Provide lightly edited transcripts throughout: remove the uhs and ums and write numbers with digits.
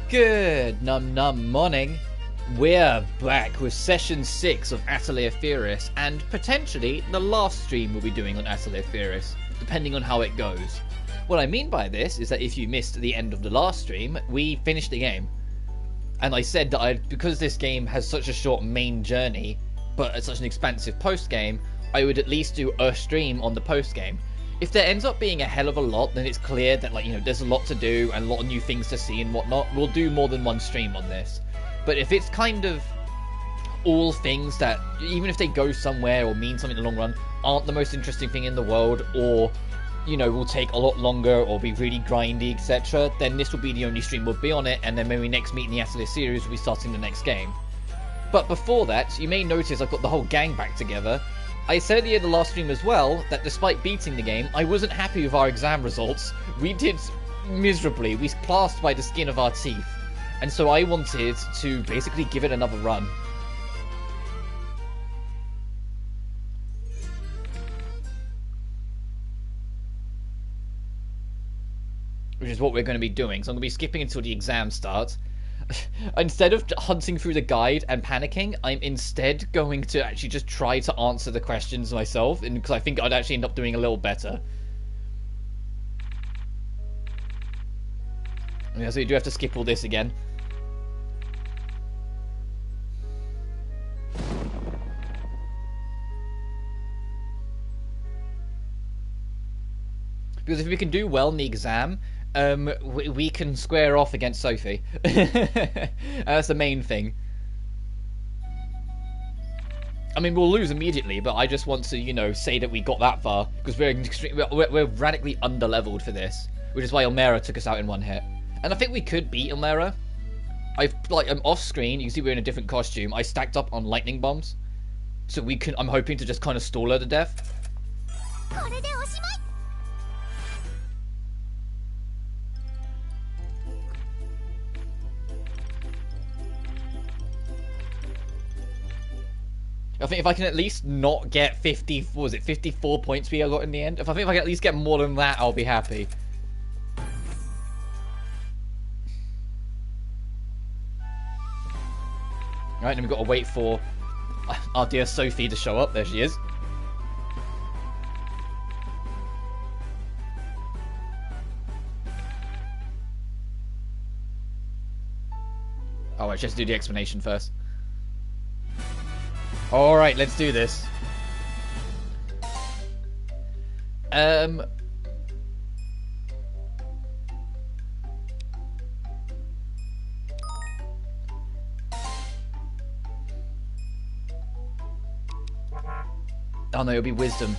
Good num morning. We're back with session 6 of Atelier Firis, and potentially the last stream we'll be doing on Atelier Firis, depending on how it goes. What I mean by this is that if you missed the end of the last stream, we finished the game. And I said that because this game has such a short main journey, but it's such an expansive post-game, I would at least do a stream on the post-game. If there ends up being a hell of a lot, then it's clear that, there's a lot to do and a lot of new things to see and whatnot. We'll do more than one stream on this. But if it's kind of all things that, even if they go somewhere or mean something in the long run, aren't the most interesting thing in the world, or, will take a lot longer or be really grindy, etc., then this will be the only stream we'll be on it, and then when we next meet in the Atelier series, we'll be starting the next game. But before that, you may notice I've got the whole gang back together. I said at the end of the last stream as well that despite beating the game, I wasn't happy with our exam results. We did miserably. We passed by the skin of our teeth. And so I wanted to basically give it another run. Which is what we're going to be doing. So I'm going to be skipping until the exam starts. Instead of hunting through the guide and panicking, I'm instead going to actually just try to answer the questions myself, because I think I'd actually end up doing a little better. Yeah, so you do have to skip all this again. Because if we can do well in the exam, we can square off against Sophie. That's the main thing. I mean, we'll lose immediately, but I just want to, say that we got that far, because we're radically under-leveled for this, which is why Elmera took us out in one hit. And I think we could beat Elmera. I'm off-screen. You can see we're in a different costume. I stacked up on lightning bombs, so I'm hoping to just kind of stall her to death. I think if I can at least not get 54 points we got in the end? If I can at least get more than that, I'll be happy. Alright, then we've got to wait for our dear Sophie to show up. There she is. Alright, just do the explanation first. Alright, let's do this. Oh no, it'll be wisdom.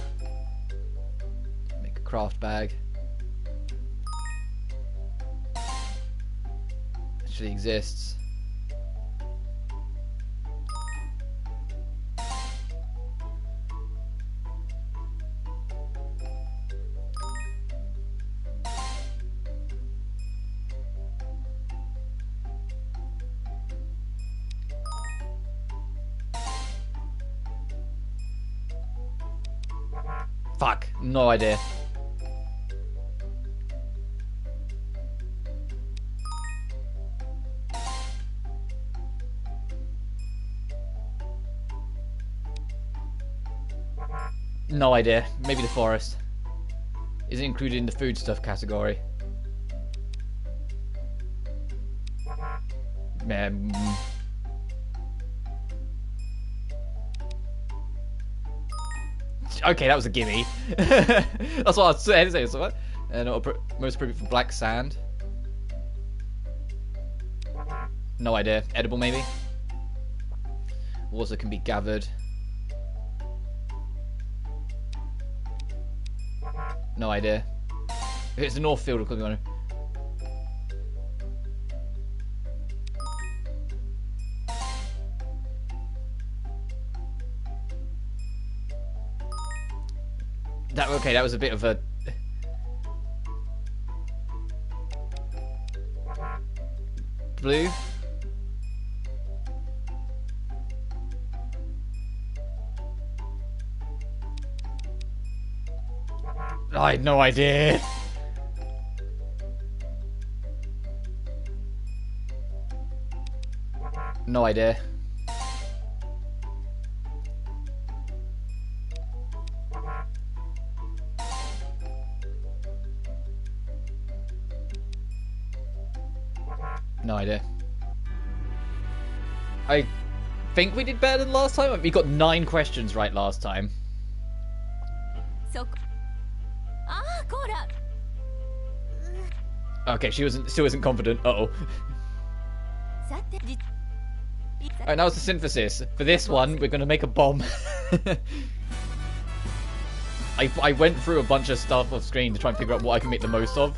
Make a craft bag. Actually exists. Fuck, no idea. No idea. Maybe the forest. Is it included in the food stuff category? Man. Okay, that was a gimme. That's what I was saying. Most appropriate for black sand. No idea. Edible, maybe? Also can be gathered. No idea. If it's the North Field, it could be one. Okay, that was a bit of a... Blue? I had no idea. No idea. No idea. I think we did better than last time. We got 9 questions right last time. Okay, she still isn't confident. Uh-oh. Alright, now it's the synthesis. For this one, we're going to make a bomb. I went through a bunch of stuff off screen to try and figure out what I can make the most of.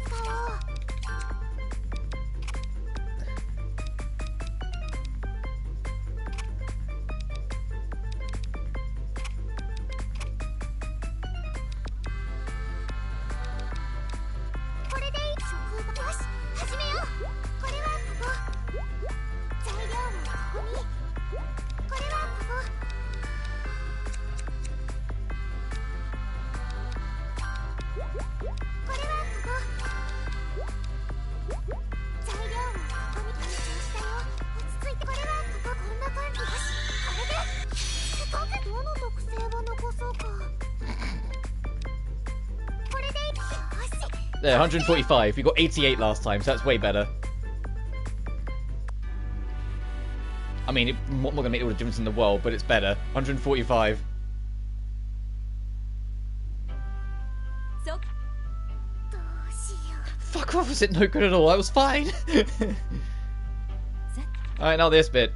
There, 145. We got 88 last time, so that's way better. I mean, I'm not going to make all the difference in the world, but it's better. 145. Fuck off, was it no good at all? I was fine. Alright, now this bit.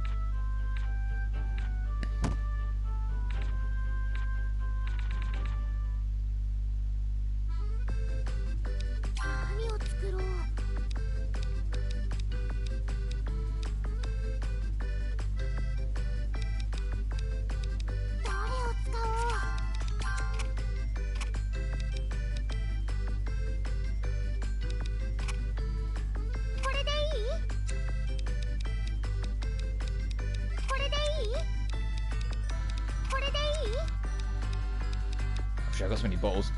I got so many bottles.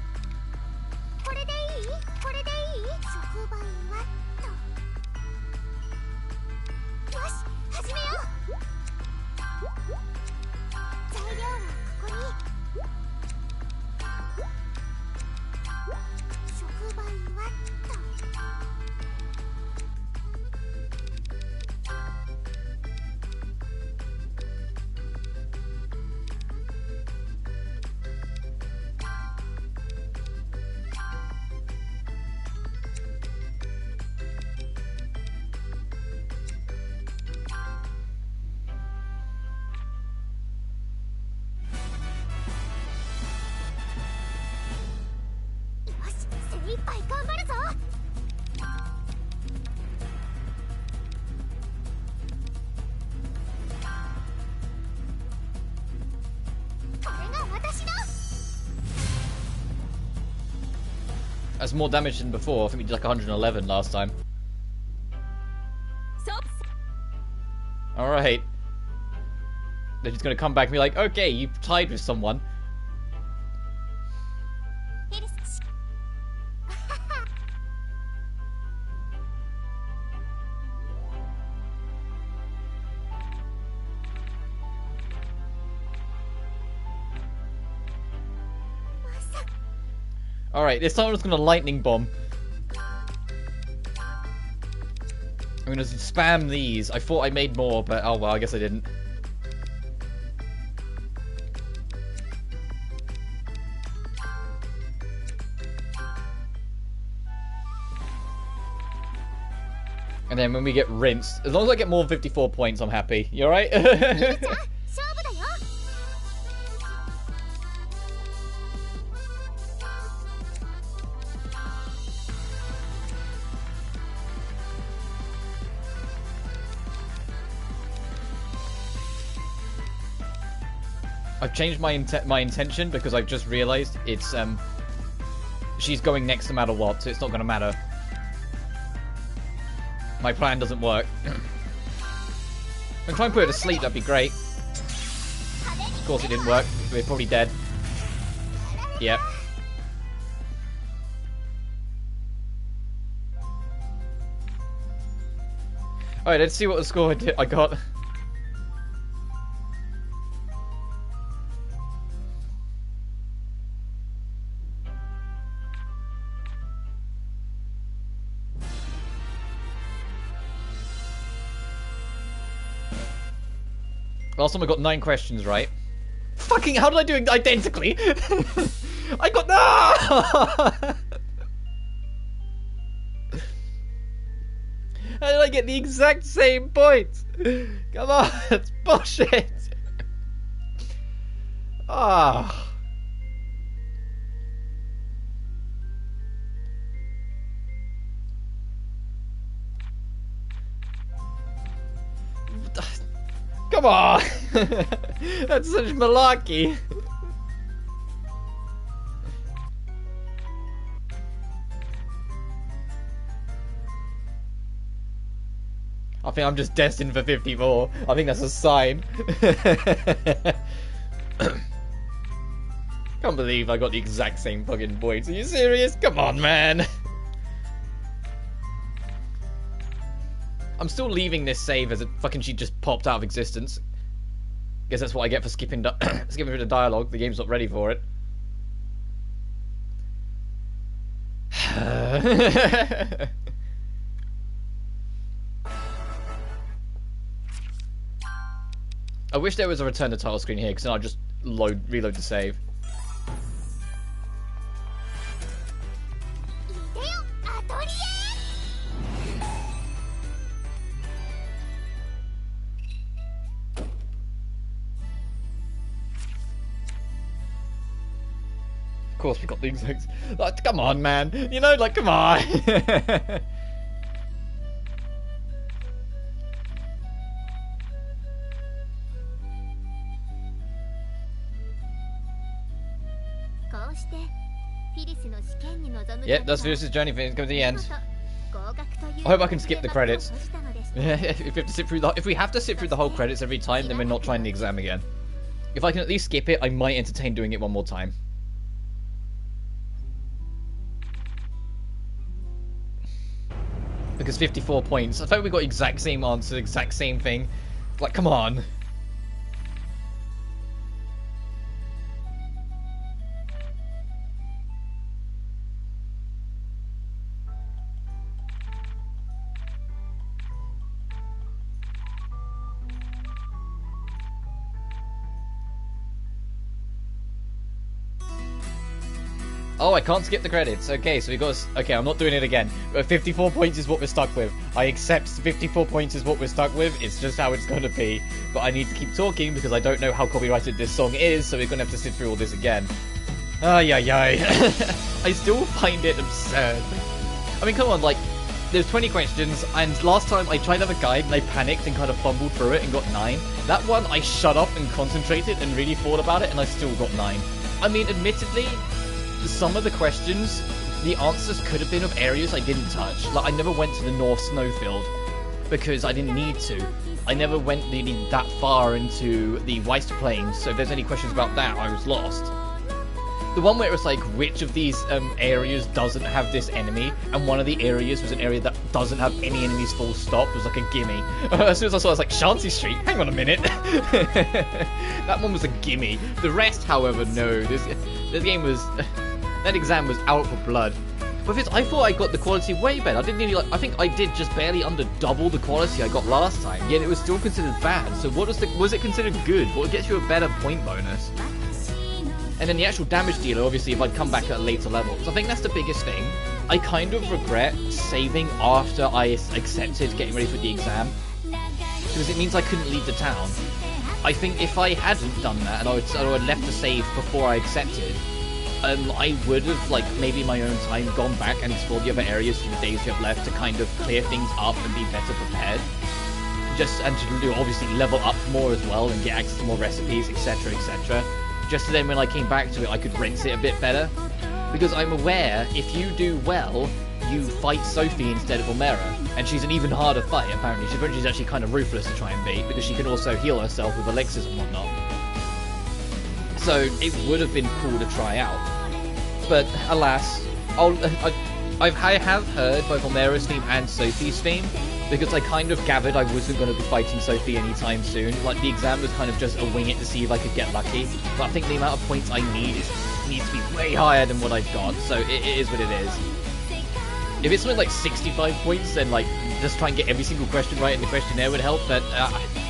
That's more damage than before. I think we did like 111 last time. Alright. They're just gonna come back and be like, okay, you've tied with someone. Alright, this time I'm just gonna lightning bomb. I'm gonna spam these. I thought I made more, but oh well, I guess I didn't. And then when we get rinsed, as long as I get more than 54 points, I'm happy. You alright? I've changed my intention because I've just realised it's she's going next no matter what, so it's not going to matter. My plan doesn't work. I'm trying to put her to sleep, that'd be great. Of course it didn't work. We're probably dead. Yep. Alright, let's see what the score I got. Last time I got 9 questions right. Fucking, how did I do it identically? I got no. How did I get the exact same points? Come on, it's bullshit. Ah. Come on! That's such malarkey. I think I'm just destined for 54. I think that's a sign. Can't believe I got the exact same fucking points. Are you serious? Come on, man. I'm still leaving this save as a fucking sheet just popped out of existence. Guess that's what I get for skipping skipping through the dialogue. The game's not ready for it. I wish there was a return to title screen here, because then I'll just reload the save. Of course we got the exact... Like, come on, man. You know, like, come on. Yep, that's Firis' journey. It's coming to the end. I hope I can skip the credits. If we have to sit through the whole credits every time, then we're not trying the exam again. If I can at least skip it, I might entertain doing it one more time. Because 54 points. I thought we got exact same answer, exact same thing. Like, come on. Oh, I can't skip the credits. Okay, so we got... Okay, I'm not doing it again. 54 points is what we're stuck with. I accept 54 points is what we're stuck with. It's just how it's going to be. But I need to keep talking because I don't know how copyrighted this song is, so we're going to have to sit through all this again. Ay, ay, ay. I still find it absurd. I mean, come on, like... There's 20 questions, and last time I tried to have a guide and I panicked and kind of fumbled through it and got 9. That one, I shut up and concentrated and really thought about it, and I still got 9. I mean, admittedly... Some of the questions, the answers could have been of areas I didn't touch. Like, I never went to the North Snowfield because I didn't need to. I never went really that far into the Waste Plains, so if there's any questions about that, I was lost. The one where it was like, which of these areas doesn't have this enemy, and one of the areas was an area that doesn't have any enemies full stop, was like a gimme. As soon as I saw it, I was like, Shanty Street? Hang on a minute. That one was a gimme. The rest, however, no. This game was... That exam was out for blood. But I thought I got the quality way better. I didn't really I think I did just barely under double the quality I got last time. Yet it was still considered bad. So what was it considered good? What gets you a better point bonus? And then the actual damage dealer, obviously, if I'd come back at a later level. So I think that's the biggest thing. I kind of regret saving after I accepted getting ready for the exam. Because it means I couldn't leave the town. I think if I hadn't done that and I had left the save before I accepted, I would have, like, maybe in my own time gone back and explored the other areas for the days you have left to kind of clear things up and be better prepared. And to obviously level up more as well and get access to more recipes, etc, etc. Just so then when I came back to it, I could rinse it a bit better. Because I'm aware, if you do well, you fight Sophie instead of Omera. And she's an even harder fight, apparently. She's actually kind of ruthless to try and beat, because she can also heal herself with elixirs and whatnot. So it would have been cool to try out. But alas, I have heard both Omera's theme and Sophie's theme, because I kind of gathered I wasn't going to be fighting Sophie anytime soon. Like, the exam was kind of just a wing it to see if I could get lucky. But I think the amount of points I need needs to be way higher than what I've got, so it is what it is. If it's something like 65 points, then, like, just try and get every single question right in the questionnaire would help, but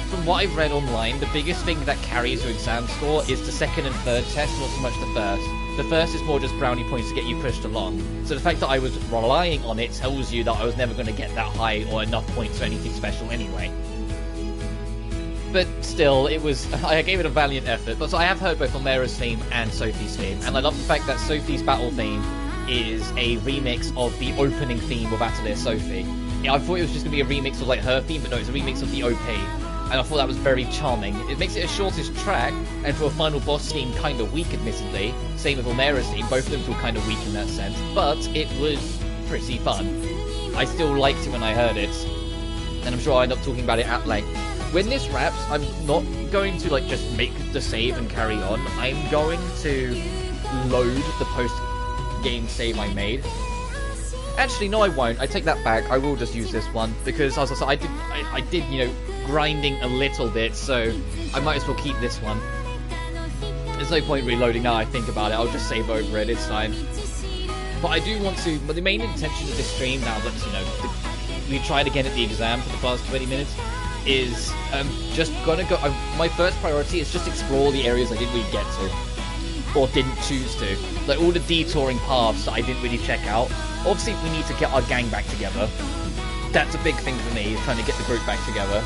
from what I've read online, the biggest thing that carries your exam score is the second and third test, not so much the first. The first is more just brownie points to get you pushed along. So the fact that I was relying on it tells you that I was never going to get that high or enough points for anything special anyway. But still, it was, I gave it a valiant effort. But so I have heard both Omera's theme and Sophie's theme, and I love the fact that Sophie's battle theme is a remix of the opening theme of Atelier Sophie. Yeah, I thought it was just going to be a remix of like her theme, but no, it's a remix of the OP. And I thought that was very charming. It makes it a shortest track, and for a final boss theme, kind of weak, admittedly. Same with Omera's theme, both of them feel kind of weak in that sense. But it was pretty fun. I still liked it when I heard it, and I'm sure I'll end up talking about it at length. When this wraps, I'm not going to like just make the save and carry on. I'm going to load the post-game save I made. Actually, no, I won't. I take that back. I will just use this one because, as I said, I did, you know, grinding a little bit, so I might as well keep this one. There's no point reloading now I think about it. I'll just save over it. It's fine. But I do want to. But the main intention of this stream, now that you know we tried again at the exam for the past 20 minutes, is just gonna go. My first priority is just explore the areas I didn't really get to. Or didn't choose to. Like all the detouring paths that I didn't really check out. Obviously, we need to get our gang back together. That's a big thing for me, is trying to get the group back together.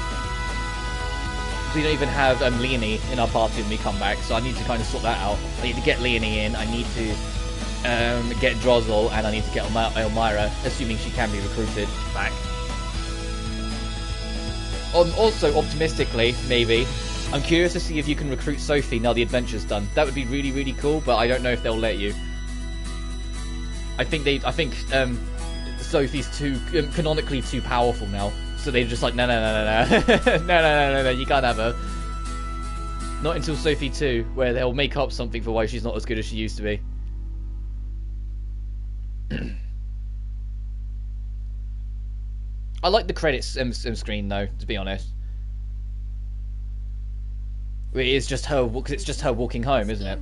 We don't even have Leonie in our party when we come back, so I need to kind of sort that out. I need to get Leonie in, I need to get Drozzle, and I need to get Elmira, assuming she can be recruited, back. Also, optimistically, maybe, I'm curious to see if you can recruit Sophie now the adventure's done. That would be really, really cool, but I don't know if they'll let you. I think Sophie's too canonically too powerful now, so they're just like no, no, you can't have her. Not until Sophie 2, where they'll make up something for why she's not as good as she used to be. I like the credits screen though, to be honest. It is just her, because it's just her walking home, isn't it?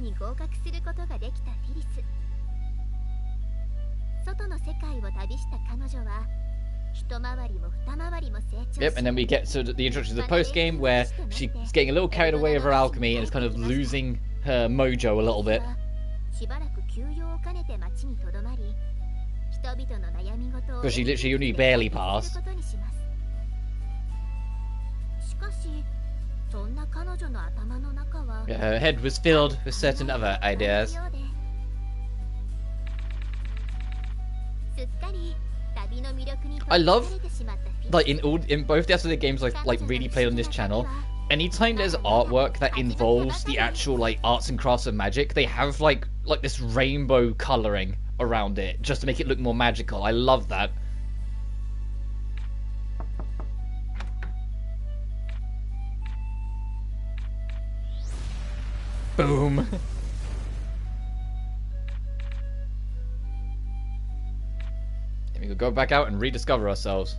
Yep, and then we get to the introduction to the post-game where she's getting a little carried away with her alchemy and is kind of losing her mojo a little bit. Because she literally only barely passed. Yeah, her head was filled with certain other ideas. I love, like, in both the Atelier games I've like really played on this channel, anytime there's artwork that involves the actual like arts and crafts of magic, they have like this rainbow coloring around it just to make it look more magical. I love that. Boom. And we could go back out and rediscover ourselves.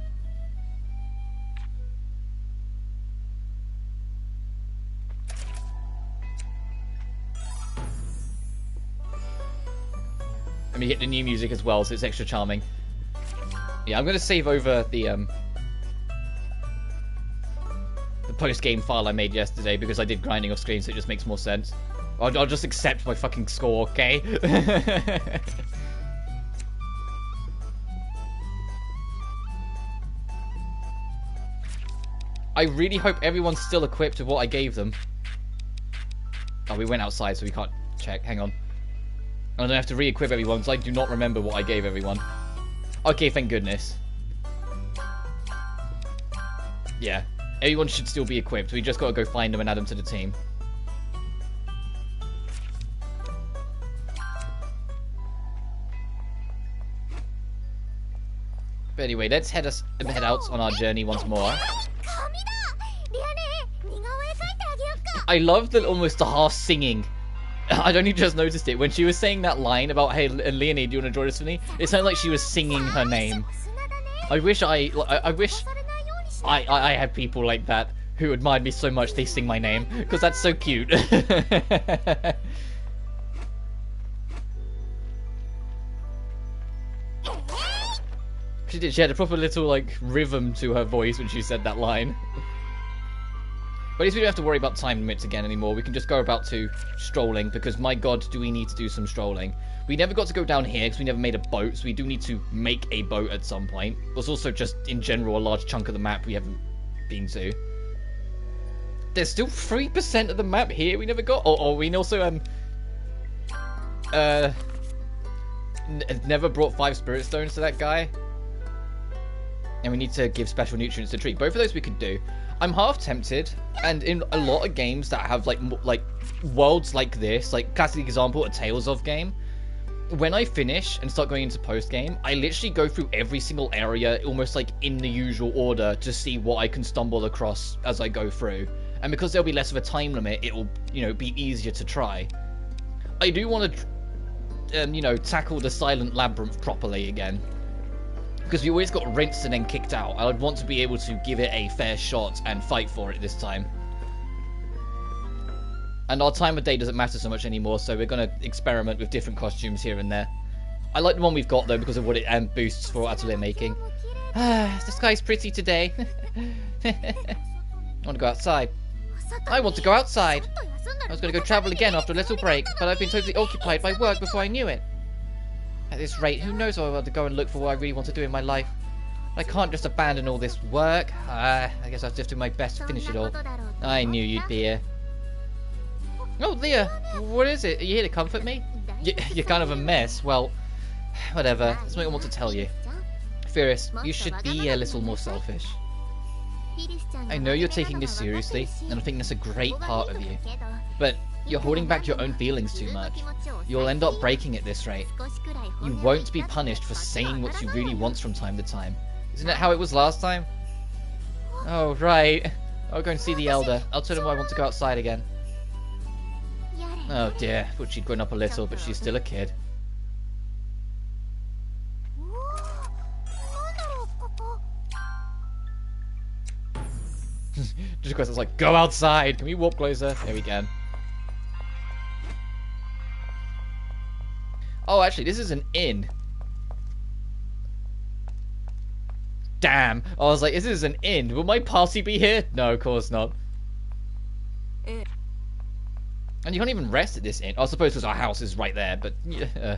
And we get the new music as well, so it's extra charming. Yeah, I'm gonna save over the post-game file I made yesterday because I did grinding off screen, so it just makes more sense. I'll just accept my fucking score, okay? I really hope everyone's still equipped with what I gave them. Oh, we went outside, so we can't check. Hang on. I'm gonna have to re-equip everyone, because I do not remember what I gave everyone. Okay, thank goodness. Yeah. Everyone should still be equipped. We just gotta go find them and add them to the team. But anyway, let's head out on our journey once more. I love the almost the half singing. I only just noticed it when she was saying that line about, "Hey, Leonie, do you want to join us with me?" It sounded like she was singing her name. I wish I had people like that who admired me so much they sing my name, because that's so cute. She did. She had a proper little like rhythm to her voice when she said that line. But at least we don't have to worry about time limits again anymore. We can just go about to strolling, because my god, do we need to do some strolling. We never got to go down here because we never made a boat, so we do need to make a boat at some point. There's also just, in general, a large chunk of the map we haven't been to. There's still 3% of the map here we never got. Or we also, never brought 5 spirit stones to that guy. And we need to give special nutrients to the tree. Both of those we could do. I'm half tempted, and in a lot of games that have like worlds like this, like classic example, a Tales of game, when I finish and start going into post game, I literally go through every single area almost like in the usual order to see what I can stumble across as I go through. And because there'll be less of a time limit, it will, you know, be easier to try. I do want to, you know, tackle the Silent Labyrinth properly again. Because we always got rinsed and then kicked out. I would want to be able to give it a fair shot and fight for it this time. And our time of day doesn't matter so much anymore, so we're going to experiment with different costumes here and there. I like the one we've got, though, because of what it boosts for atelier making. The sky's pretty today. I want to go outside. I want to go outside. I was going to go travel again after a little break, but I've been totally occupied by work before I knew it. At this rate, who knows if I want to go and look for what I really want to do in my life. I can't just abandon all this work. I guess I'll just do my best to finish it all. I knew you'd be here. Oh, Leah, what is it? Are you here to comfort me? You're kind of a mess. Well, whatever. There's something I want to tell you. Firis, you should be a little more selfish. I know you're taking this seriously, and I think that's a great part of you. But you're holding back your own feelings too much. You'll end up breaking at this rate. You won't be punished for saying what you really want from time to time. Isn't that how it was last time? Oh, right. I'll go and see the elder. I'll tell him I want to go outside again. Oh dear, I thought she'd grown up a little, but she's still a kid. Just because it's like, go outside! Can we walk closer? There we can. Oh, actually, this is an inn. Damn! I was like, this is an inn. Will my party be here? No, of course not. And you can't even rest at this inn. I suppose because our house is right there, but yeah.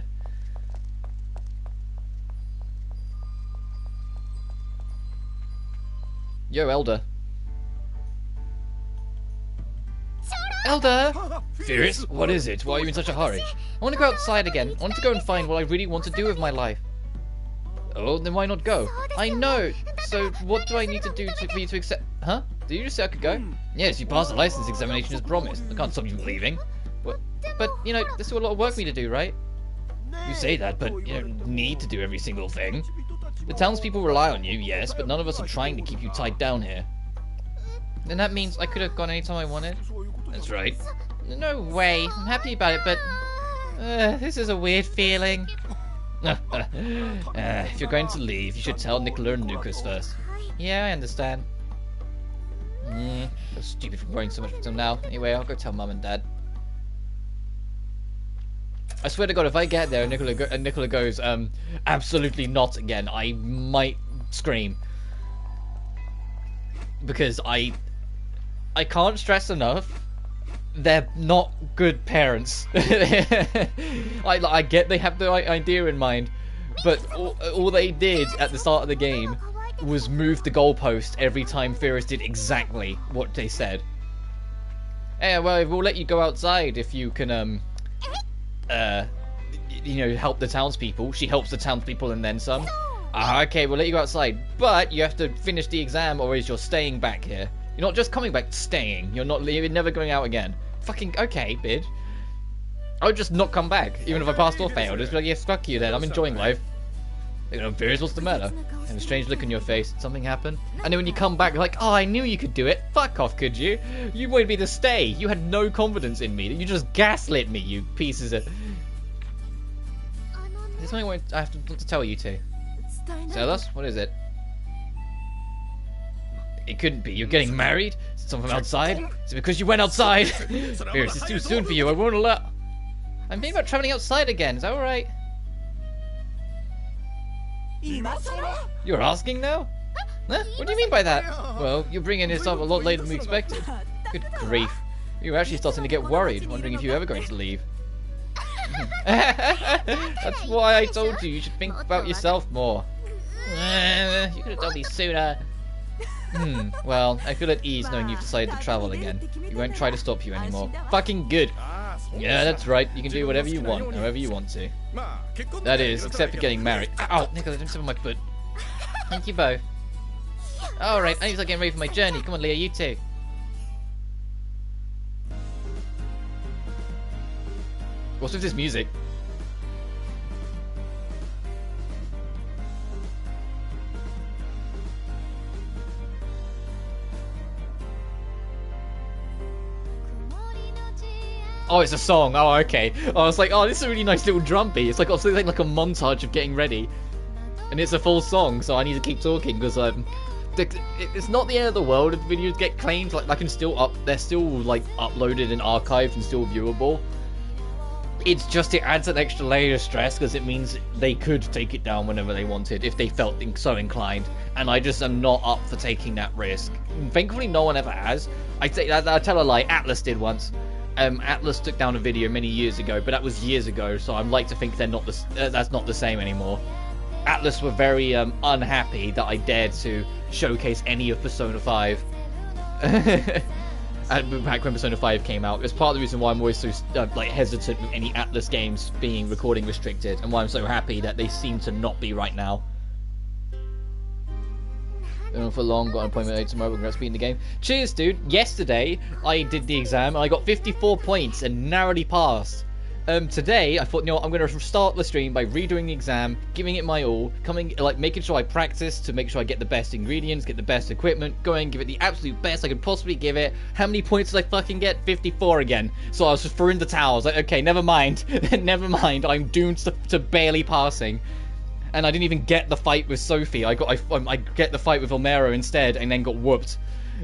Yo, Elder. Elder! Firis, what is it? Why are you in such a hurry? I want to go outside again. I want to go and find what I really want to do with my life. Oh, then why not go? I know! So, what do I need to do for you to accept... Huh? Did you just say I could go? Yes, you passed the license examination as promised. I can't stop you from leaving. But, you know, there's still a lot of work for me to do, right? You say that, but you don't need to do every single thing. The townspeople rely on you, yes, but none of us are trying to keep you tied down here. Then that means I could have gone anytime I wanted? That's right. No way. I'm happy about it, but... this is a weird feeling. If you're going to leave, you should tell Nicola and Lucas first. Yeah, I understand. I'm stupid for worrying so much until now. Anyway, I'll go tell Mum and Dad. I swear to God, if I get there and Nicola goes, absolutely not again, I might scream. Because I can't stress enough, they're not good parents. I get they have the right idea in mind, but all they did at the start of the game was move the goalpost every time Firis did exactly what they said. Yeah, well, we'll let you go outside if you can, you know, help the townspeople. She helps the townspeople and then some. Okay, we'll let you go outside, but you have to finish the exam or else you're staying back here. You're not just coming back, staying. You're never going out again. Fucking, okay, bitch. I would just not come back, even if I passed or failed. Just be like, yes, fuck you then, I'm enjoying life. You know, Firis, what's the matter? And a strange look on your face. Something happened? And then when you come back, you're like, oh, I knew you could do it. Fuck off, could you? You wanted me to stay. You had no confidence in me. You just gaslit me, you pieces of... There's something I have to tell you two. Tell us? What is it? It couldn't be. You're getting married? Is it someone from outside? Is it because you went outside? Firis, it's too soon for you. I won't allow... I'm thinking about traveling outside again. Is that alright? You're asking now? Huh? What do you mean by that? Well, you're bringing this up a lot later than we expected. Good grief. You were actually starting to get worried, wondering if you were ever going to leave. That's why I told you should think about yourself more. You could have told me sooner. Well, I feel at ease knowing you've decided to travel again. We won't try to stop you anymore. Fucking good. Yeah, that's right. You can do whatever you want, however you want to. That is, except for getting married. Ow, Nicholas, don't step on my foot. Thank you both. Alright, I need to start getting ready for my journey. Come on, Leah, you too. What's with this music? Oh, it's a song. Oh, okay. I was like, oh, this is a really nice little drum beat. It's like also like a montage of getting ready, and it's a full song. So I need to keep talking because it's not the end of the world if the videos get claimed. Like I can still they're still like uploaded and archived and still viewable. It's just it adds an extra layer of stress because it means they could take it down whenever they wanted if they felt so inclined, and I just am not up for taking that risk. Thankfully, no one ever has. I tell a lie. Atlas did once. Atlas took down a video many years ago, but that was years ago, so I'd like to think they're not that's not the same anymore. Atlas were very unhappy that I dared to showcase any of Persona 5. Back when Persona 5 came out. It's part of the reason why I'm always so like hesitant with any Atlas games being recording restricted, and why I'm so happy that they seem to not be right now. For long, got an appointment late tomorrow. Congrats beating the game. Cheers, dude. Yesterday, I did the exam and I got 54 points and narrowly passed. Today, I thought, you know what, I'm going to start the stream by redoing the exam, giving it my all, making sure I practice to make sure I get the best ingredients, get the best equipment, going, give it the absolute best I could possibly give it. How many points did I fucking get? 54 again. So I was just throwing the towel. I was like, okay, never mind. Never mind. I'm doomed to barely passing. And I didn't even get the fight with Sophie. I get the fight with Elmero instead, and then got whooped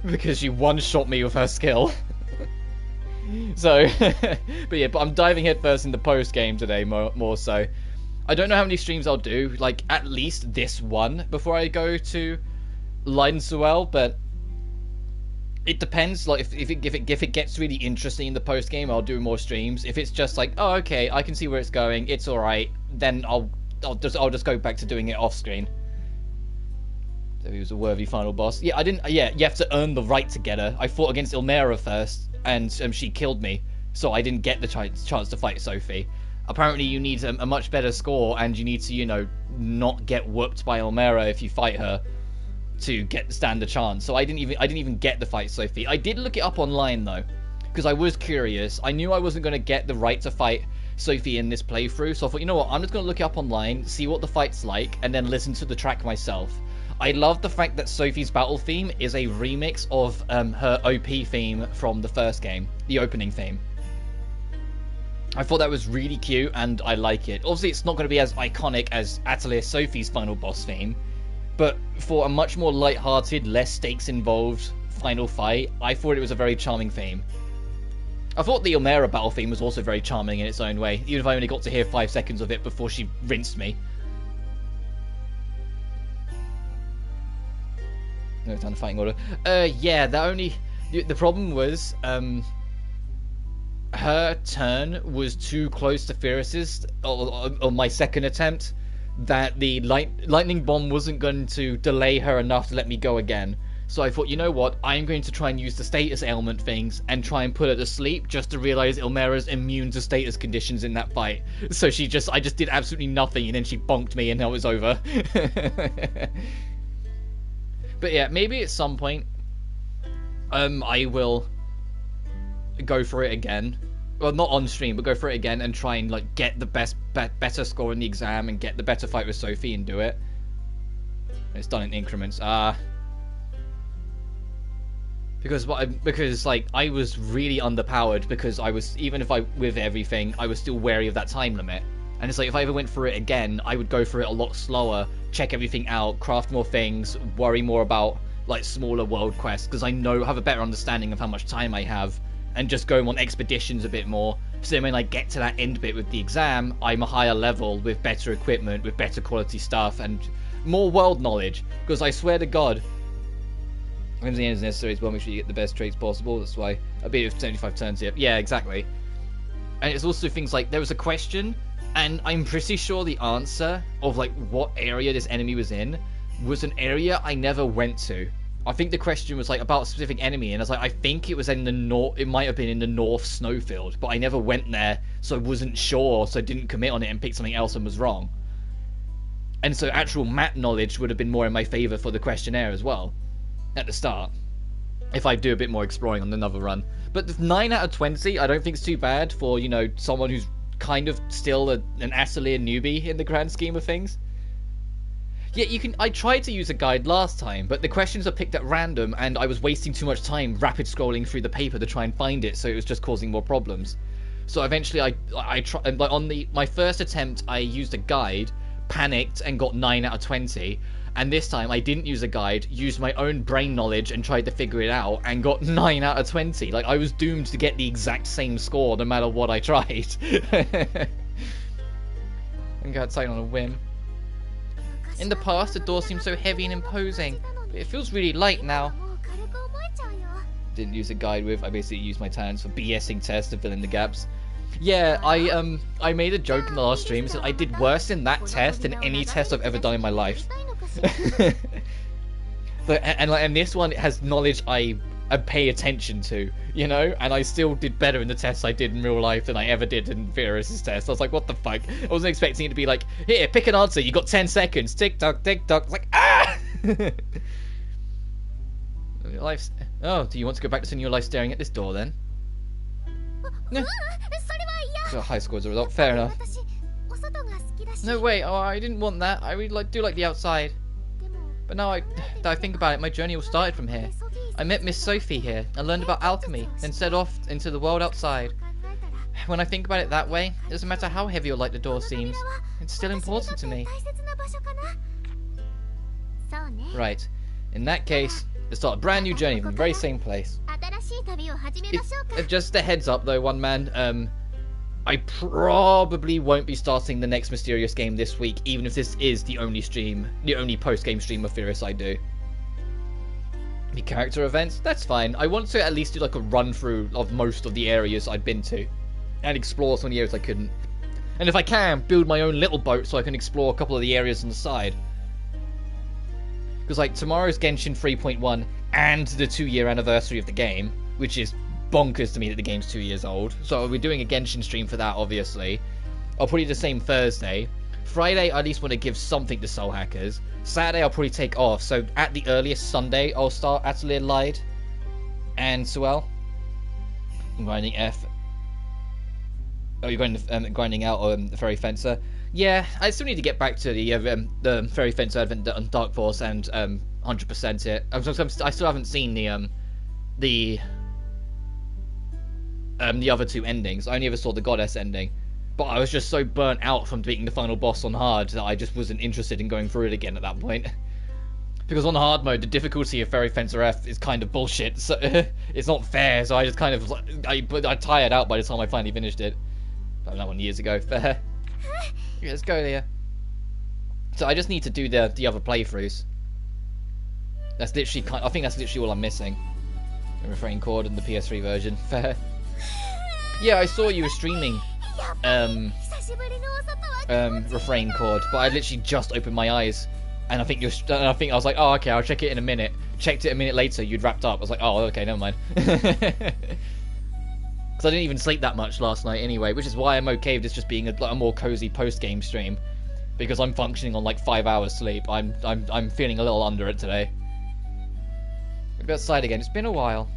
because she one-shot me with her skill. So, but I'm diving headfirst into post game today more so. I don't know how many streams I'll do, like at least this one before I go to Leidensuel, but it depends. Like if it gets really interesting in the post game, I'll do more streams. If it's just like, oh okay, I can see where it's going, it's all right, then I'll just go back to doing it off screen. So he was a worthy final boss. Yeah, you have to earn the right to get her. I fought against Elmera first, and she killed me, so I didn't get the chance to fight Sophie. Apparently, you need a much better score, and you need to, you know, not get whooped by Elmera if you fight her to stand a chance. So I didn't even get the fight Sophie. I did look it up online though, because I was curious. I knew I wasn't going to get the right to fight Sophie in this playthrough, so I thought, you know what, I'm just going to look it up online, see what the fight's like, and then listen to the track myself. I love the fact that Sophie's battle theme is a remix of her OP theme from the first game, the opening theme. I thought that was really cute, and I like it. Obviously, it's not going to be as iconic as Atelier Sophie's final boss theme, but for a much more light-hearted, less stakes-involved final fight, I thought it was a very charming theme. I thought the Elmera battle theme was also very charming in its own way, even if I only got to hear 5 seconds of it before she rinsed me. No, it's down to fighting order. Yeah, the problem was, her turn was too close to Firis's, on my second attempt, that the lightning bomb wasn't going to delay her enough to let me go again. So I thought, you know what, I'm going to try and use the status ailment things and try and put her to sleep just to realize Elmera's immune to status conditions in that fight. So I just did absolutely nothing, and then she bonked me and that was over. But yeah, maybe at some point, I will go for it again. Well, not on stream, but go for it again and try and like get the better score in the exam and get the better fight with Sophie and do it. It's done in increments. Because like I was really underpowered because I was, even if with everything, I was still wary of that time limit. And it's like if I ever went for it again, I would go for it a lot slower, check everything out, craft more things, worry more about like smaller world quests, because I have a better understanding of how much time I have, and just go on expeditions a bit more. So then when I get to that end bit with the exam, I'm a higher level with better equipment, with better quality stuff, and more world knowledge. Because I swear to God, When the end is necessary as well, make sure you get the best trades possible. That's why I beat it with 75 turns here. Yeah, exactly. And it's also things like, there was a question, and I'm pretty sure the answer of like what area this enemy was in was an area I never went to. I think the question was like about a specific enemy, and I was like, I think it was in the north. It might have been in the North Snowfield, but I never went there, so I wasn't sure, so I didn't commit on it and picked something else and was wrong. And so actual map knowledge would have been more in my favor for the questionnaire as well at the start, if I do a bit more exploring on another run. But 9 out of 20, I don't think it's too bad for, you know, someone who's kind of still an Atelier newbie in the grand scheme of things. Yeah, you can. I tried to use a guide last time, but the questions are picked at random, and I was wasting too much time rapid scrolling through the paper to try and find it, so it was just causing more problems. So eventually, I tried. On my first attempt, I used a guide, panicked, and got 9 out of 20. And this time, I didn't use a guide, used my own brain knowledge, and tried to figure it out, and got 9 out of 20. Like, I was doomed to get the exact same score no matter what I tried. I got outside on a whim. In the past, the door seemed so heavy and imposing, but it feels really light now. Didn't use a guide with. I basically used my talents for BSing tests to fill in the gaps. Yeah, I made a joke in the last stream, said I did worse in that test than any test I've ever done in my life. But and this one has knowledge I pay attention to, you know, and I still did better in the tests I did in real life than I ever did in Firis' test. I was like, what the fuck? I wasn't expecting it to be like, here, pick an answer, you got 10 seconds, tick tock, tick tock. It's like, ah! Life's... Oh, do you want to go back to spending your life staring at this door then? No. Got high score as a result, fair enough. No, wait, oh, I didn't want that. I really do like the outside. But now that I think about it, my journey all started from here. I met Miss Sophie here. I learned about alchemy, then set off into the world outside. When I think about it that way, it doesn't matter how heavy or light the door seems. It's still important to me. Right. In that case, let's start a brand new journey from the very same place. Just a heads up though, one man, I probably won't be starting the next mysterious game this week, even if this is the only post-game stream of Firis I do. The character events? That's fine. I want to at least do like a run-through of most of the areas I've been to, and explore some of the areas I couldn't. And if I can, build my own little boat so I can explore a couple of the areas on the side. Because like, tomorrow's Genshin 3.1 and the 2-year anniversary of the game, which is bonkers to me that the game's 2 years old. So we're doing a Genshin stream for that, obviously. I'll probably do the same Thursday. Friday, I at least want to give something to Soul Hackers. Saturday, I'll probably take off. So at the earliest, Sunday, I'll start Atelier Lied and Suel. I'm grinding F. Oh, you're going to, grinding out the Fairy Fencer. Yeah, I still need to get back to the Fairy Fencer Advent on Dark Force and 100% it. I still haven't seen the other two endings. I only ever saw the Goddess ending, but I was just so burnt out from beating the final boss on hard that I just wasn't interested in going through it again at that point. Because on hard mode, the difficulty of Fairy Fencer F is kind of bullshit. So it's not fair. So I just kind of I tired out by the time I finally finished it. That one years ago. Fair. Yeah, let's go there. So I just need to do the other playthroughs. That's literally I think that's literally all I'm missing. The refrain chord and the PS3 version. Fair. Yeah, I saw you were streaming refrain chord, but I literally just opened my eyes, and I think I was like, oh okay, I'll check it in a minute. Checked it a minute later, you'd wrapped up. I was like, oh okay, never mind. Because I didn't even sleep that much last night anyway, which is why I'm okay with this just being a more cozy post-game stream, because I'm functioning on like 5 hours sleep. I'm feeling a little under it today. We'll go outside again. It's been a while.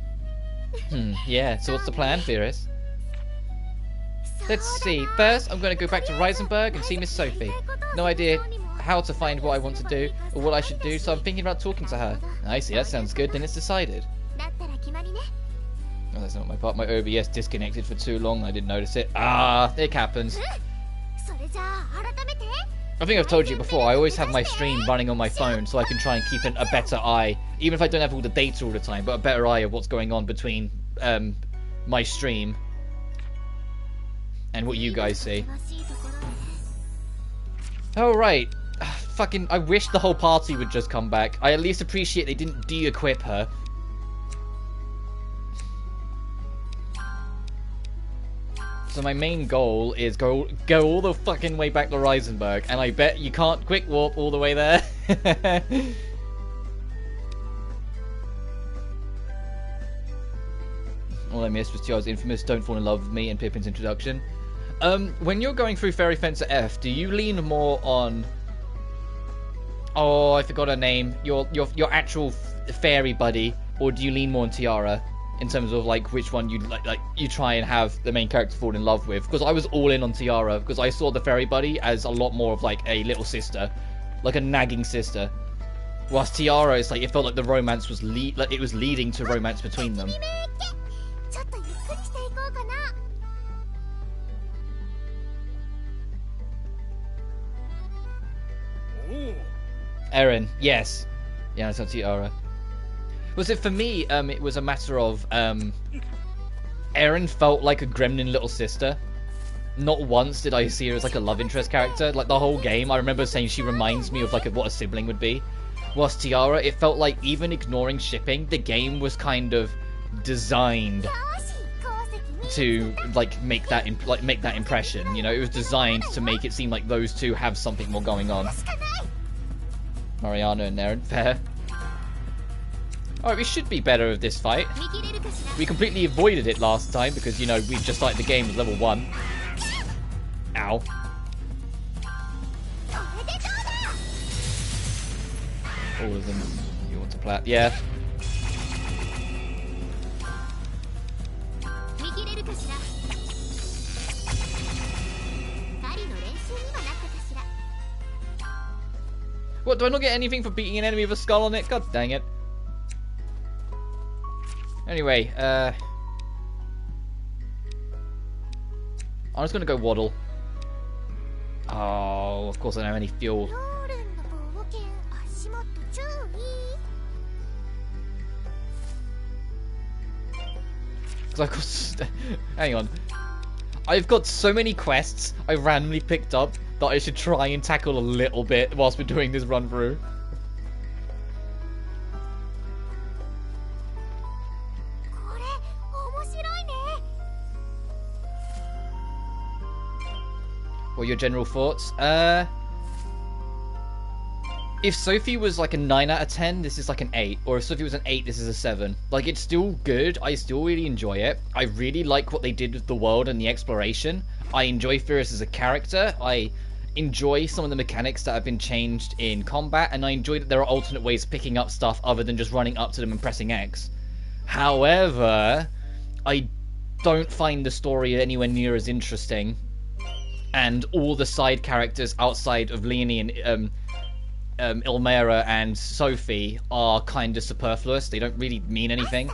Yeah. So what's the plan, Firis? Let's see. First, I'm going to go back to Reisenberg and see Miss Sophie. No idea how to find what I want to do or what I should do, so I'm thinking about talking to her. I see. That sounds good. Then it's decided. Oh, that's not my part. My OBS disconnected for too long. I didn't notice it. Ah, it happens. I think I've told you before, I always have my stream running on my phone so I can try and keep a better eye, even if I don't have all the data all the time, but a better eye of what's going on between my stream and what you guys see. Oh, right. Fucking, I wish the whole party would just come back. I at least appreciate they didn't de-equip her. So my main goal is go all the fucking way back to Reisenberg, and I bet you can't quick warp all the way there. All I missed was Tiara's infamous "Don't fall in love with me" and Pippin's introduction. When you're going through Fairy Fencer F, do you lean more on... Oh, I forgot her name. Your actual fairy buddy, or do you lean more on Tiara in terms of like which one you like you try and have the main character fall in love with? Because I was all in on Tiara because I saw the fairy buddy as a lot more of like a little sister, like a nagging sister. Whilst Tiara is like it felt like the romance was it was leading to romance between them. Eren, yes. Yeah, it's not Tiara. Was it for me, it was a matter of, Eren felt like a gremlin little sister. Not once did I see her as like a love interest character. Like the whole game, I remember saying she reminds me of like what a sibling would be. Whilst Tiara, it felt like even ignoring shipping, the game was kind of designed to like make that impression. You know, it was designed to make it seem like those two have something more going on. Mariana and Eren, fair. Alright, we should be better with this fight. We completely avoided it last time because, you know, we just started the game with level 1. Ow. All of them you want to play. Yeah. What, do I not get anything for beating an enemy with a skull on it? God dang it. Anyway, I'm just gonna go waddle. Oh, of course I don't have any fuel. Because I've got... Hang on. I've got so many quests I randomly picked up that I should try and tackle a little bit whilst we're doing this run through. What are your general thoughts? If Sophie was like a 9 out of 10, this is like an 8. Or if Sophie was an 8, this is a 7. Like, it's still good. I still really enjoy it. I really like what they did with the world and the exploration. I enjoy Firis as a character. I enjoy some of the mechanics that have been changed in combat. And I enjoy that there are alternate ways of picking up stuff other than just running up to them and pressing X. However, I don't find the story anywhere near as interesting. And all the side characters outside of Leonie and... Ilmera and Sophie are kind of superfluous. They don't really mean anything.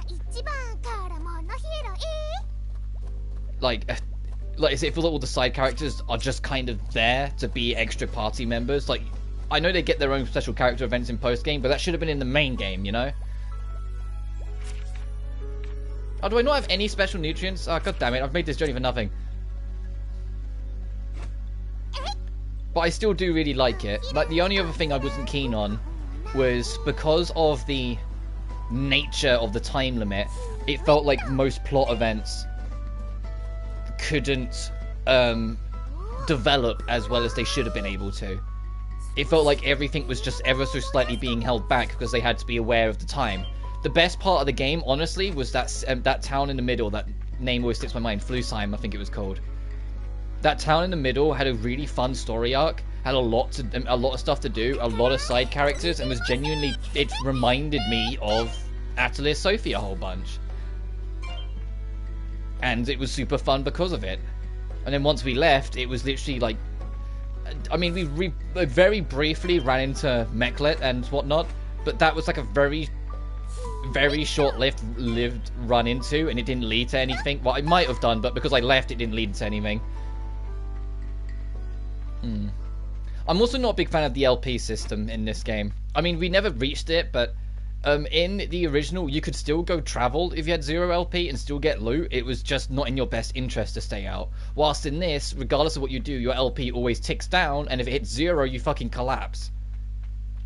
Like it feels like all the side characters are just kind of there to be extra party members. Like, I know they get their own special character events in post-game, but that should have been in the main game, you know? Oh, do I not have any special nutrients? Oh, god damn it, I've made this journey for nothing. But I still do really like it. Like, the only other thing I wasn't keen on was because of the nature of the time limit, it felt like most plot events couldn't develop as well as they should have been able to. It felt like everything was just ever so slightly being held back because they had to be aware of the time. The best part of the game, honestly, was that town in the middle. That name always sticks in my mind. Flusheim, I think it was called. That town in the middle had a really fun story arc, had a lot of stuff to do, a lot of side characters, and was genuinely, it reminded me of Atelier Sophie a whole bunch. And it was super fun because of it. And then once we left, it was literally like, I mean, we very briefly ran into Meklet and whatnot, but that was like a very short-lived run into, and it didn't lead to anything. Well, it might have done, but because I left, it didn't lead to anything. I'm also not a big fan of the LP system in this game. I mean, we never reached it, but in the original, you could still go travel if you had 0 LP and still get loot. It was just not in your best interest to stay out. Whilst in this, regardless of what you do, your LP always ticks down, and if it hits 0, you fucking collapse.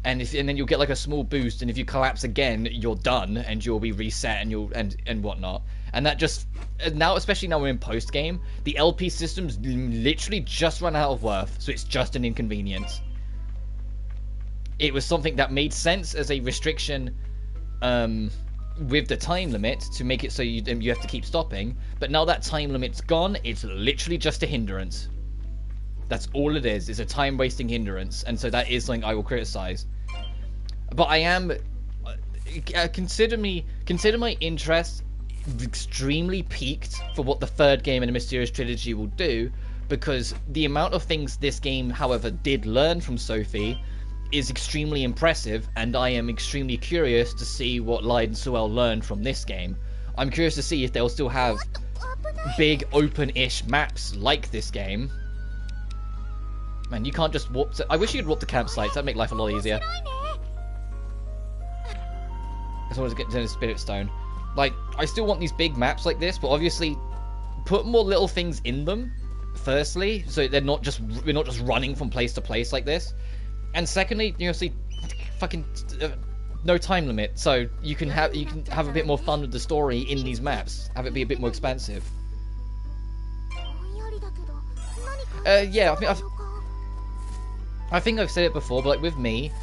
and then you'll get like a small boost, and if you collapse again, you're done, and you'll be reset, and whatnot. And that just now, especially now we're in post game, the LP systems literally just run out of worth, so it's just an inconvenience. It was something that made sense as a restriction with the time limit to make it so you have to keep stopping, but now that time limit's gone, it's literally just a hindrance. That's all it is. It's a time-wasting hindrance, and so that is something I will criticize. But I am consider my interest extremely piqued for what the third game in the Mysterious Trilogy will do, because the amount of things this game, however, did learn from Sophie is extremely impressive, and I am extremely curious to see what Lion Sewell learned from this game. I'm curious to see if they'll still have big open-ish maps like this game. Man, you can't just warp to... I wish you could warp to campsites. That'd make life a lot easier. I just wanted to get to the Spirit Stone. Like, I still want these big maps like this, but obviously put more little things in them, firstly, so we're not just running from place to place like this. And secondly, you know, see, fucking no time limit, so you can have a bit more fun with the story in these maps. Have it be a bit more expansive. Yeah, I think I've said it before, but like with me,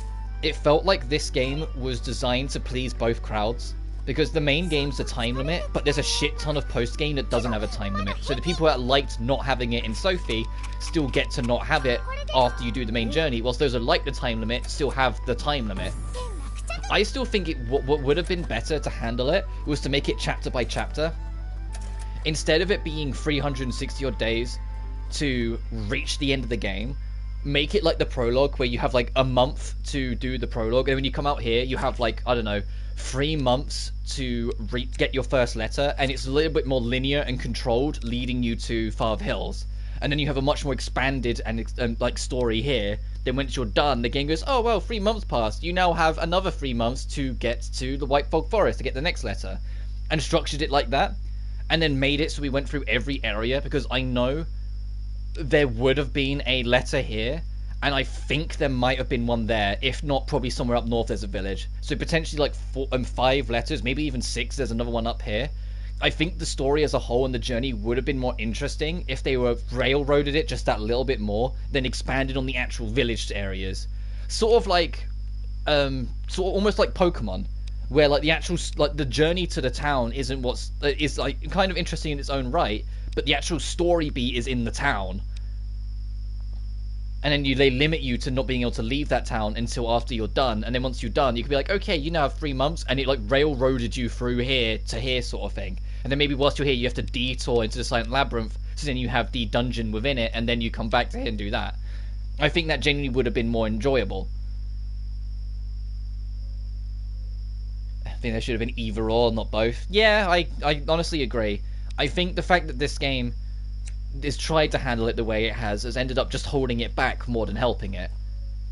it felt like this game was designed to please both crowds. Because the main game's the time limit, but there's a shit ton of post-game that doesn't have a time limit. So the people that liked not having it in Sophie still get to not have it after you do the main journey, whilst those that like the time limit still have the time limit. I still think what would have been better to handle it was to make it chapter by chapter. Instead of it being 360 odd days to reach the end of the game, make it like the prologue, where you have like a month to do the prologue, and when you come out here, you have like, I don't know, 3 months to get your first letter, and it's a little bit more linear and controlled, leading you to Farve Hills. And then you have a much more expanded and like story here. Then once you're done, the game goes, oh well, 3 months passed. You now have another 3 months to get to the White Fog Forest to get the next letter, and structured it like that, and then made it so we went through every area, because I know there would have been a letter here, and I think there might have been one there. If not, probably somewhere up north there's a village. So potentially like 5 letters, maybe even 6. There's another one up here. I think the story as a whole and the journey would have been more interesting if they were railroaded it just that little bit more, then expanded on the actual village areas. Sort of like, almost like Pokemon, where like the actual like the journey to the town isn't is like kind of interesting in its own right, but the actual story beat is in the town. And then they limit you to not being able to leave that town until after you're done. And then once you're done, you can be like, okay, you now have 3 months, and it like railroaded you through here to here sort of thing. And then maybe whilst you're here, you have to detour into the Silent Labyrinth, so then you have the dungeon within it, and then you come back to here and do that. I think that genuinely would have been more enjoyable. I think there should have been either or, not both. Yeah, I honestly agree. I think the fact that this game is tried to handle it the way it has ended up just holding it back more than helping it,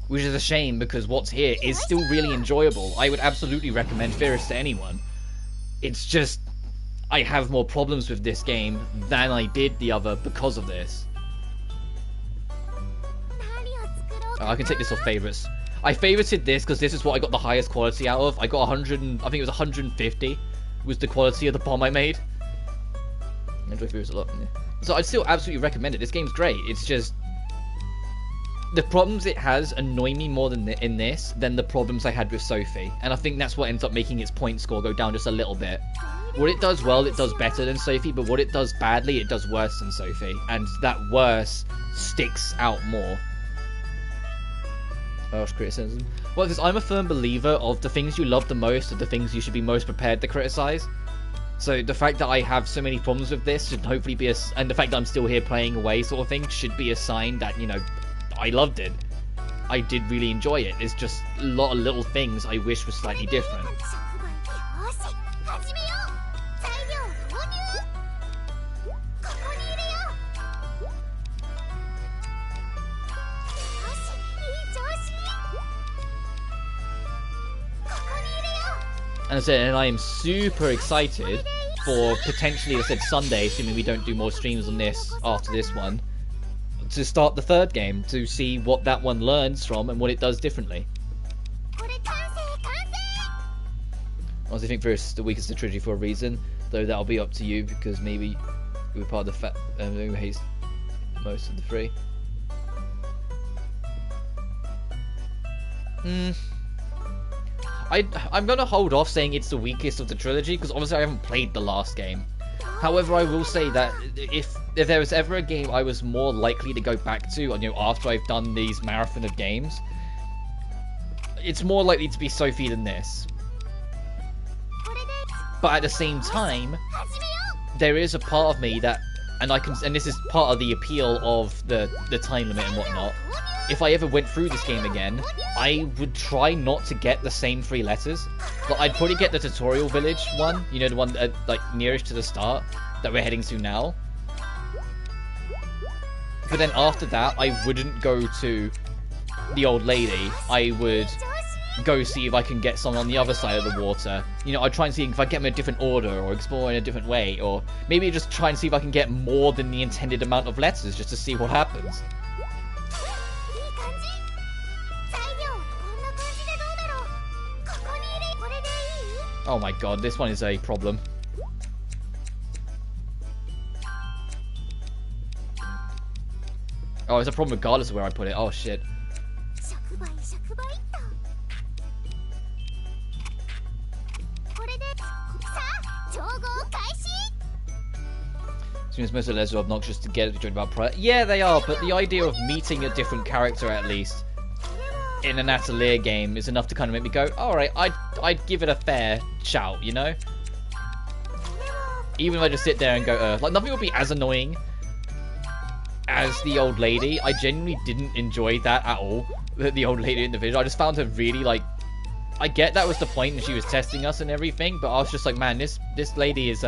which is a shame, because what's here is still really enjoyable. I would absolutely recommend Firis to anyone. It's just I have more problems with this game than I did the other because of this. Oh, I can take this off favorites. I favorited this because this is what I got the highest quality out of. I got 100, I think it was 150 was the quality of the bomb I made. I enjoy Firis a lot. Yeah. So I'd still absolutely recommend it. This game's great. It's just the problems it has annoy me more than in this than the problems I had with Sophie, and I think that's what ends up making its point score go down just a little bit. What it does well, it does better than Sophie, but what it does badly, it does worse than Sophie, and that worse sticks out more. Harsh criticism. Well, because I'm a firm believer of the things you love the most are the things you should be most prepared to criticize. So the fact that I have so many problems with this should hopefully be and the fact that I'm still here playing away sort of thing should be a sign that, you know, I loved it. I did really enjoy it. There's just a lot of little things I wish were slightly different. And I am super excited for potentially, I said Sunday, assuming we don't do more streams on this after this one, to start the third game, to see what that one learns from and what it does differently. Honestly, I think Firis is the weakest of the trilogy for a reason, though that'll be up to you because maybe you were part of the who hates most of the three. I'm gonna hold off saying it's the weakest of the trilogy because obviously I haven't played the last game. However, I will say that if there was ever a game I was more likely to go back to, you know, after I've done these marathon of games, it's more likely to be Sophie than this. But at the same time, there is a part of me that, and this is part of the appeal of the time limit and whatnot. If I ever went through this game again, I would try not to get the same 3 letters. But I'd probably get the tutorial village one, you know, the one like nearest to the start that we're heading to now. But then after that, I wouldn't go to the old lady. I would go see if I can get someone on the other side of the water. You know, I'd try and see if I get them in a different order or explore in a different way, or maybe just try and see if I can get more than the intended amount of letters just to see what happens. Oh my god, this one is a problem. Oh, it's a problem regardless of where I put it. Oh shit. Seems most of the letters are obnoxious to get joined about prior. Yeah, they are, but the idea of meeting a different character at least in an Atelier game is enough to kind of make me go, alright, I'd give it a fair shout, you know? Even if I just sit there and go, like, nothing would be as annoying as the old lady. I genuinely didn't enjoy that at all, the old lady in the video. I just found her really, like, I get that was the point and she was testing us and everything, but I was just like, man, this lady is,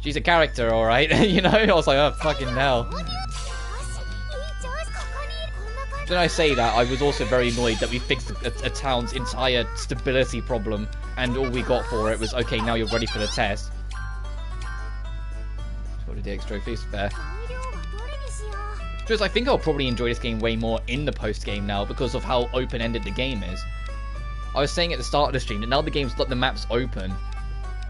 she's a character, alright, you know? I was like, oh, fucking hell. When I say that, I was also very annoyed that we fixed a town's entire stability problem, and all we got for it was, okay, now you're ready for the test. What a DX trophies, fair. Because I think I'll probably enjoy this game way more in the post-game now because of how open-ended the game is. I was saying at the start of the stream that now the map's open,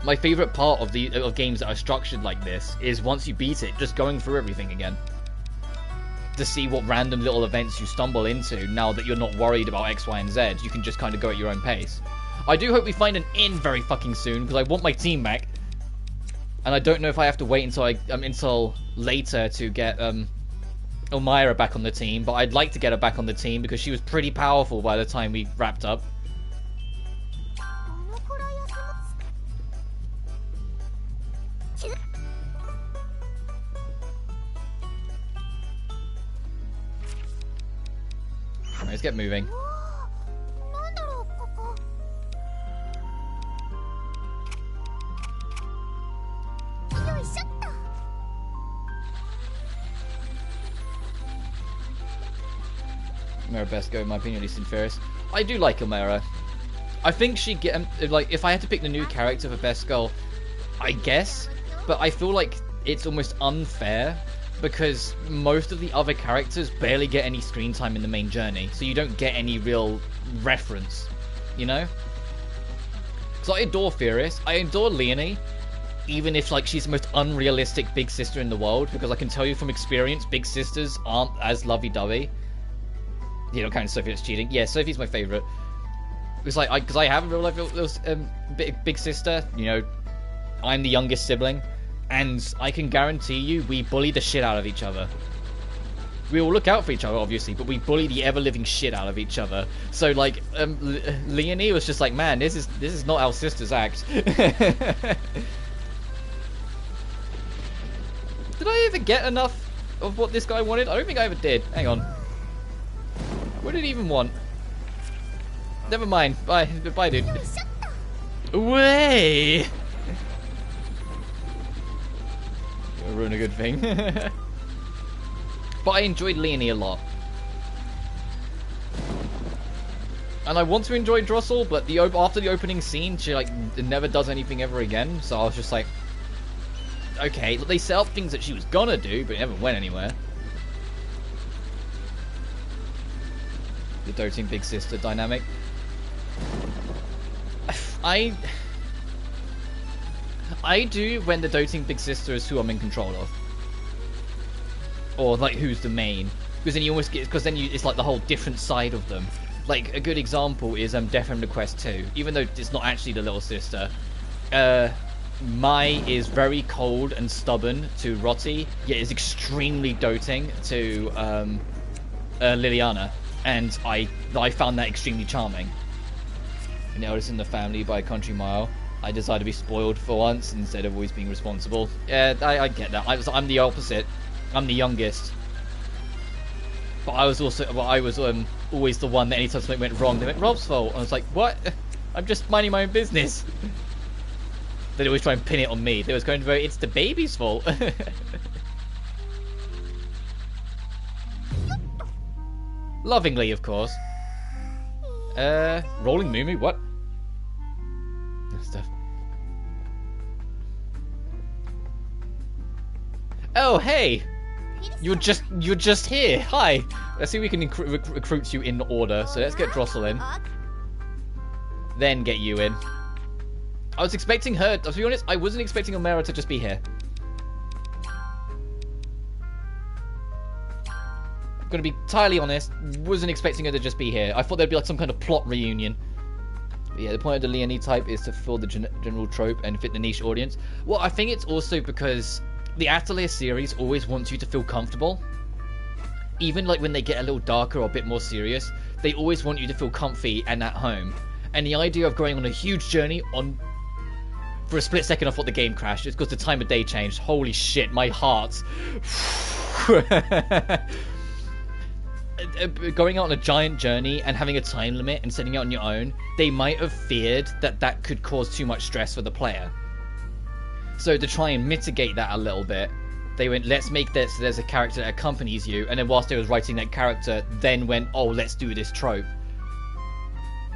my favourite part of games that are structured like this is once you beat it, just going through everything again. To see what random little events you stumble into now that you're not worried about X, Y, and Z. You can just kind of go at your own pace. I do hope we find an inn very fucking soon because I want my team back. And I don't know if I have to wait until later to get Elmira back on the team, but I'd like to get her back on the team because she was pretty powerful by the time we wrapped up. Let's get moving. Elmira best go in my opinion, at least in Firis. I do like Elmira. I think she like, if I had to pick the new character for best girl, I guess, but I feel like it's almost unfair because most of the other characters barely get any screen time in the main journey, so you don't get any real reference, you know? Because I adore Firis, I adore Leonie, even if like she's the most unrealistic big sister in the world, because I can tell you from experience, big sisters aren't as lovey-dovey. You know, kind of Sophie that's cheating. Yeah, Sophie's my favourite. It's like, because I have a real life big sister, you know, I'm the youngest sibling. And I can guarantee you, we bully the shit out of each other. We all look out for each other, obviously, but we bully the ever-living shit out of each other. So, like, Leonie was just like, man, this is not how sisters act. Did I ever get enough of what this guy wanted? I don't think I ever did. Hang on. What did he even want? Never mind. Bye. Bye, dude. Way. Ruin a good thing. But I enjoyed Leonie a lot. And I want to enjoy Drossel, but after the opening scene, she like never does anything ever again. So I was just like, okay, they set up things that she was gonna do, but it never went anywhere. The doting big sister dynamic. I do when the doting big sister is who I'm in control of. Or, like, who's the main. Because then you almost get... Because then it's like the whole different side of them. Like, a good example is Death End Quest 2. Even though it's not actually the little sister. Mai is very cold and stubborn to Rotti, yet is extremely doting to Liliana. And I found that extremely charming. You know, it's in the family by a country mile. I decided to be spoiled for once instead of always being responsible. Yeah, I get that. I'm the opposite. I'm the youngest. But I was also, well, I was always the one that anytime something went wrong, they went, Rob's fault. I was like, what? I'm just minding my own business. They'd always try and pin it on me. They was going to go, it's the baby's fault. Lovingly, of course. Rolling Moo, what? Stuff. Oh, hey! You're just here. Hi. Let's see if we can recruit you in order. So let's get Drossel in. Then get you in. I was expecting her, to be honest, I wasn't expecting Omera to just be here. I'm gonna be entirely honest, wasn't expecting her to just be here. I thought there'd be like some kind of plot reunion. But yeah, the point of the Leonie type is to fill the general trope and fit the niche audience. Well, I think it's also because the Atelier series always wants you to feel comfortable. Even like when they get a little darker or a bit more serious, they always want you to feel comfy and at home. And the idea of going on a huge journey on... For a split second I thought the game crashed. It's because the time of day changed. Holy shit, my heart. Going out on a giant journey and having a time limit and setting out on your own, they might have feared that that could cause too much stress for the player. So to try and mitigate that a little bit, they went, let's make this so there's a character that accompanies you, and then whilst they was writing that character, then went, oh, let's do this trope.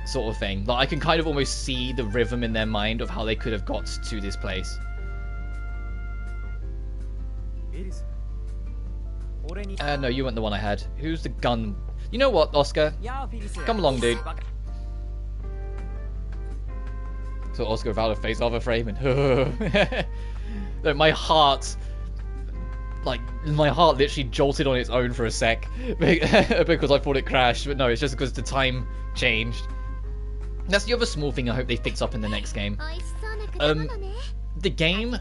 Sort of thing. Like, I can kind of almost see the rhythm in their mind of how they could have got to this place. No, you weren't the one I had. Who's the gun? You know what, Oscar? Come along, dude. So Oscar without a face off a frame and no, my heart literally jolted on its own for a sec because I thought it crashed, but no, it's just because the time changed. That's the other small thing I hope they fix up in the next game. The game,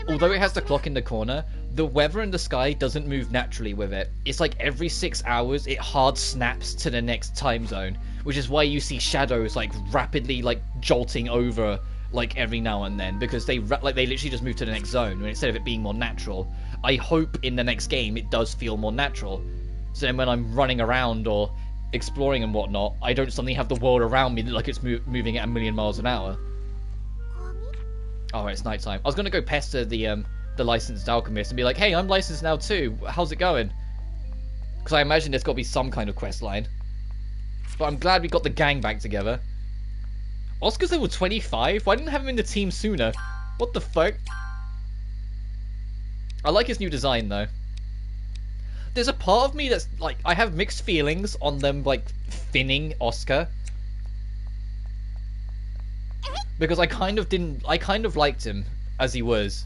although it has the clock in the corner, the weather in the sky doesn't move naturally with it. It's like every 6 hours it hard snaps to the next time zone, which is why you see shadows like rapidly like jolting over like every now and then, because they literally just move to the next zone instead of it being more natural. I hope in the next game it does feel more natural, so then when I'm running around or exploring and whatnot, I don't suddenly have the world around me like it's moving at 1,000,000 miles an hour. Oh, it's nighttime. I was gonna go pester the licensed alchemist and be like, hey, I'm licensed now too, how's it going? Because I imagine there's got to be some kind of quest line. But I'm glad we got the gang back together. Oscar's level 25? Why didn't I have him in the team sooner? What the fuck? I like his new design though. There's a part of me that's like, I have mixed feelings on them like thinning Oscar. Because I kind of liked him as he was.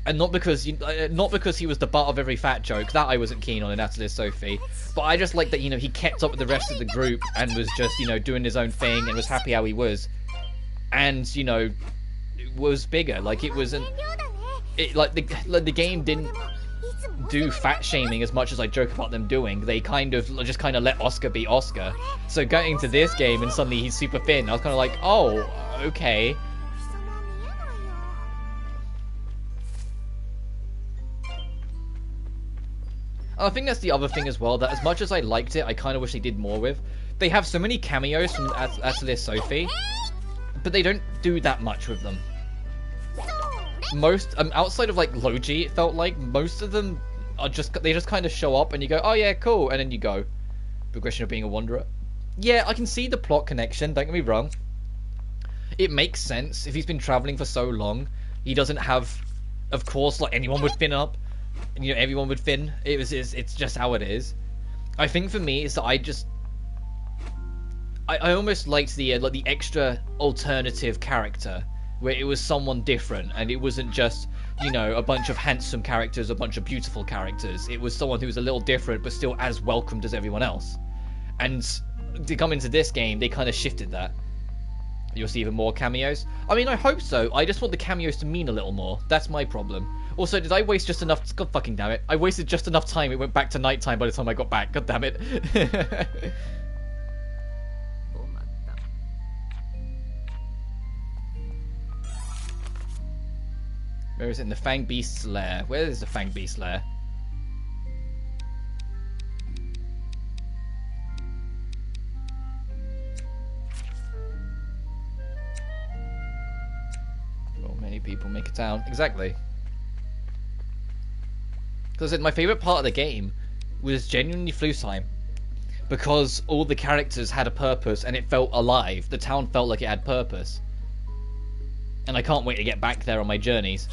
And not because he was the butt of every fat joke, that I wasn't keen on in Atelier Sophie. But I just liked that, you know, he kept up with the rest of the group and was just, you know, doing his own thing and was happy how he was. And, you know, was bigger. Like, it wasn't... the game didn't do fat shaming as much as I joke about them doing. They just kind of let Oscar be Oscar. So getting to this game and suddenly he's super thin, I was kind of like, oh, okay. I think that's the other thing as well, that as much as I liked it, I kind of wish they did more with. They have so many cameos from Atelier Sophie, but they don't do that much with them. Most, outside of like Logi, it felt like most of them are they just kind of show up and you go, oh yeah, cool, and then you go. Progression of being a wanderer. Yeah, I can see the plot connection, don't get me wrong. It makes sense. If he's been traveling for so long, he doesn't have, of course, like anyone would fin up. You know, everyone would fin. It's just how it is. I think for me, is that I almost liked the extra alternative character where it was someone different, and it wasn't just, you know, a bunch of handsome characters, a bunch of beautiful characters. It was someone who was a little different, but still as welcomed as everyone else. And to come into this game, they kind of shifted that. You'll see even more cameos. I mean, I hope so. I just want the cameos to mean a little more. That's my problem. Also, did I waste just enough... God fucking damn it. I wasted just enough time. It went back to nighttime by the time I got back. God damn it. Where is it? In the Fang Beast's lair. Where is the Fang Beast's lair? Well, many people make a town. Exactly. Because my favourite part of the game was genuinely Flusheim. Because all the characters had a purpose and it felt alive. The town felt like it had purpose. And I can't wait to get back there on my journeys.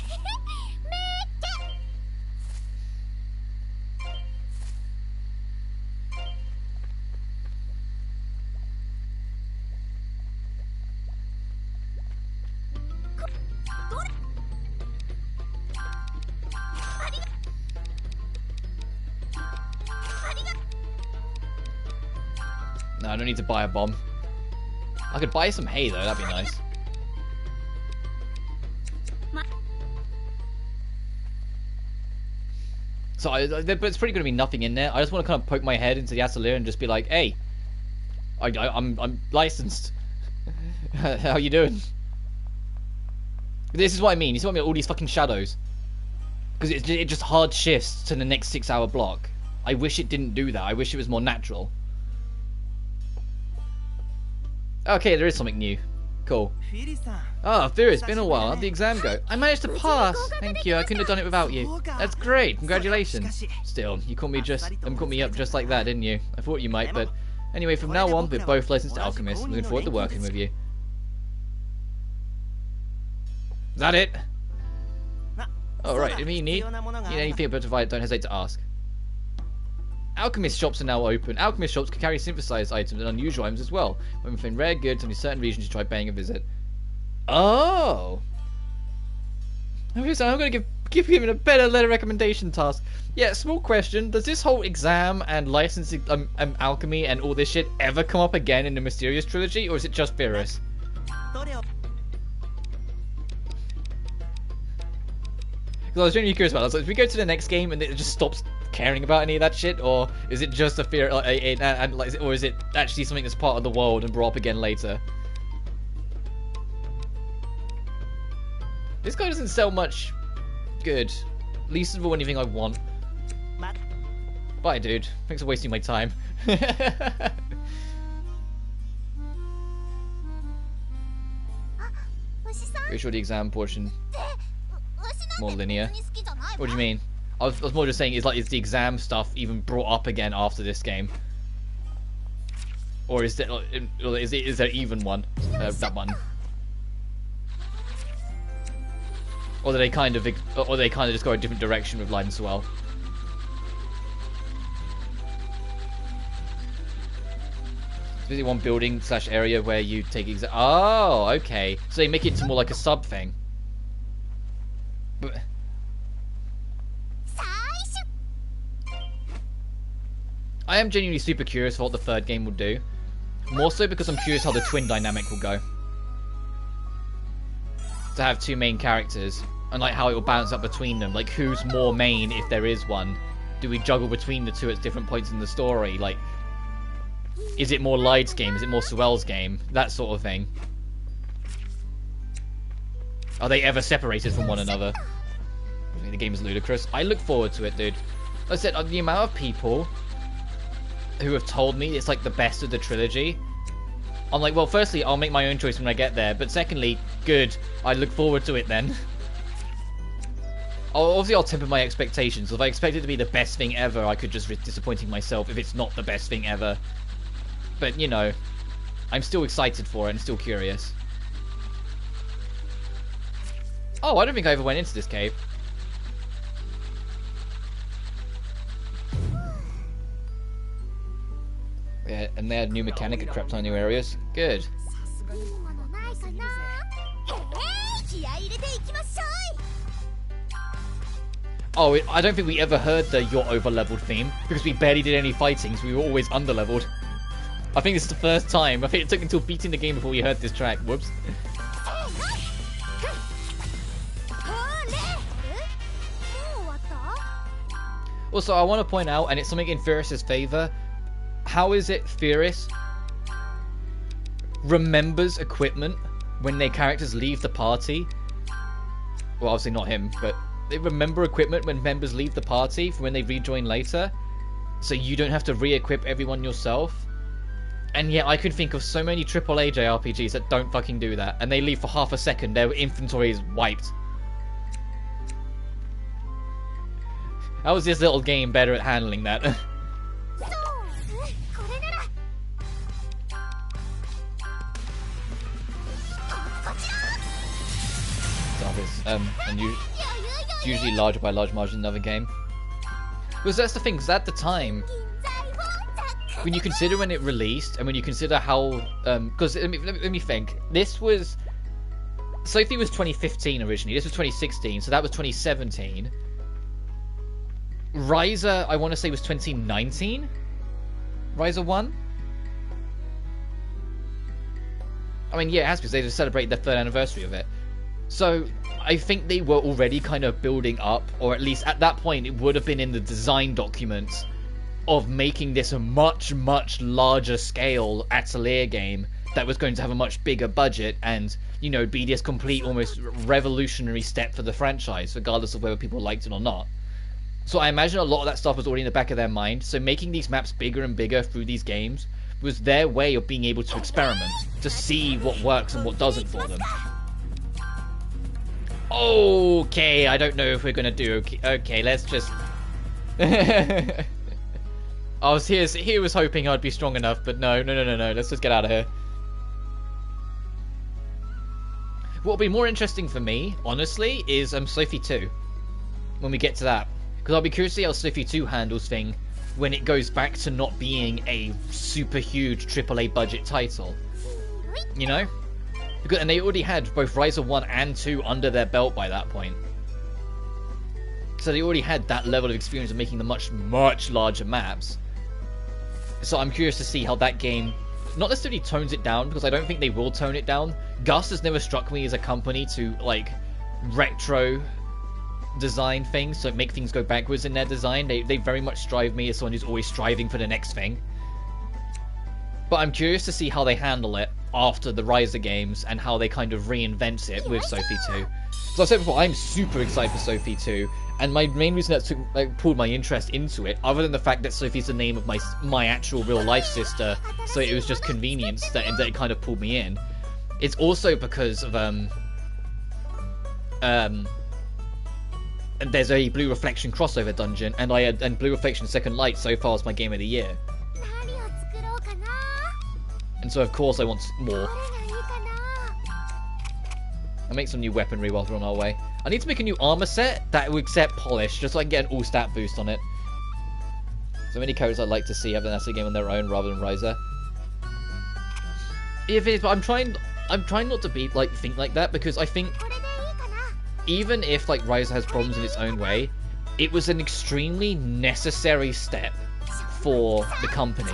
No, I don't need to buy a bomb. I could buy some hay though, that'd be nice. So, but it's pretty going to be nothing in there. I just want to kind of poke my head into the Atelier and just be like, hey, I'm licensed. How you doing? This is what I mean. You see what I mean? All these fucking shadows. Because it just hard shifts to the next 6-hour block. I wish it didn't do that. I wish it was more natural. Okay, there is something new. Cool. Ah, Firis, been a while. How'd the exam go? I managed to pass. Thank you. I couldn't have done it without you. That's great. Congratulations. Still, you caught me up just like that, didn't you? I thought you might, but anyway, from now on, we're both licensed alchemists. I'm looking forward to working with you. Is that it? Alright, if you need anything about divide, don't hesitate to ask. Alchemist shops are now open. Alchemist shops can carry synthesized items and unusual items as well. When within rare goods and in certain regions, you try paying a visit. Oh! I'm going to give him a better letter recommendation task. Yeah, small question. Does this whole exam and licensing alchemy and all this shit ever come up again in the Mysterious Trilogy, or is it just Firis? Because I was genuinely curious about that. So if we go to the next game and it just stops caring about any of that shit, or is it just a fear, or is it actually something that's part of the world and brought up again later? This guy doesn't sell much good. Least of all anything I want. Bye, dude. Thanks for wasting my time. Pretty sure the exam portion more linear. What do you mean? I was more just saying, is the exam stuff even brought up again after this game, or is there even one? That one, or do they kind of just go a different direction with Light and Swell? It's basically one building / area where you take exam. Oh, okay. So they make it to more like a sub thing. But I am genuinely super curious for what the third game will do. More so because I'm curious how the twin dynamic will go. To have two main characters, and like how it will balance up between them. Like who's more main if there is one? Do we juggle between the two at different points in the story? Like, is it more Light's game? Is it more Swell's game? That sort of thing. Are they ever separated from one another? I think the game is ludicrous. I look forward to it, dude. Like I said, the amount of people who have told me it's like the best of the trilogy, I'm like, well, firstly, I'll make my own choice when I get there, but secondly, good. I look forward to it then. Obviously, I'll temper my expectations. If I expect it to be the best thing ever, I could just risk disappointing myself if it's not the best thing ever. But, you know, I'm still excited for it and still curious. Oh, I don't think I ever went into this cave. Yeah, and they had new mechanic that crept on new areas. Good. Oh, I don't think we ever heard the "you're over-leveled" theme, because we barely did any fighting, so we were always under-leveled. I think this is the first time. I think it took until beating the game before we heard this track. Whoops. Also, I want to point out, and it's something in Firis' favour, how is it Firis remembers equipment when their characters leave the party? Well, obviously not him, but they remember equipment when members leave the party for when they rejoin later, so you don't have to re-equip everyone yourself. And yet I could think of so many AAA JRPGs that don't fucking do that, and they leave for half a second, their inventory is wiped. How was this little game better at handling that? It's usually larger by a large margin than another game. Because that's the thing, because at the time, when you consider when it released, and when you consider how, because let me think, this was, Sophie was 2015 originally, this was 2016, so that was 2017. Ryza, I want to say, was 2019? Ryza 1? I mean, yeah, it has to, because they just celebrated their 3rd anniversary of it. So, I think they were already kind of building up, or at least at that point it would have been in the design documents of making this a much, much larger scale Atelier game that was going to have a much bigger budget and, you know, be this complete, almost revolutionary step for the franchise, regardless of whether people liked it or not. So I imagine a lot of that stuff was already in the back of their mind, so making these maps bigger and bigger through these games was their way of being able to experiment, to see what works and what doesn't for them. Okay, I don't know if we're gonna do okay, let's just... I was here was hoping I'd be strong enough, but no, let's just get out of here. What'll be more interesting for me, honestly, is Sophie 2. When we get to that. Because I'll be curious to see how Sophie 2 handles things when it goes back to not being a super huge AAA budget title. You know? And they already had both Ryza 1 and 2 under their belt by that point. So they already had that level of experience of making the much, much larger maps. So I'm curious to see how that game not necessarily tones it down, because I don't think they will tone it down. Gus has never struck me as a company to, like, retro design things, so make things go backwards in their design. They very much strive me as someone who's always striving for the next thing. But I'm curious to see how they handle it after the Ryza games and how they kind of reinvent it with Sophie 2. So I said before, I'm super excited for Sophie 2, and my main reason that pulled my interest into it, other than the fact that Sophie's the name of my actual real life sister, so it was just convenience that it kind of pulled me in. It's also because of there's a Blue Reflection crossover dungeon, and Blue Reflection Second Light so far is my game of the year. And so of course I want more. I'll make some new weaponry while we're on our way. I need to make a new armor set that will accept polish, just so I can get an all stat boost on it. So many characters I'd like to see have an Atelier game on their own rather than Ryza. If it is, but I'm trying not to be think like that, because I think even if like Ryza has problems in its own way, it was an extremely necessary step for the company,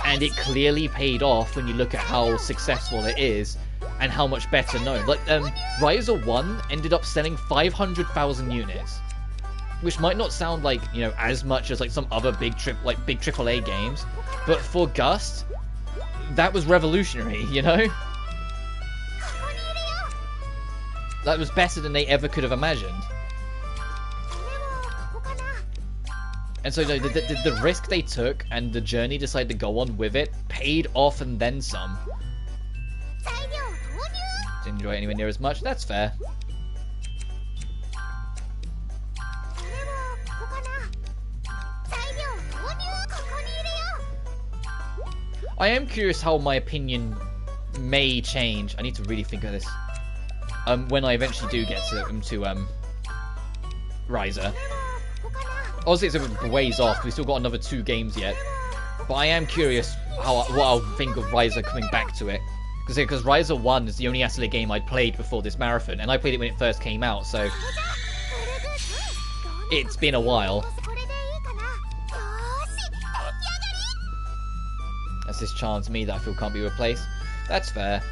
and it clearly paid off when you look at how successful it is and how much better known. Like Ryza 1 ended up selling 500,000 units, which might not sound like, you know, as much as like some other big AAA games, but for Gust, that was revolutionary, you know? That was better than they ever could have imagined. And so the risk they took and the journey they decided to go on with it paid off and then some. Didn't enjoy it anywhere near as much, that's fair. I am curious how my opinion may change. I need to really think of this. When I eventually do get to Ryza. Obviously it's a ways off, we still got another 2 games yet. But I am curious what I'll think of Ryza coming back to it. Because Because Riser 1 is the only Atelier game I'd played before this marathon, and I played it when it first came out, so it's been a while. That's this chance me that I feel can't be replaced. That's fair.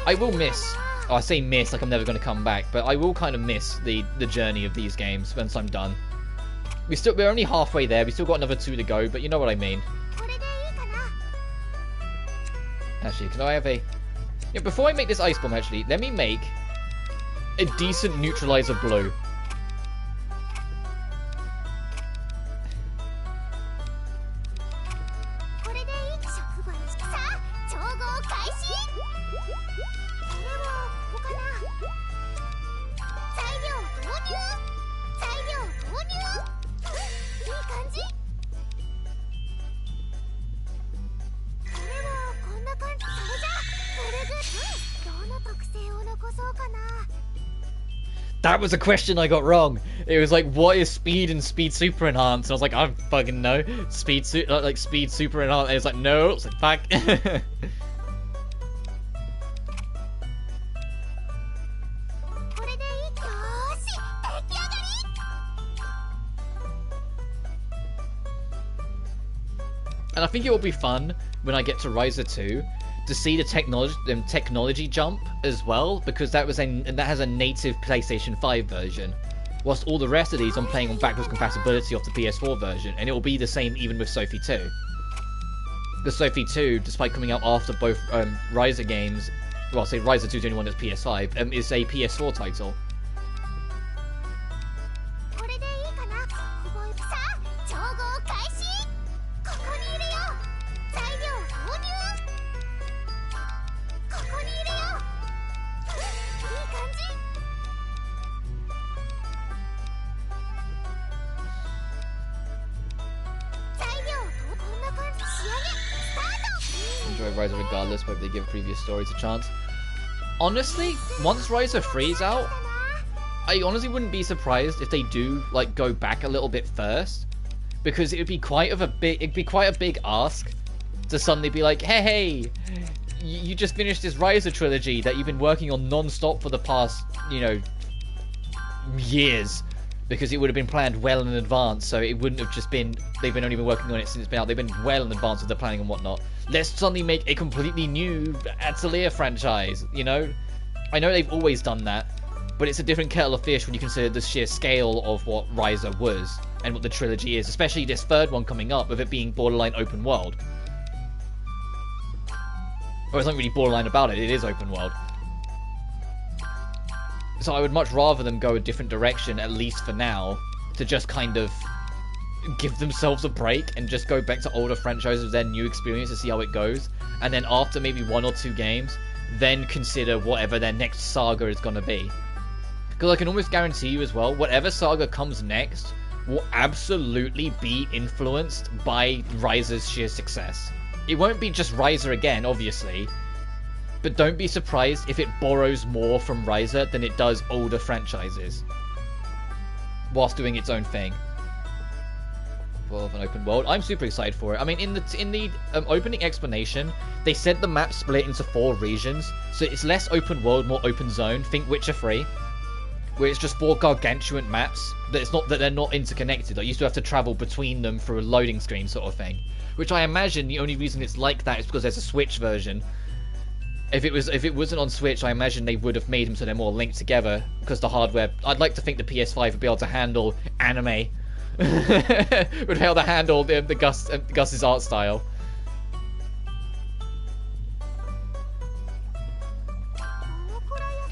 I will miss, oh, I say miss like I'm never going to come back, but I will kind of miss the journey of these games once I'm done. We're only halfway there, we still got another 2 to go, but you know what I mean. Actually, can I have a... Yeah, before I make this ice bomb, actually, let me make a decent neutralizer blue. That was a question I got wrong. It was like, what is speed and speed super enhanced? And I was like, I don't fucking know. Speed super enhanced. And it's like, no. It's like, fuck. And I think it will be fun when I get to Riser 2 to see the technology jump as well, because that has a native PlayStation 5 version, whilst all the rest of these I'm playing on backwards compatibility off the PS4 version, and it will be the same even with Sophie 2. The Sophie 2, despite coming out after both Riser games, well, I'll say Riser 2 is the only one that's PS5, is a PS4 title. Riser regardless, but they give previous stories a chance. Honestly, once Riser 3 is out, I honestly wouldn't be surprised if they do like go back a little bit first, because it would be quite a big ask to suddenly be like, hey, you just finished this Riser trilogy that you've been working on non-stop for the past, you know, years. Because it would have been planned well in advance, so it wouldn't have just been, they've only been working on it since it's been out. They've been well in advance of the planning and whatnot. Let's suddenly make a completely new Atelier franchise, you know? I know they've always done that, but it's a different kettle of fish when you consider the sheer scale of what Riser was and what the trilogy is, especially this third one coming up with it being borderline open world. Or it's not really borderline about it is open world. So I would much rather them go a different direction, at least for now, to just kind of give themselves a break and just go back to older franchises with their new experience to see how it goes. And then after maybe 1 or 2 games, then consider whatever their next saga is going to be. Because I can almost guarantee you as well, whatever saga comes next will absolutely be influenced by Riser's sheer success. It won't be just Riser again, obviously. But don't be surprised if it borrows more from Riser than it does older franchises, whilst doing its own thing. Well, of an open world, I'm super excited for it. I mean, in the opening explanation, they said the map split into 4 regions, so it's less open world, more open zone. Think Witcher 3, where it's just 4 gargantuan maps that they're not interconnected. Like, you still have to travel between them through a loading screen sort of thing. Which I imagine the only reason it's like that is because there's a Switch version. If it wasn't on Switch, I imagine they would have made them so they're more linked together, because the hardware... I'd like to think the PS5 would be able to handle anime. Would be able to handle Gus's art style.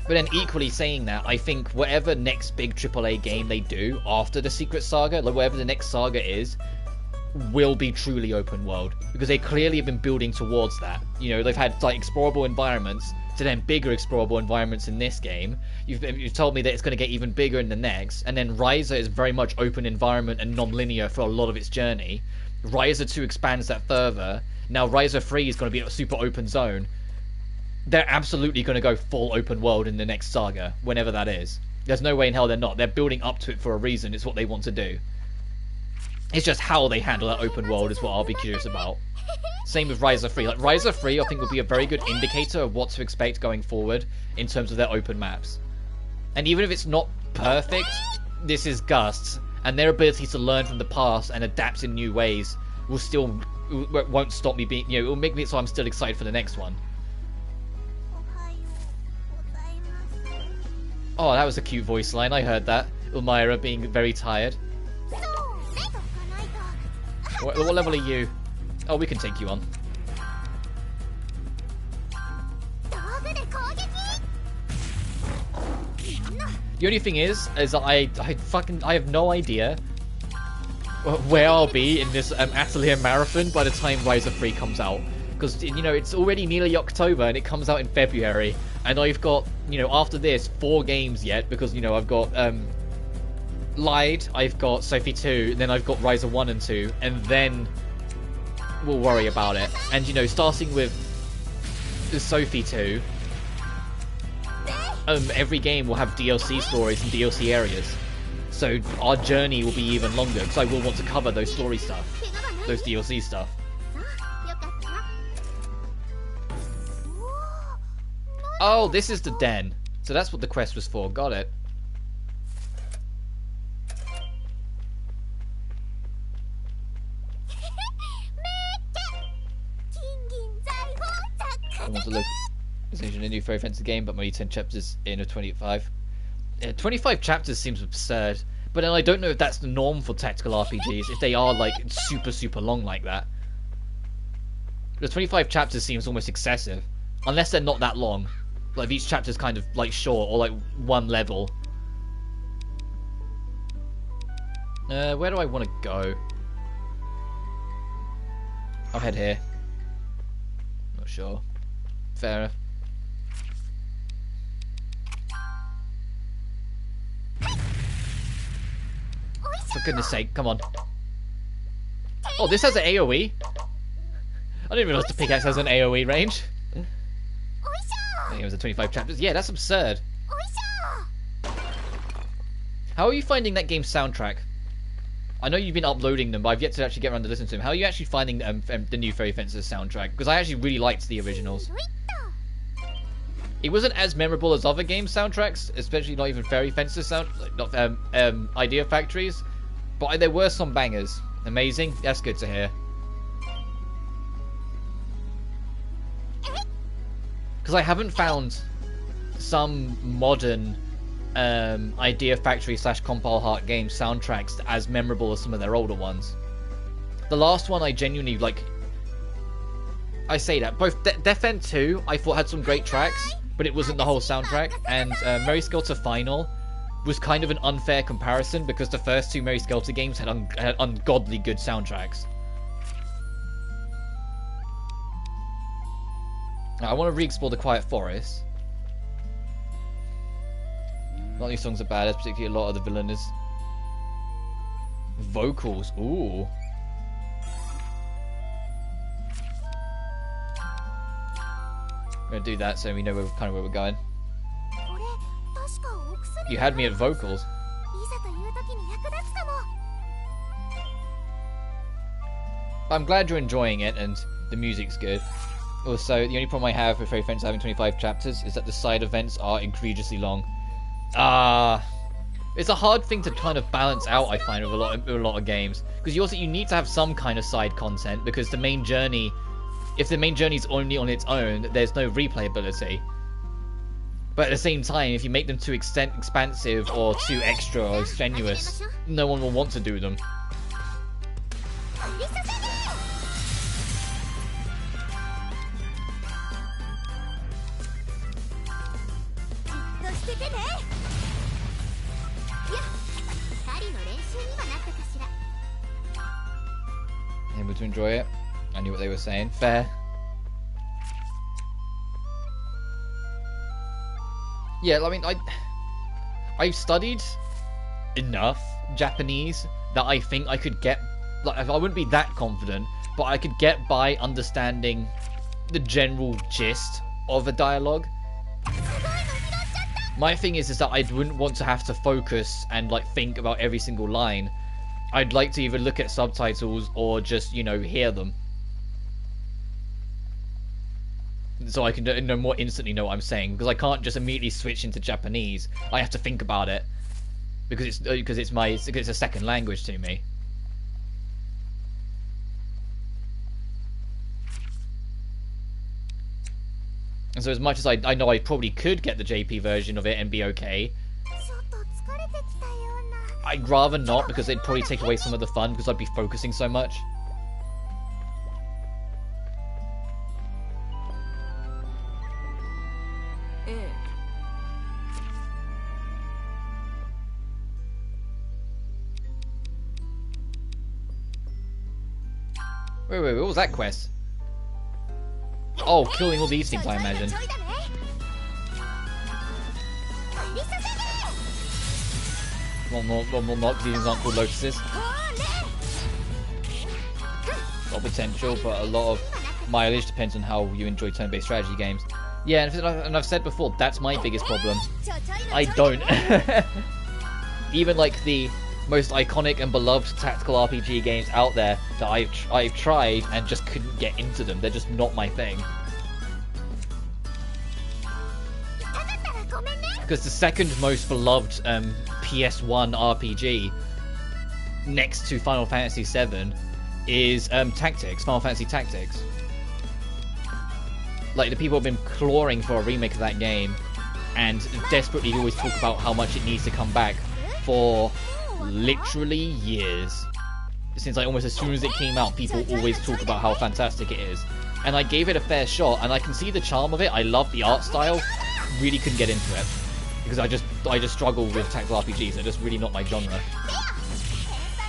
But then equally saying that, I think whatever next big AAA game they do after the Secret Saga, like whatever the next saga is, will be truly open world, because they clearly have been building towards that. You know, they've had like explorable environments to then bigger explorable environments in this game. You've told me that it's going to get even bigger in the next, and then Riser is very much open environment and non-linear for a lot of its journey. Riser 2 expands that further. Now Riser 3 is going to be a super open zone. They're absolutely going to go full open world in the next saga, whenever that is. There's no way in hell they're not. They're building up to it for a reason. It's what they want to do. It's just how they handle that open world is what I'll be curious about. Same with Rise of 3. Like, Rise of 3, I think, would be a very good indicator of what to expect going forward in terms of their open maps. And even if it's not perfect, this is Gust, and their ability to learn from the past and adapt in new ways won't stop me being, it will make me so I'm still excited for the next one. Oh, that was a cute voice line. I heard that. Elmira being very tired. What level are you? Oh, we can take you on. The only thing is I have no idea where I'll be in this Atelier Marathon by the time Rise of 3 comes out. Because, it's already nearly October and it comes out in February. And I've got, after this, 4 games yet. Because, I've got Lied, I've got Sophie 2, and then I've got Rise of 1 and 2. And then we'll worry about it. And, starting with Sophie 2, every game will have DLC stories and DLC areas. So our journey will be even longer. Because I will want to cover those story stuff. Those DLC stuff. Oh, this is the den. So that's what the quest was for. Got it. I want to look. It's a new Fairy Fantasy game, but only 10 chapters in a 25. 25 chapters seems absurd. But then I don't know if that's the norm for tactical RPGs, if they are like super long like that. The 25 chapters seems almost excessive. Unless they're not that long. Like, each chapter's kind of, like, short, or, like, one level. Where do I want to go? I'll head here. Not sure. Fair enough. For goodness sake, come on. Oh, this has an AoE? I didn't realize the pickaxe has an AoE range. I think it was a 25 chapters. Yeah, that's absurd. How are you finding that game's soundtrack? I know you've been uploading them, but I've yet to actually get around to listen to them. How are you actually finding the new Fairy Fences soundtrack? Because I actually really liked the originals. It wasn't as memorable as other games' soundtracks, especially not even Fairy Fences Idea Factories. But there were some bangers. Amazing. That's good to hear. Because I haven't found some modern Idea Factory / Compile Heart game soundtracks as memorable as some of their older ones. The last one I genuinely like. I say that both Death End 2 I thought had some great tracks, but it wasn't the whole soundtrack. And Mary Skelter Final was kind of an unfair comparison because the first 2 Mary Skelter games had ungodly good soundtracks. Now, I want to re-explore the Quiet Forest. A lot of these songs are badass, particularly a lot of the villainous vocals. Ooh. I'm gonna do that so we know kind of where we're going. You had me at vocals. I'm glad you're enjoying it and the music's good. Also, the only problem I have with Fairy Fences having 25 chapters is that the side events are egregiously long. It's a hard thing to kind of balance out, I find, with a lot of games. Because you need to have some kind of side content, because the main journey, if the main journey is only on its own, there's no replayability. But at the same time, if you make them too expansive or too extra or strenuous, no one will want to do them. Able to enjoy it. I knew what they were saying. Fair. Yeah, I mean, I've studied enough Japanese that I think I could get, like, I wouldn't be that confident, but I could get by understanding the general gist of a dialogue. My thing is that I wouldn't want to have to focus and, like, think about every single line. I'd like to either look at subtitles or just, hear them. so I can more instantly know what I'm saying, because I can't just immediately switch into Japanese. I have to think about it because it's a second language to me. And so as much as I know I probably could get the JP version of it and be okay, I'd rather not, because it'd probably take away some of the fun because I'd be focusing so much. Wait, what was that quest? Oh, killing all these things, I imagine. Well, not, because these things aren't called lotuses. Got potential, but a lot of mileage depends on how you enjoy turn-based strategy games. Yeah, and I've said before, that's my biggest problem. I don't. Even like the most iconic and beloved tactical RPG games out there that I've tried and just couldn't get into them. They're just not my thing. Because the second most beloved PS1 RPG next to Final Fantasy VII is Tactics, Final Fantasy Tactics. Like, the people have been clawing for a remake of that game and desperately always talk about how much it needs to come back for literally years. Since like almost as soon as it came out, people always talk about how fantastic it is. And I gave it a fair shot, and I can see the charm of it. I love the art style. Really couldn't get into it because I just struggle with tactical RPGs. They're just really not my genre.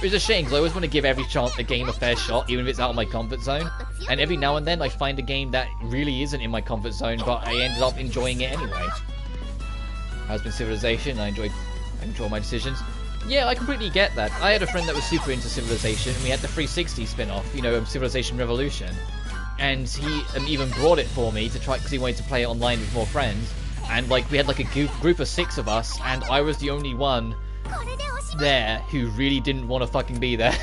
It's a shame because I always want to give every game a fair shot, even if it's out of my comfort zone. And every now and then I find a game that really isn't in my comfort zone, but I ended up enjoying it anyway. Has been Civilization. I enjoy my decisions. Yeah, I completely get that. I had a friend that was super into Civilization, and we had the 360 spin-off, you know, Civilization Revolution. And he even brought it for me to try, because he wanted to play it online with more friends. And like we had like a group of 6 of us, and I was the only one there who really didn't want to fucking be there.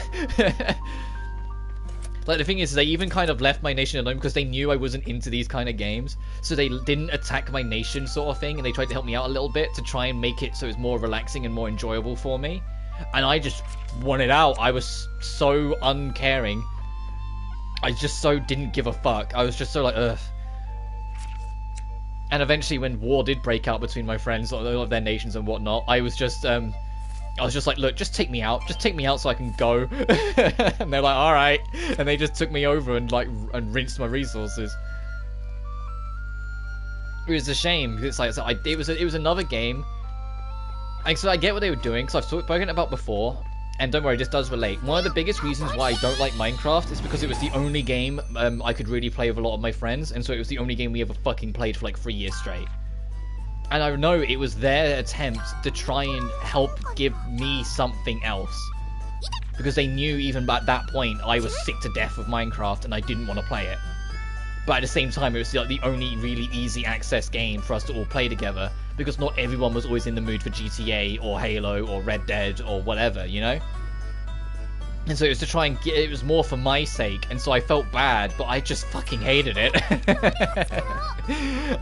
Like, the thing is, they even kind of left my nation alone because they knew I wasn't into these kind of games. So they didn't attack my nation sort of thing, and they tried to help me out a little bit to try and make it so it's more relaxing and more enjoyable for me. And I just wanted out. I was so uncaring. I just so didn't give a fuck. I was just so like, ugh. And eventually when war did break out between my friends, of their nations and whatnot, I was just like, look, just take me out so I can go. And they're like, alright. And they just took me over and rinsed my resources. It was a shame. It's like, it was another game. And so I get what they were doing, because I've spoken about before. And don't worry, this does relate. One of the biggest reasons why I don't like Minecraft is because it was the only game I could really play with a lot of my friends. And so it was the only game we ever fucking played for like 3 years straight. And I know it was their attempt to try and help give me something else. Because they knew even at that point I was sick to death of Minecraft and I didn't want to play it. But at the same time, it was like the only really easy access game for us to all play together. Because not everyone was always in the mood for GTA or Halo or Red Dead or whatever, you know? And so it was to try and get, it was more for my sake, and so I felt bad, but I just fucking hated it.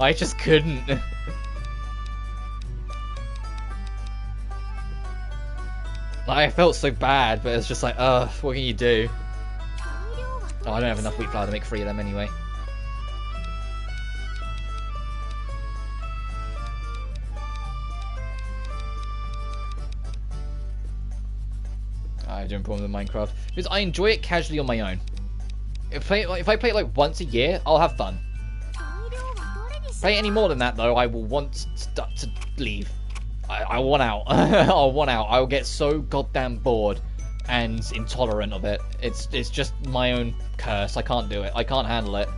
I just couldn't. I felt so bad, but it's just like, ugh, what can you do? Oh, I don't have enough wheat flour to make 3 of them anyway. I don't have a problem with Minecraft because I enjoy it casually on my own. If I play it like once a year, I'll have fun. Play any more than that though, I will want to leave. I want out. I'll want out. I'll get so goddamn bored and intolerant of it. It's just my own curse. I can't do it. I can't handle it.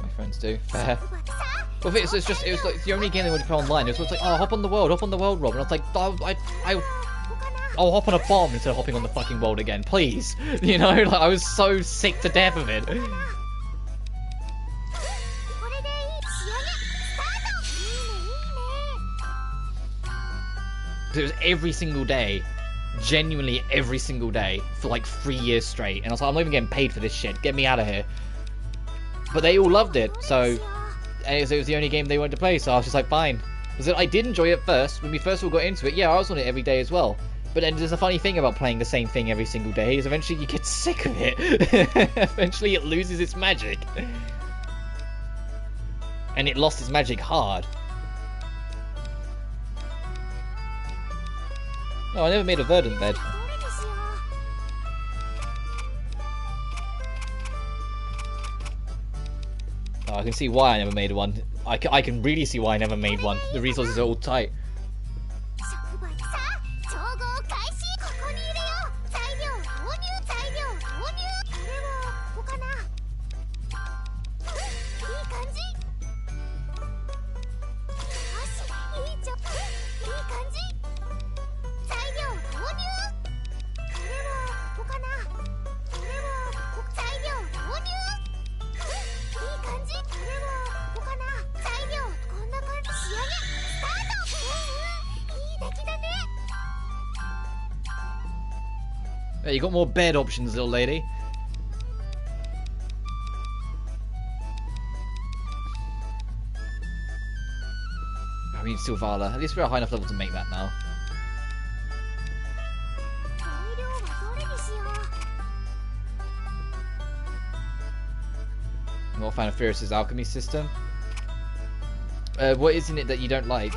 My friends do. Fair. Well, it was like the only game they wanted to play online. It was like, oh, hop on the world, Rob. And I was like, I'll hop on a bomb instead of hopping on the fucking world again, please. You know, like, I was so sick to death of it. It was every single day, genuinely every single day for like 3 years straight. And I was like, I'm not even getting paid for this shit. Get me out of here. But they all loved it, so it was the only game they wanted to play, so I was just like, fine. Because I did enjoy it first. When we first all got into it, yeah, I was on it every day as well. But then there's a funny thing about playing the same thing every single day, is eventually you get sick of it. Eventually it loses its magic. And it lost its magic hard. Oh, I never made a verdant bed. Oh, I can see why I never made one. I can really see why I never made one. The resources are all tight. Yeah, you got more bed options, little lady. I mean, still Vala. At least we're at a high enough level to make that now. I'm not a fan of Firis' alchemy system. What is in it that you don't like?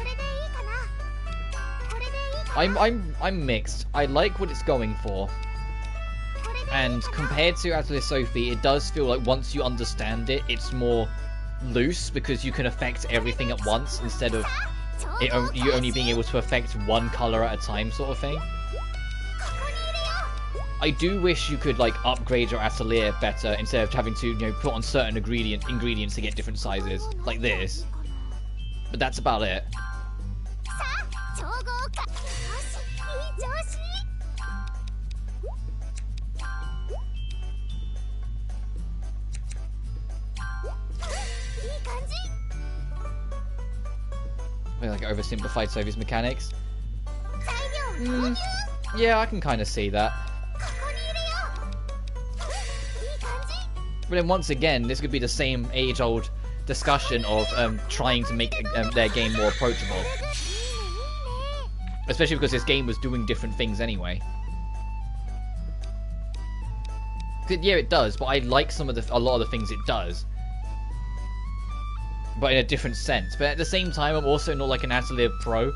I'm mixed. I like what it's going for. And compared to Atelier Sophie, it does feel like once you understand it, it's more loose because you can affect everything at once instead of you only being able to affect one colour at a time sort of thing. I do wish you could like upgrade your Atelier better instead of having to, you know, put on certain ingredients to get different sizes, like this. But that's about it. Like oversimplified Sophie's mechanics. Yeah, I can kind of see that. But then once again, this could be the same age-old discussion of trying to make their game more approachable. Especially because this game was doing different things anyway. Yeah, it does, but I like a lot of the things it does. But in a different sense. But at the same time, I'm also not like an Atelier pro.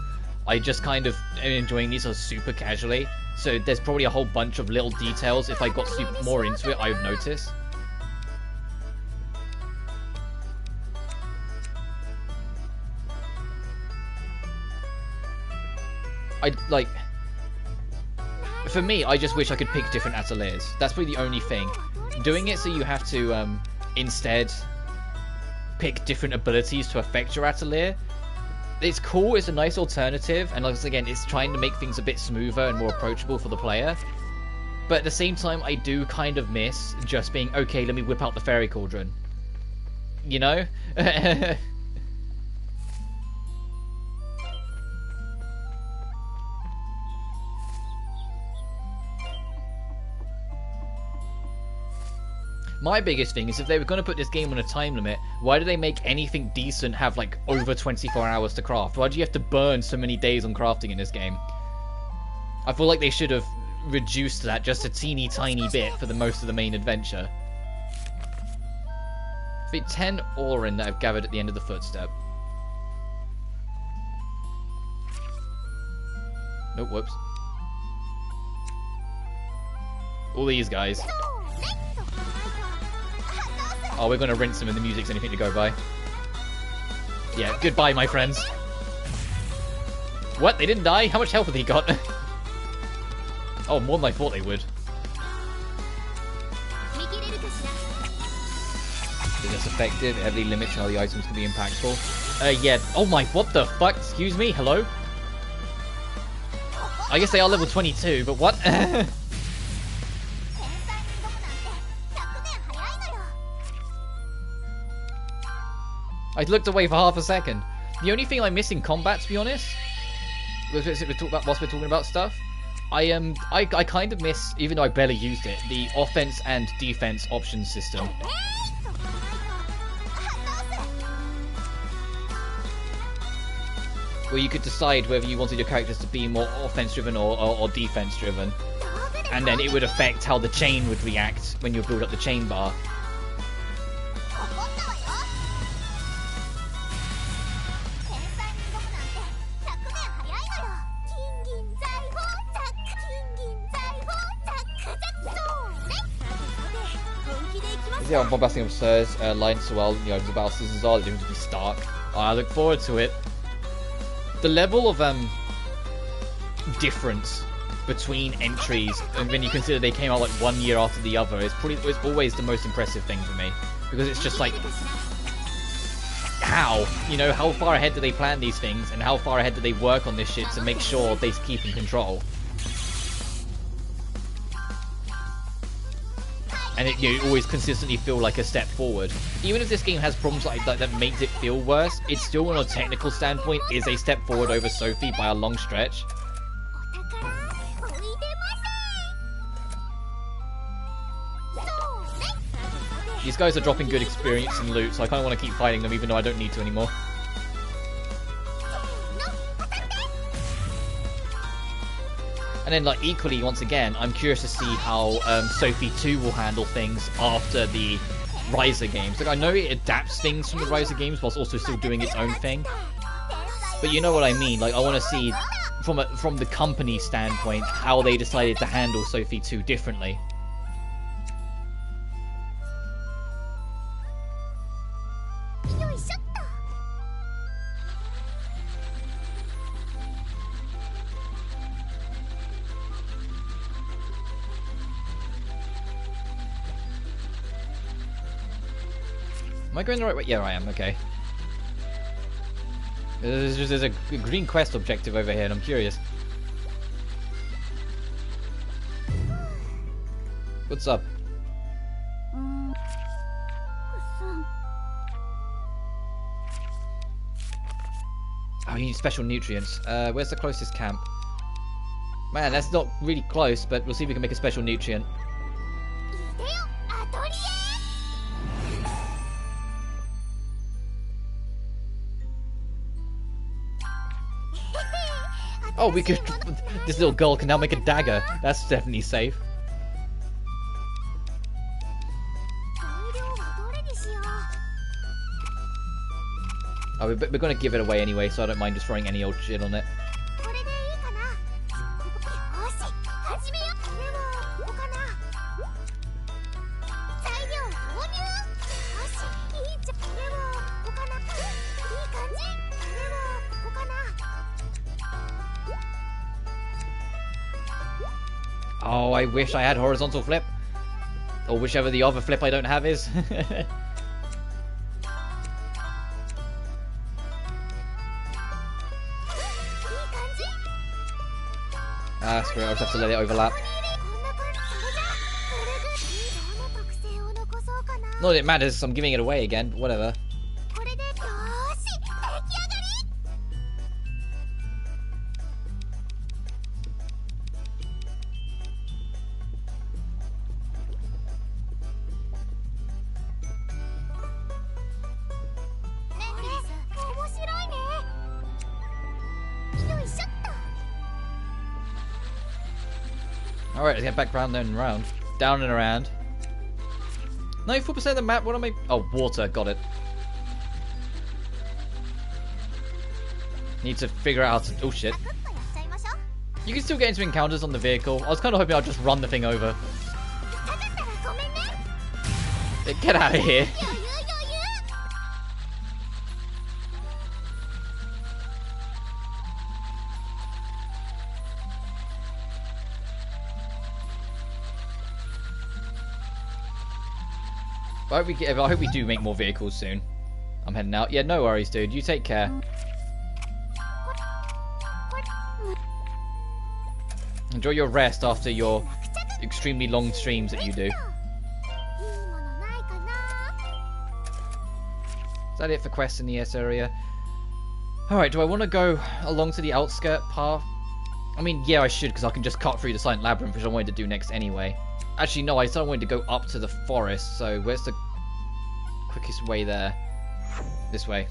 I just kind of am enjoying these super casually. So there's probably a whole bunch of little details. If I got more into it, I would notice. For me, I just wish I could pick different ateliers. That's probably the only thing. Doing it so you have to instead pick different abilities to affect your atelier. It's cool, it's a nice alternative, and once again, it's trying to make things a bit smoother and more approachable for the player. But at the same time, I do kind of miss just being, okay, let me whip out the fairy cauldron. You know? My biggest thing is if they were going to put this game on a time limit, why do they make anything decent have like over 24 hours to craft? Why do you have to burn so many days on crafting in this game? I feel like they should have reduced that just a teeny tiny bit for the most of the main adventure. Fit 10 Orin that I've gathered at the end of the footstep. Nope, whoops. All these guys. Oh, we're gonna rinse them and the music's anything to go by. Yeah, goodbye, my friends. What? They didn't die? How much health have they got? Oh, more than I thought they would. Is this effective? It heavily limits how the items can be impactful. Yeah. Oh my, what the fuck? Excuse me? Hello? I guess they are level 22, but what? I looked away for half a second. The only thing I miss in combat, to be honest, whilst we're talking about stuff, I kind of miss, even though I barely used it, the offense and defense options system. Where you could decide whether you wanted your characters to be more offense driven or defense driven. And then it would affect how the chain would react when you build up the chain bar. Yeah, I'm bombasting upstairs, line so well, you know, the battle seasons are going to be stark. I look forward to it. The level of difference between entries, and when you consider they came out like 1 year after the other, is always the most impressive thing for me, because it's just like, how, you know, how far ahead do they plan these things, and how far ahead do they work on this shit to make sure they keep in control. And it, you know, always consistently feel like a step forward. Even if this game has problems like that that makes it feel worse, it still, on a technical standpoint, is a step forward over Sophie by a long stretch. These guys are dropping good experience and loot, so I kind of want to keep fighting them even though I don't need to anymore. And then, like, equally, once again, I'm curious to see how Sophie 2 will handle things after the Riser games. Like, I know it adapts things from the Riser games whilst also still doing its own thing. But you know what I mean? Like, I want to see, from the company standpoint, how they decided to handle Sophie 2 differently. Am I going the right way? Yeah, I am. Okay. There's a green quest objective over here, and I'm curious. What's up? Oh, you need special nutrients. Where's the closest camp? Man, that's not really close, but we'll see if we can make a special nutrient. Oh, we could... This little girl can now make a dagger. That's definitely safe. Oh, we're going to give it away anyway, so I don't mind just throwing any old shit on it. Oh, I wish I had horizontal flip. Or whichever the other flip I don't have is. Ah, screw it, I'll just have to let it overlap. Not that it matters, I'm giving it away again, but whatever. Alright, let's get back round and round. Down and around. 94% of the map, what am I... Oh, water, got it. Need to figure out how to... Oh, shit. You can still get into encounters on the vehicle. I was kind of hoping I'd just run the thing over. Get out of here. I hope we do make more vehicles soon. I'm heading out. Yeah, no worries, dude. You take care. Enjoy your rest after your extremely long streams that you do. Is that it for quests in the S area? Alright, do I want to go along to the outskirt path? I mean, yeah, I should, because I can just cut through the Silent Labyrinth, which I wanted to do next anyway. Actually, no, I still wanted to go up to the forest, so where's the quickest way there? This way.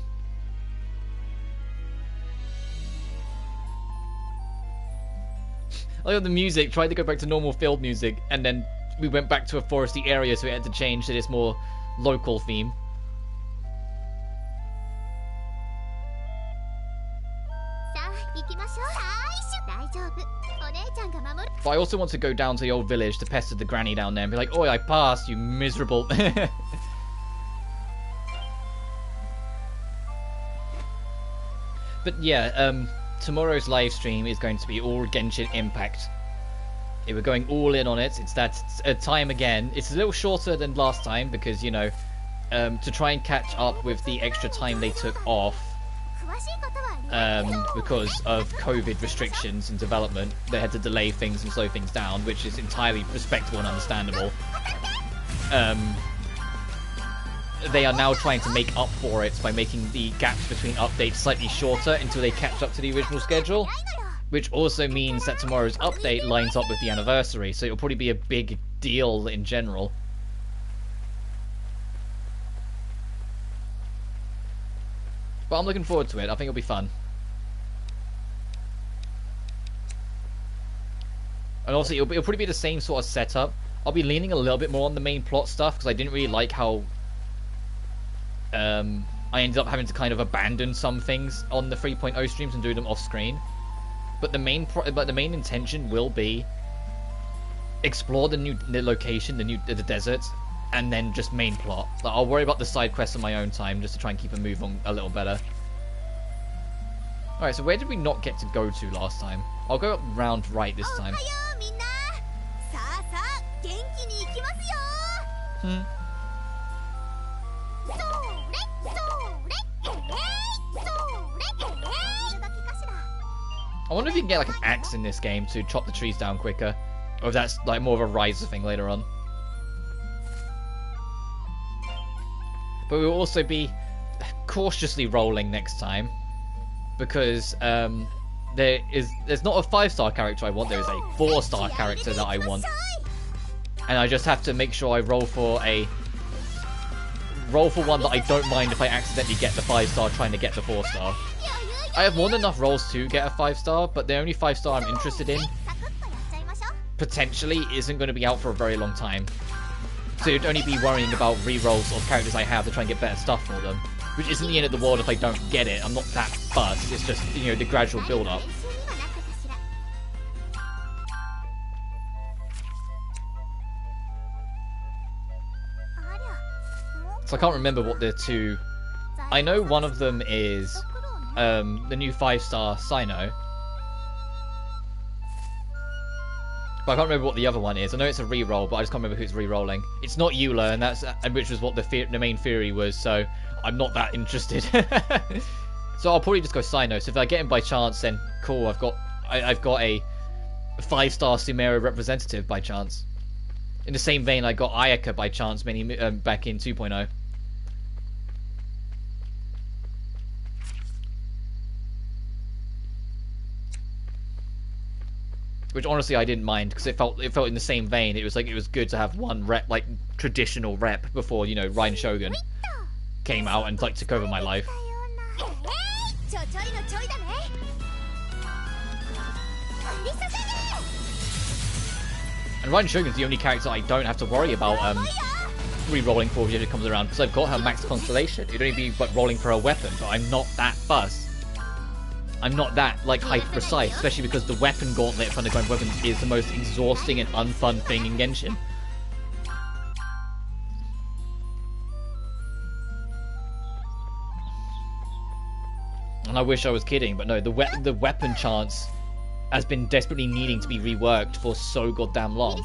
I got the music, tried to go back to normal field music, and then we went back to a foresty area, so it had to change to this more local theme. But I also want to go down to the old village to pester the granny down there and be like, "Oi, I passed, you miserable." But yeah, tomorrow's live stream is going to be all Genshin Impact. We're going all in on it. It's that time again. It's a little shorter than last time because, you know, to try and catch up with the extra time they took off because of COVID restrictions and development. They had to delay things and slow things down, which is entirely respectable and understandable. They are now trying to make up for it by making the gaps between updates slightly shorter until they catch up to the original schedule, which also means that tomorrow's update lines up with the anniversary, so it'll probably be a big deal in general. But I'm looking forward to it. I think it'll be fun. And also, it'll probably be the same sort of setup. I'll be leaning a little bit more on the main plot stuff, because I didn't really like how I ended up having to kind of abandon some things on the 3.0 streams and do them off screen. But the main intention will be explore the location, the desert, and then just main plot. Like, I'll worry about the side quests on my own time just to try and keep a move on a little better. Alright, so where did we not get to go to last time? I'll go up round right this time. I wonder if you can get like an axe in this game to chop the trees down quicker, or if that's like more of a riser thing later on. But we'll also be cautiously rolling next time, because there's not a 5-star character I want, there is a 4-star character that I want. And I just have to make sure I roll for one that I don't mind if I accidentally get the 5-star trying to get the 4-star. I have more than enough rolls to get a 5-star, but the only 5-star I'm interested in potentially isn't going to be out for a very long time. So you'd only be worrying about re-rolls of characters I have to try and get better stuff for them, which isn't the end of the world if I don't get it. I'm not that fussed. It's just, you know, the gradual build-up. So I can't remember what the two... I know one of them is the new 5-star Sino. But I can't remember what the other one is. I know it's a re-roll, but I just can't remember who's re-rolling. It's not Eula, and which was what the main theory was, so I'm not that interested. So I'll probably just go Sino. So if I get him by chance, then cool. I've got a 5-star Sumeru representative by chance. In the same vein, I got Ayaka by chance back in 2.0. Which honestly I didn't mind, because it felt in the same vein. It was good to have one rep, like traditional rep, before, you know, Rain Shogun came out and like took over my life. And Rain Shogun's the only character I don't have to worry about re-rolling for if it comes around, because I've got her max constellation. It'd only be like rolling for a weapon, but I'm not that fussed. I'm not that, like, hyper-precise, especially because the weapon gauntlet for underground weapons is the most exhausting and unfun thing in Genshin. And I wish I was kidding, but no, the weapon chance has been desperately needing to be reworked for so goddamn long.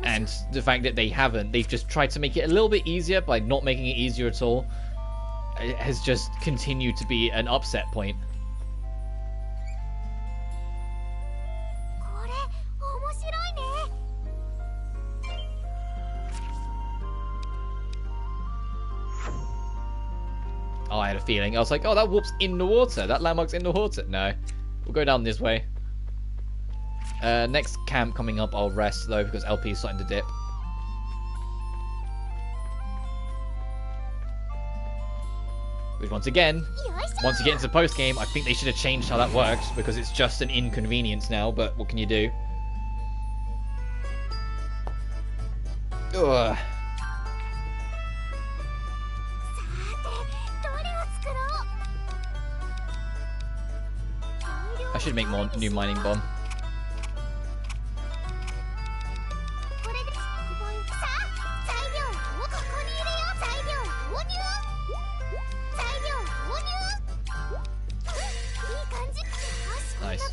And the fact that they've just tried to make it a little bit easier by not making it easier at all, it has just continued to be an upset point. I had a feeling. I was like, oh, that warp's in the water. That landmark's in the water. No. We'll go down this way. Next camp coming up, I'll rest though because LP is starting to dip. Which once again, once you get into the post game, I think they should have changed how that works because it's just an inconvenience now. But what can you do? Ugh. I should make more new mining bomb. Nice.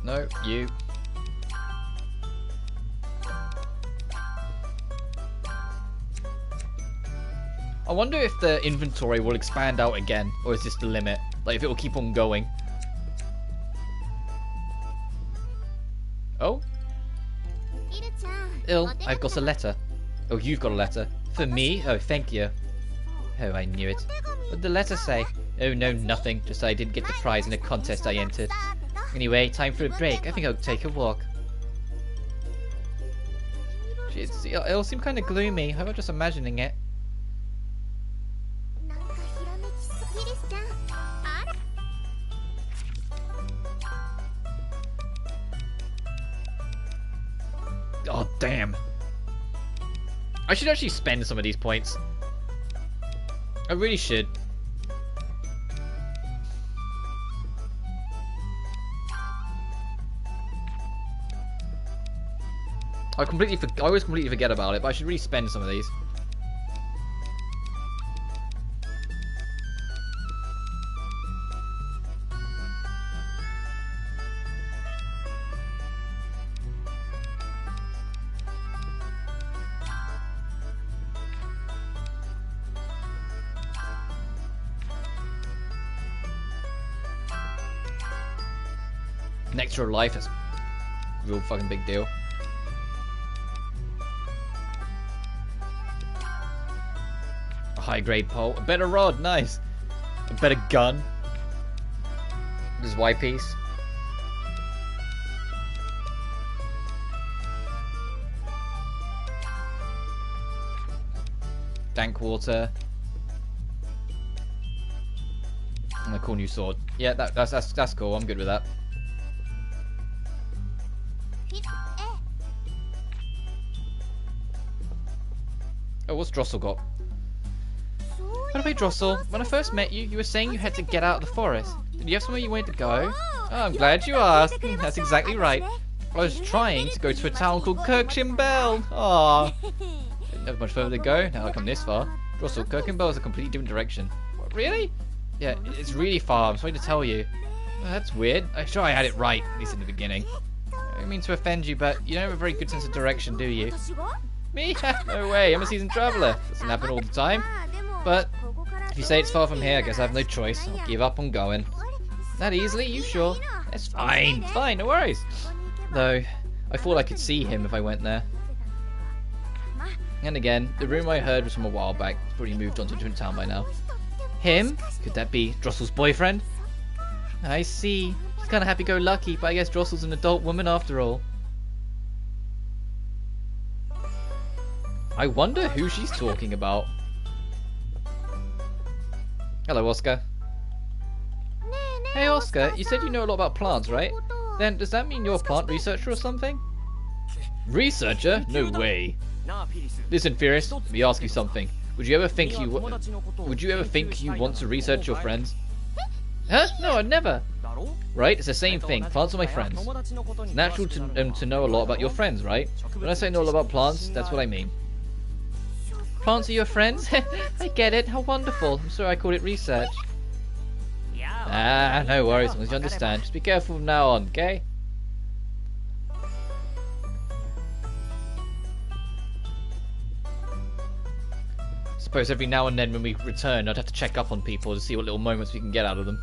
No, you. I wonder if the inventory will expand out again, or is this the limit? Like, if it will keep on going. Oh? I've got a letter. Oh, you've got a letter. For me? Oh, thank you. Oh, I knew it. What did the letter say? Oh, no, nothing. Just that I didn't get the prize in a contest I entered. Anyway, time for a break. I think I'll take a walk. It all seemed kind of gloomy. How about just imagining it? Oh, damn. I should actually spend some of these points. I really should. I always completely forget about it, but I should really spend some of these. Next to life is a real fucking big deal. A high grade pole, a better rod, nice. A better gun. This is Y piece. Dank water. And a cool new sword. Yeah, that's cool. I'm good with that. Oh, what's Drossel got? By the way, Drossel, when I first met you, you were saying you had to get out of the forest. Did you have somewhere you wanted to go? Oh, I'm glad you asked. That's exactly right. I was trying to go to a town called Kirkshimbell. Aww. Didn't have much further to go. Now I come this far. Drossel, Kirkshimbell is a completely different direction. What, really? Yeah, it's really far. I'm sorry to tell you. Oh, that's weird. I'm sure I had it right, at least in the beginning. I don't mean to offend you, but you don't have a very good sense of direction, do you? Me? No way, I'm a seasoned traveller. Doesn't happen all the time. But if you say it's far from here, I guess I have no choice. I'll give up on going. That easily? You sure? That's fine. Fine, no worries. Though, I thought I could see him if I went there. And again, the rumour I heard was from a while back. He's probably moved on to a different town by now. Him? Could that be Drossel's boyfriend? I see. She's kind of happy-go-lucky, but I guess Drossel's an adult woman after all. I wonder who she's talking about. Hello, Oscar. Hey, Oscar, you said you know a lot about plants, right? Then, does that mean you're a plant researcher or something? Researcher? No way. Listen, Firis, let me ask you something. Would you ever think you want to research your friends? Huh? No, I'd never. Right? It's the same thing. Plants are my friends. It's natural to know a lot about your friends, right? When I say know a lot about plants, that's what I mean. Plants are your friends? I get it. How wonderful. I'm sorry I called it research. Ah, no worries. As long as you understand. Just be careful from now on, okay? suppose every now and then when we return, I'd have to check up on people to see what little moments we can get out of them.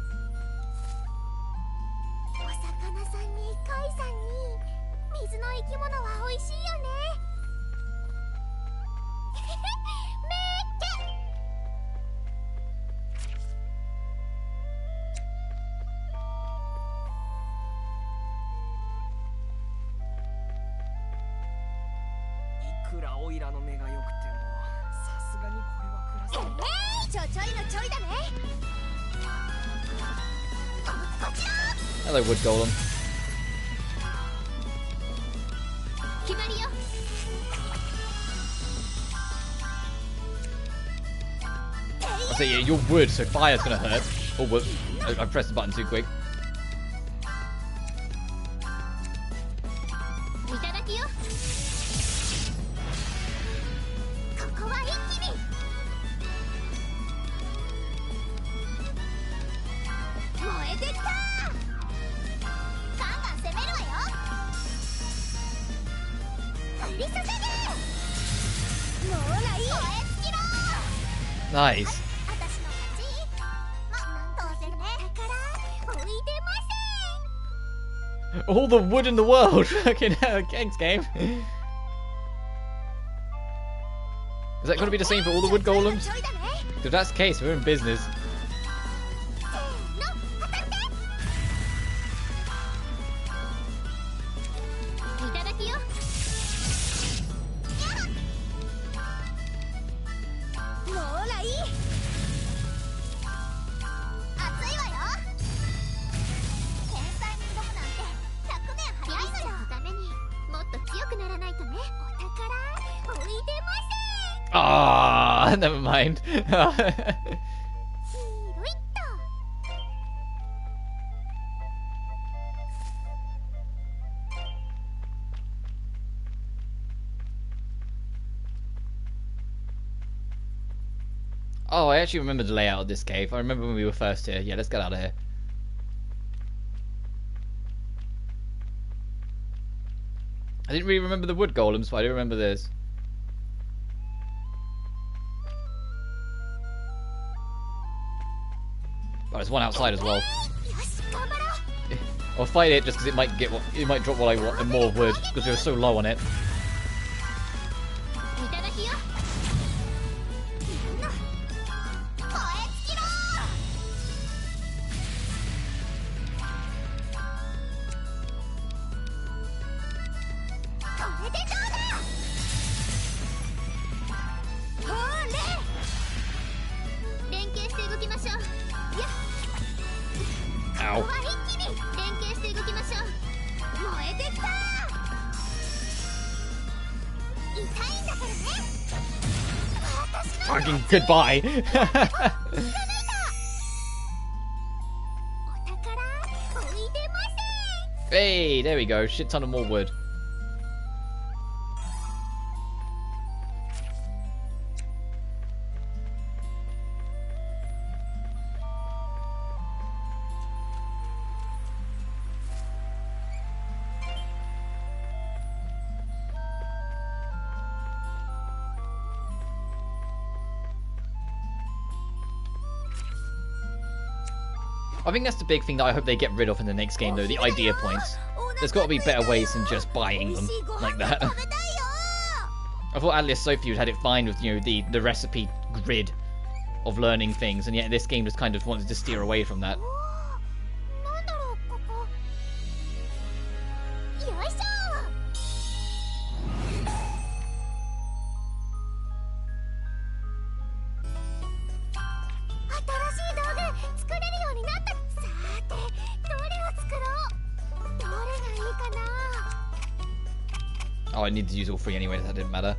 Hello, Wood Golem. I say, yeah, you're wood, so fire's gonna hurt. Oh, whoops. I pressed the button too quick. Nice. All the wood in the world. Fucking hell, thanks, game. Is that going to be the same for all the wood golems? If that's the case, we're in business. Ah, never mind. Oh, I actually remember the layout of this cave. I remember when we were first here. Yeah, let's get out of here. I didn't really remember the wood golems, but I do remember this. Oh, there's one outside as well. I'll fight it just because it might get it might drop what I want and more wood because we were so low on it. Ow. Fucking goodbye. Hey, there we go. Shit ton of more wood. I think that's the big thing that I hope they get rid of in the next game, though, the idea points. There's got to be better ways than just buying them like that. I thought Atelier Sophie had it fine with, you know, the recipe grid of learning things, and yet this game just kind of wanted to steer away from that. Oh, I need to use all three anyway, that didn't matter.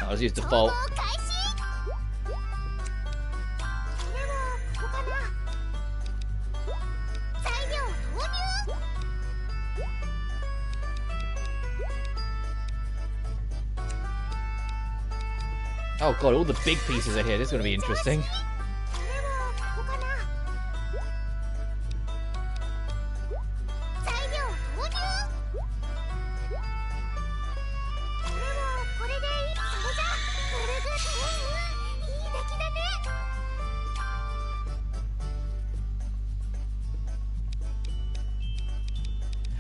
I'll just use default. Oh god, all the big pieces are here. This is going to be interesting.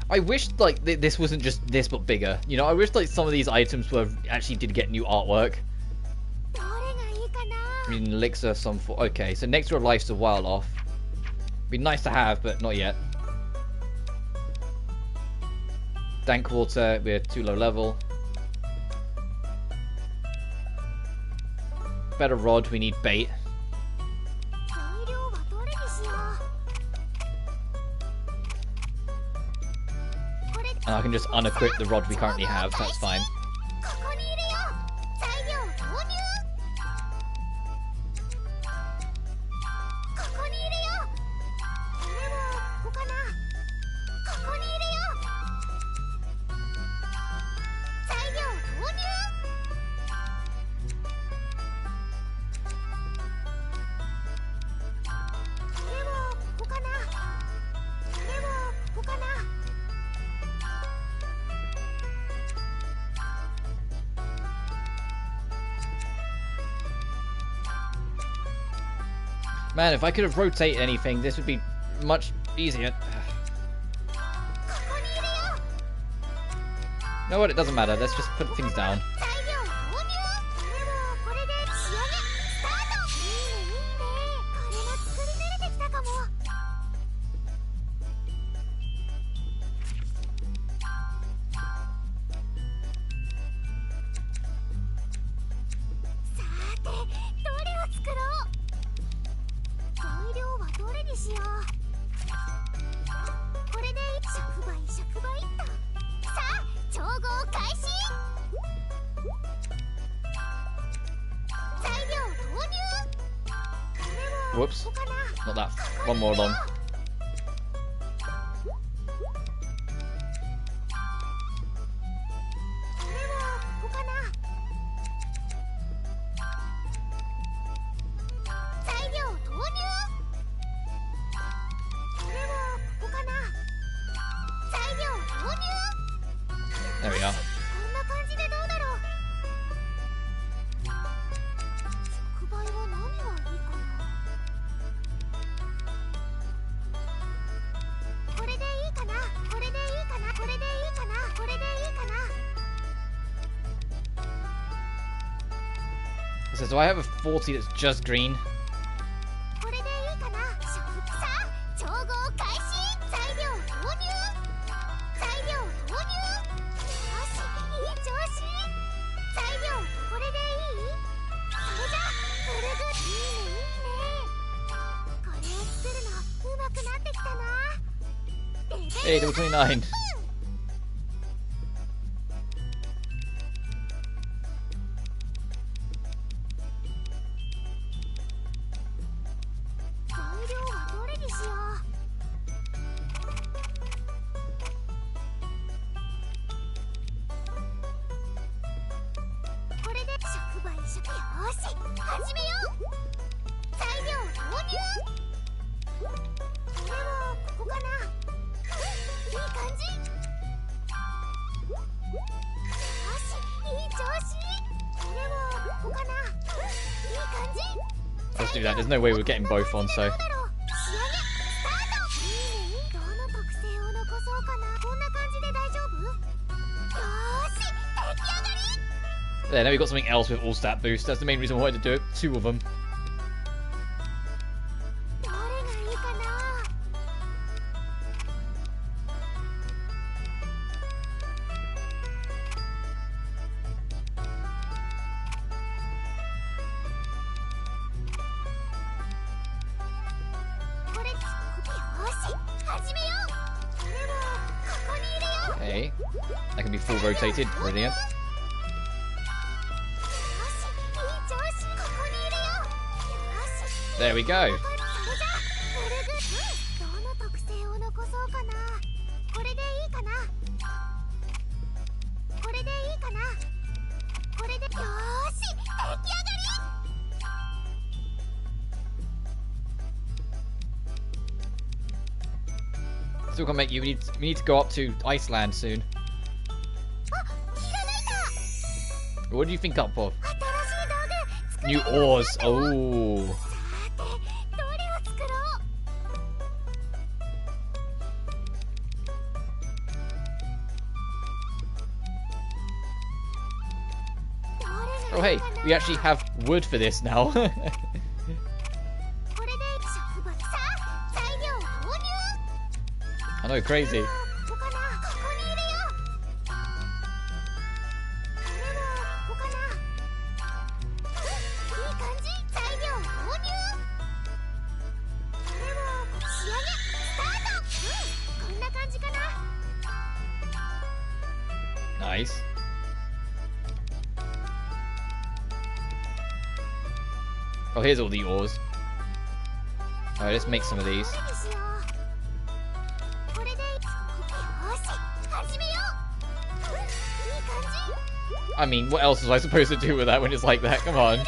I wish like this wasn't just this but bigger. You know, I wish like some of these items were actually did get new artwork. I mean, elixir, some for okay. So next to a life's a while off. Be nice to have, but not yet. Dank water, we're too low level. Better rod, we need bait. And I can just unequip the rod we currently have, that's fine. Man, if I could have rotated anything, this would be much easier. You know what? It doesn't matter. Let's just put things down. Whoops. Not that. One more long. There we are. So do I have a 40 that's just green? Hey, double 29. Let's do that. There's no way we're getting both on, so. There, now we've got something else with all stat boost. That's the main reason I wanted to do it. 2 of them. Okay, that can be full rotated. Brilliant. There we go. Still can't make you. We need to go up to Iceland soon. What do you think up of? New oars. Oh. Oh hey, we actually have wood for this now. I know, crazy. Nice. Oh, here's all the oars. Alright, let's make some of these. I mean, what else was I supposed to do with that when it's like that? Come on.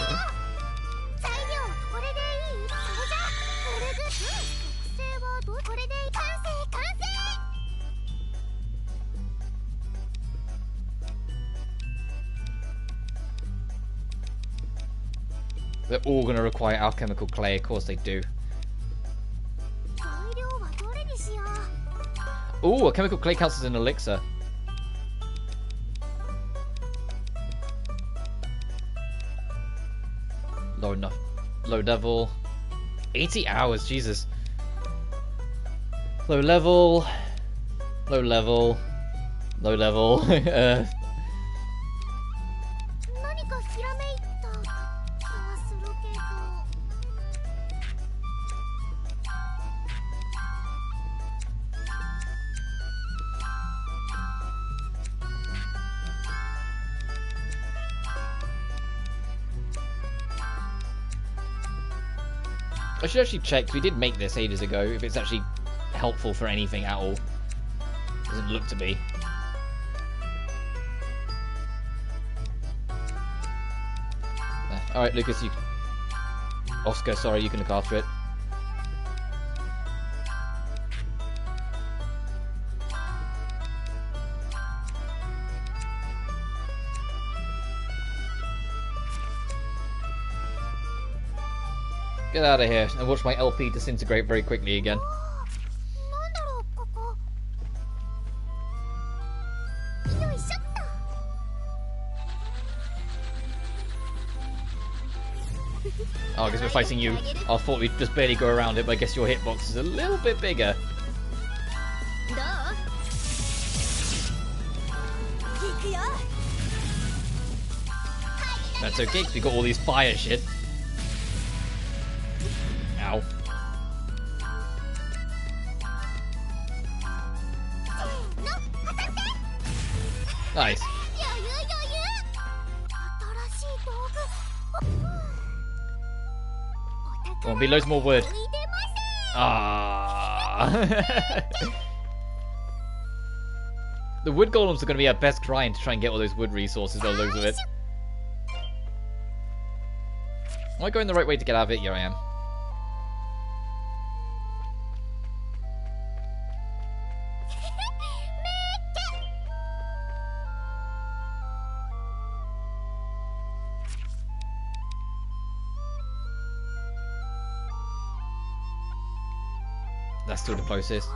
They're all going to require alchemical clay. Of course they do. Ooh, a chemical clay counts as an elixir. Low enough. Low level. 80 hours, Jesus. Low level. Low level. Low level. I should actually check, 'cause we did make this ages ago, if it's actually helpful for anything at all. Doesn't look to be. Alright, Lucas, you... Oscar, sorry, you can look after it. Get out of here and watch my LP disintegrate very quickly again. Oh, I guess we're fighting you. I thought we'd just barely go around it, but I guess your hitbox is a little bit bigger. That's okay, because we got all these fire shit. Ow. Nice. Come on, be loads more wood. Ah. The wood golems are going to be our best grind to try and get all those wood resources, by the looks of it. Am I going the right way to get out of it? Here I am. That's still the closest.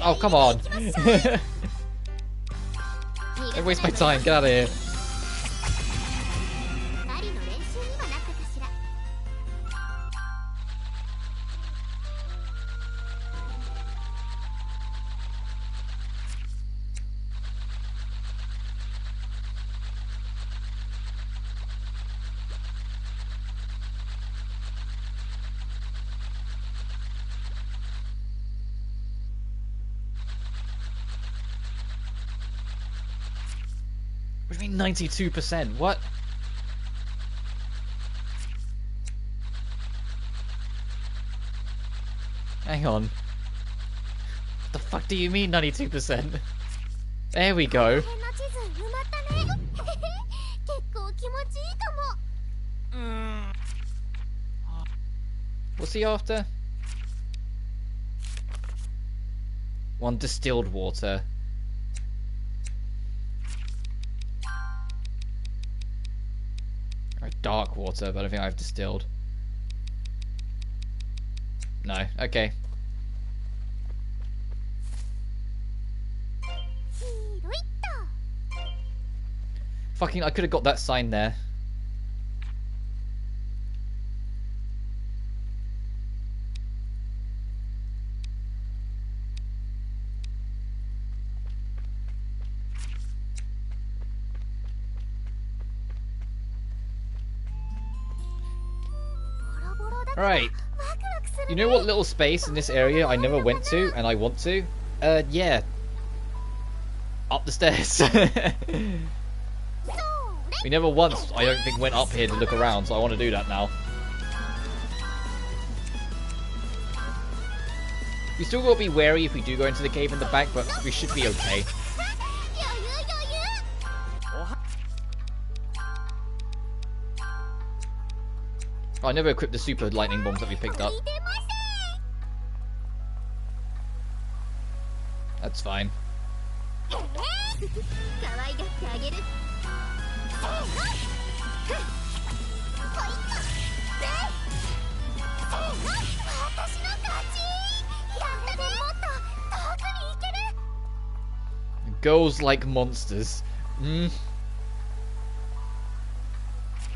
Oh, come on. Don't waste my time. Get out of here. What do you mean 92%? What? Hang on. What the fuck do you mean 92%? There we go. What's he after? 1 distilled water. Or dark water, but I don't think I've distilled. No, okay. Fucking, I could have got that sign there. Right. You know what little space in this area I never went to and I want to? Yeah. Up the stairs. We never once, I don't think, went up here to look around, so I want to do that now. We still got to be wary if we do go into the cave in the back, but we should be okay. Oh, I never equipped the super lightning bombs that we picked up. That's fine. Girls like monsters.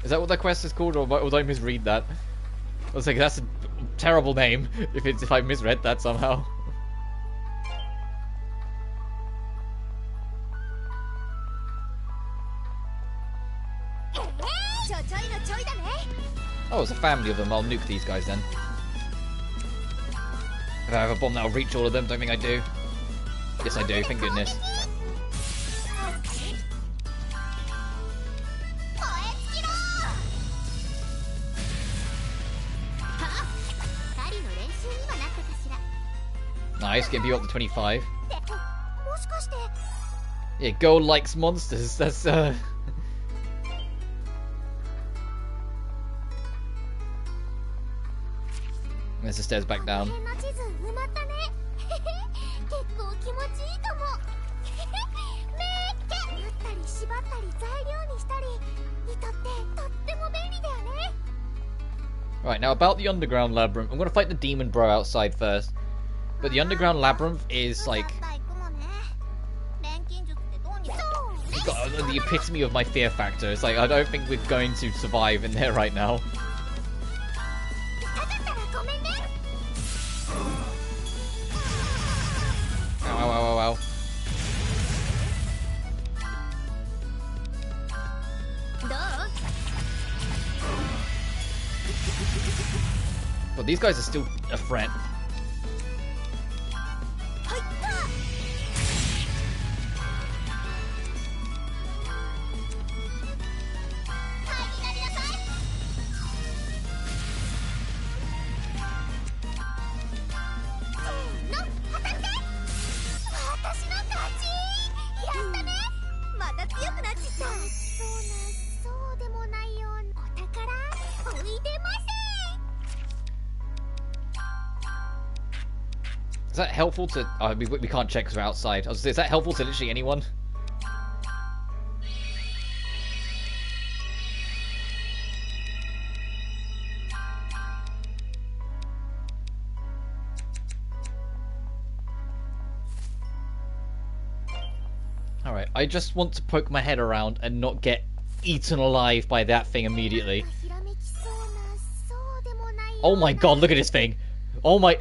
Is that what that quest is called, or did I misread that? I was like, that's a terrible name if I misread that somehow. Oh, it's a family of them. I'll nuke these guys then. If I have a bomb that'll reach all of them, don't think I do. Yes, I do. Thank goodness. Nice, get you up to 25. Yeah, Gold likes monsters. That's There's the stairs back down. Right, now about the underground labyrinth. I'm gonna fight the demon bro outside first. But the underground labyrinth is like the epitome of my fear factor. It's like I don't think we're going to survive in there right now. Ow, ow, ow, ow, ow. But these guys are still a threat. Is that helpful to... Oh, we can't check because we're outside. I was gonna say, is that helpful to literally anyone? Alright, I just want to poke my head around and not get eaten alive by that thing immediately. Oh my god, look at this thing! Oh my!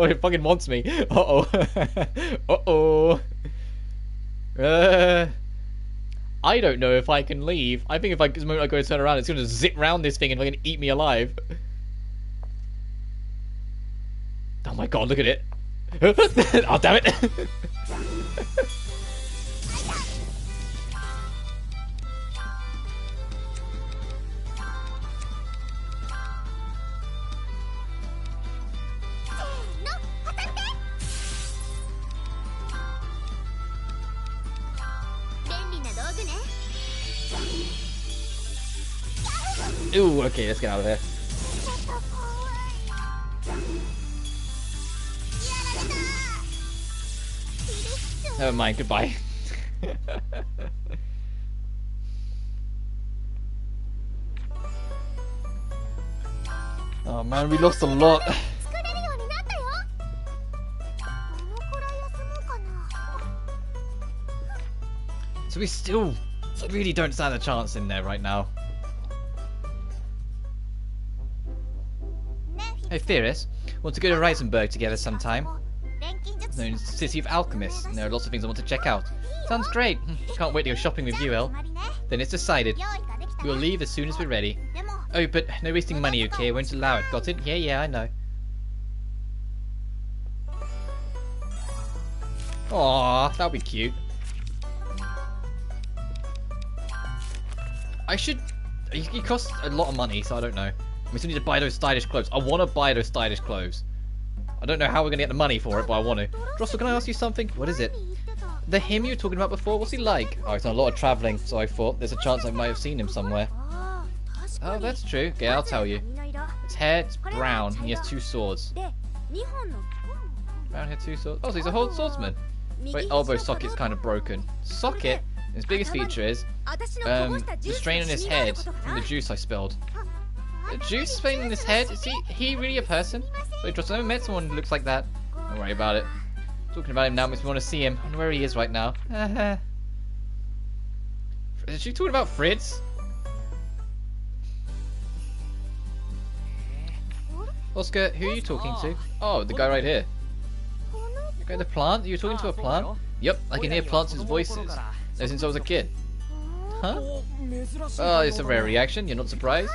It fucking wants me. I don't know if I can leave. I think if the moment I go to turn around, it's gonna zip round this thing and fucking eat me alive. Oh my god, look at it! Oh damn it! Ooh, okay, let's get out of there. Never mind, goodbye. Oh man, we lost a lot. So we still really don't stand a chance in there right now. Hey Firis, want to go to Reisenberg together sometime? Known as the City of Alchemists, and there are lots of things I want to check out. Sounds great. Can't wait to go shopping with you, El. Then it's decided. We'll leave as soon as we're ready. Oh, but no wasting money, okay? I won't allow it. Got it? Yeah, I know. Aww, that'll be cute. I should... It costs a lot of money, so I don't know. We still need to buy those stylish clothes. I want to buy those stylish clothes. I don't know how we're going to get the money for it, but I want to. Drossel, can I ask you something? What is it? The him you were talking about before, what's he like? Oh, he's done a lot of travelling, so I thought there's a chance I might have seen him somewhere. Oh, that's true. Okay, I'll tell you. His hair is brown, and he has 2 swords. Brown hair, 2 swords. Oh, so he's a whole swordsman. Wait, elbow socket's kind of broken. Socket? His biggest feature is the strain on his head from the juice I spilled. The juice spraying in his head? Is he really a person? Wait, I've never met someone who looks like that. Don't worry about it. Talking about him now makes me want to see him. I wonder where he is right now. Is she talking about Fritz? Oscar, who are you talking to? Oh, the guy right here. Okay, the plant? You're talking to a plant? Yep, I can hear plants' voices. Ever since I was a kid. Huh? Oh, it's a rare reaction. You're not surprised?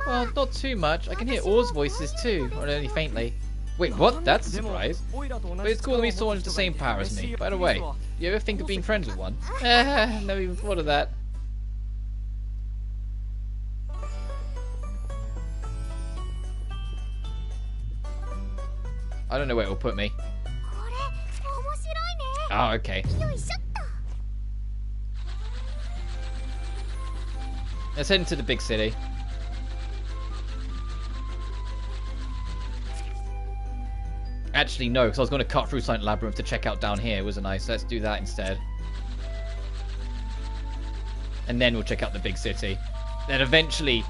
Well, not too much. I can hear Or's voices too, or only faintly. Wait, what? That's a surprise. But it's cool to meet someone with the same power as me. By the way, you ever think of being friends with one? Never even thought of that. I don't know where it will put me. Oh, okay. Let's head into the big city. Actually, no, because I was going to cut through Silent Labyrinth to check out down here, wasn't I? So let's do that instead. And then we'll check out the big city. Then eventually,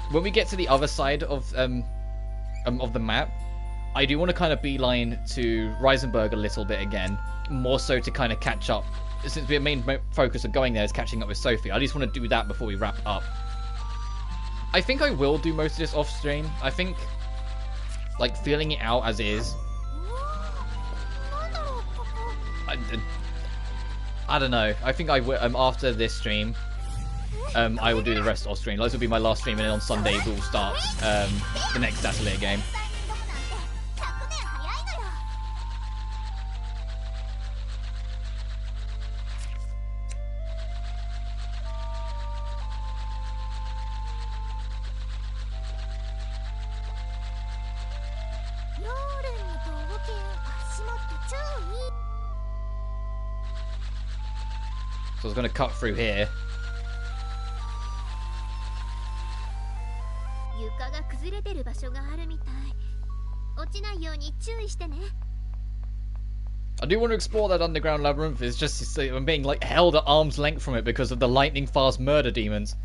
when we get to the other side of the map, I do want to kind of beeline to Reisenberg a little bit again. More so to kind of catch up. Since the main focus of going there is catching up with Sophie. I just want to do that before we wrap up. I think I will do most of this off stream. I think... like, feeling it out as is. I don't know. I think I will, after this stream, I will do the rest off stream. This will be my last stream, and then on Sunday we'll start the next Atelier game. So I was going to cut through here. I do want to explore that underground labyrinth. It's just I'm being like held at arm's length from it because of the lightning fast murder demons.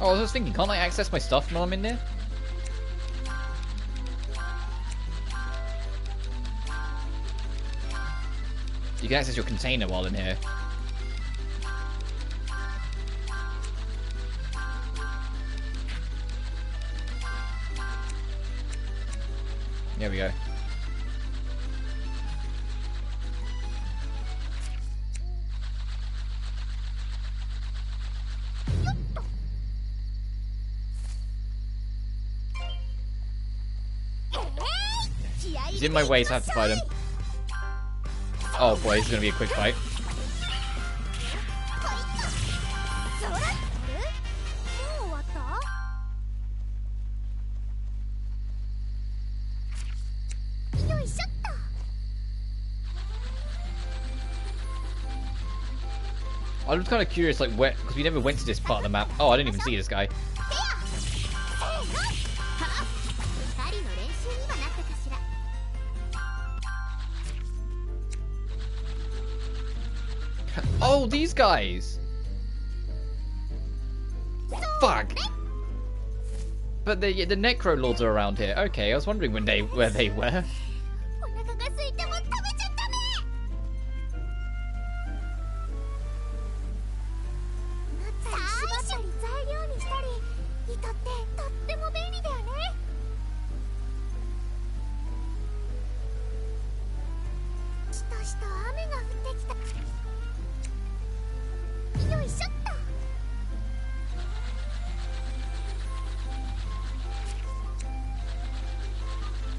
Oh, I was just thinking, can't I access my stuff while I'm in there? You can access your container while in here. There we go. He's in my way, so I have to fight him. Oh boy, this is gonna be a quick fight. I was kind of curious, like, where, because we never went to this part of the map. Oh, I didn't even see this guy. Oh, these guys! Fuck! But the Necro Lords are around here. Okay, I was wondering where they were.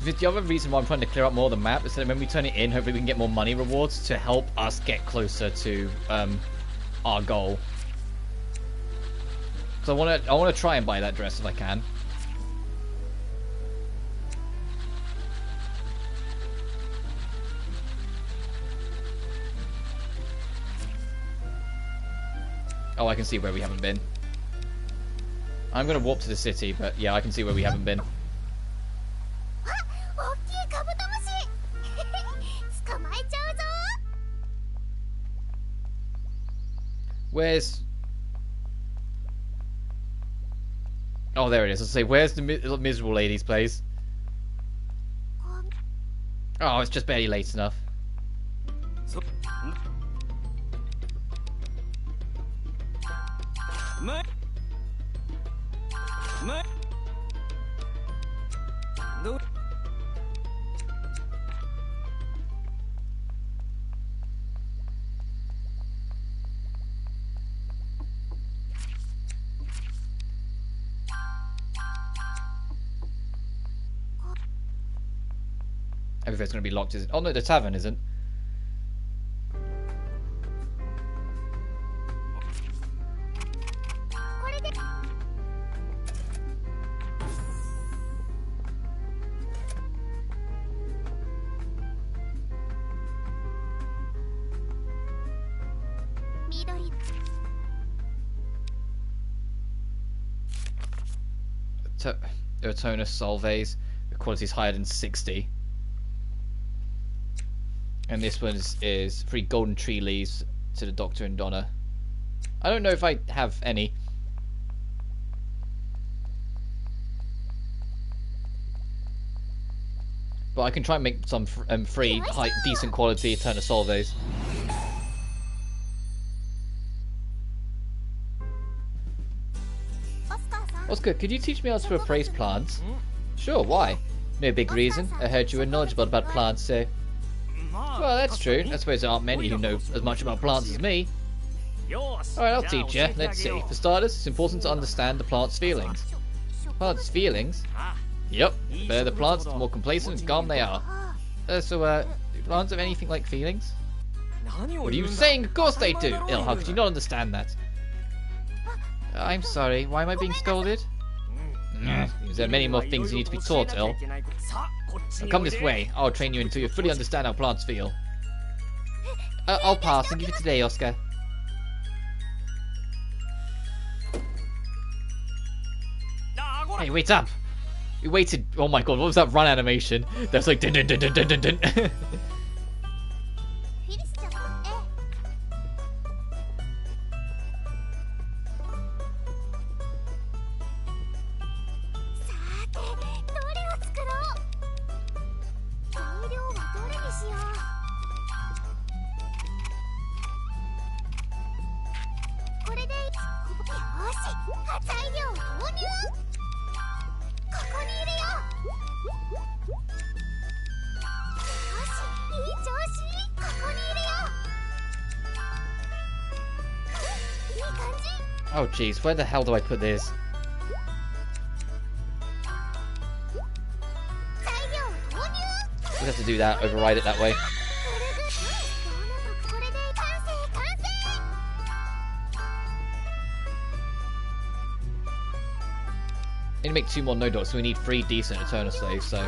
The other reason why I'm trying to clear up more of the map is that when we turn it in, hopefully we can get more money rewards to help us get closer to our goal. Because I want to try and buy that dress if I can. Oh, I can see where we haven't been. I'm going to warp to the city, but yeah, I can see where we haven't been. Where's... Oh, there it is. Let's say, where's the miserable lady's place? Oh, it's just barely late enough. Everything's going to be locked, is it? Oh no, the tavern isn't. Ertonus Solves. The quality is higher than 60. And this one is 3 golden tree leaves to the Doctor and Donna. I don't know if I have any. But I can try and make some free, decent quality Eternal Solves. Oscar, could you teach me how to appraise plants? Sure, why? No big reason. I heard you were knowledgeable about plants, so... Well, that's true. I suppose there aren't many who know as much about plants as me. Alright, I'll teach you. Let's see. For starters, it's important to understand the plant's feelings. Plants' feelings? Yep. The better the plants, the more complacent and calm they are. Do plants have anything like feelings? What are you saying? Of course they do! Ill, how could you not understand that? I'm sorry. Why am I being scolded? There are many more things you need to be taught, Ill. Now come this way. I'll train you until you fully understand how plants feel. I'll pass and give it today, Oscar. Hey, wait up! We waited. Oh my god, what was that run animation? That's like dun dun dun dun dun dun dun. Oh jeez, where the hell do I put this? We'll have to do that, override it that way. Need to make 2 more no dots, so we need 3 decent Eternal Slaves, so...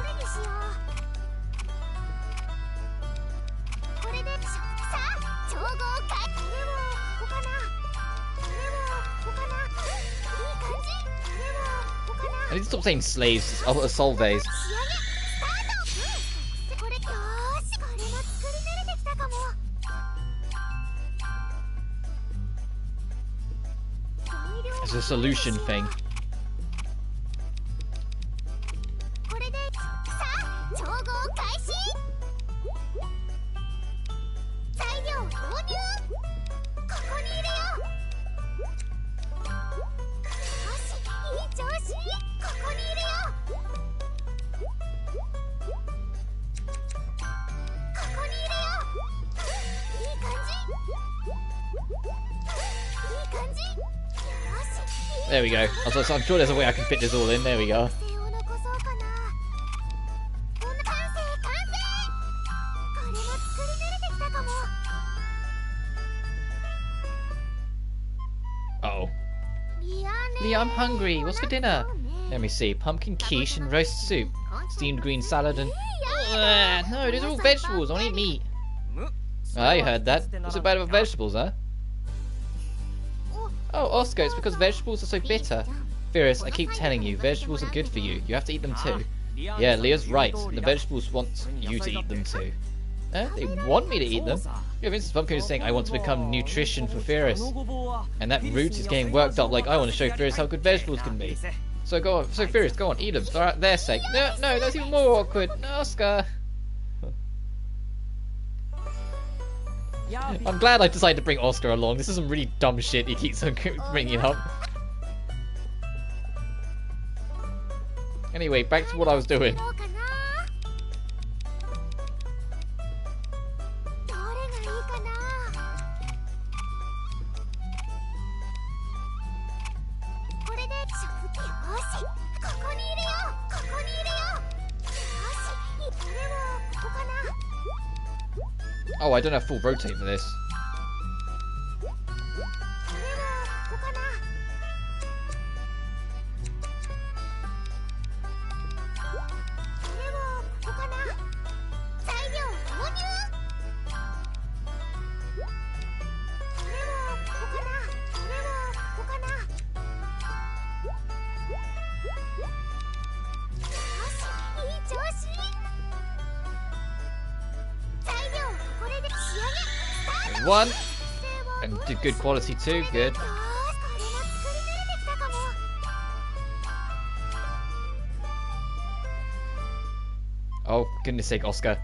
I need to stop saying slaves, solves. It's a solution thing. There we go. I'm sure there's a way I can fit this all in. There we go. Uh-oh. Lee, I'm hungry. What's for dinner? Let me see. Pumpkin quiche and roast soup. Steamed green salad and... no, these are all vegetables. I want to eat meat. I heard that. What's it bad about vegetables, huh? Oh, Oscar, it's because vegetables are so bitter. Firis, I keep telling you, vegetables are good for you. You have to eat them too. Yeah, Leah's right. The vegetables want you to eat them too. They want me to eat them? Yeah, Vincent Pumpkin is saying I want to become nutrition for Firis. And that root is getting worked up like I want to show Firis how good vegetables can be. So go on, Firis, go on, eat them. For their sake. No, that's even more awkward. No, Oscar. I'm glad I decided to bring Oscar along. This is some really dumb shit he keeps on bringing up. Anyway, back to what I was doing. Oh, I don't have full rotate for this. One, and did good quality too, good. Oh, goodness sake, Oscar.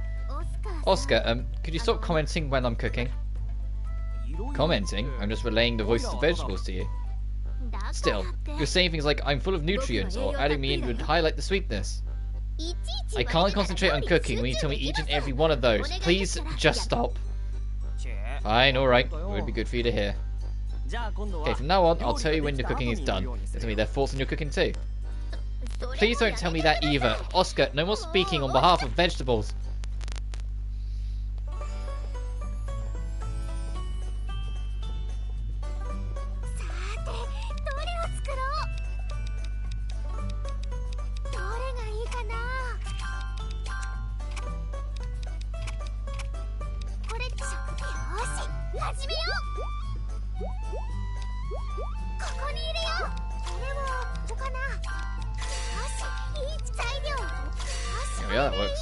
Oscar, could you stop commenting when I'm cooking? Commenting? I'm just relaying the voices of vegetables to you. Still, you're saying things like, I'm full of nutrients, or adding me in would highlight the sweetness. I can't concentrate on cooking when you tell me each and every one of those. Please, just stop. Fine, alright. It would be good for you to hear. Okay, from now on, I'll tell you when the cooking is done. Tell me their thoughts on your cooking too. Please don't tell me that either. Oscar, no more speaking on behalf of vegetables. Yeah, that works.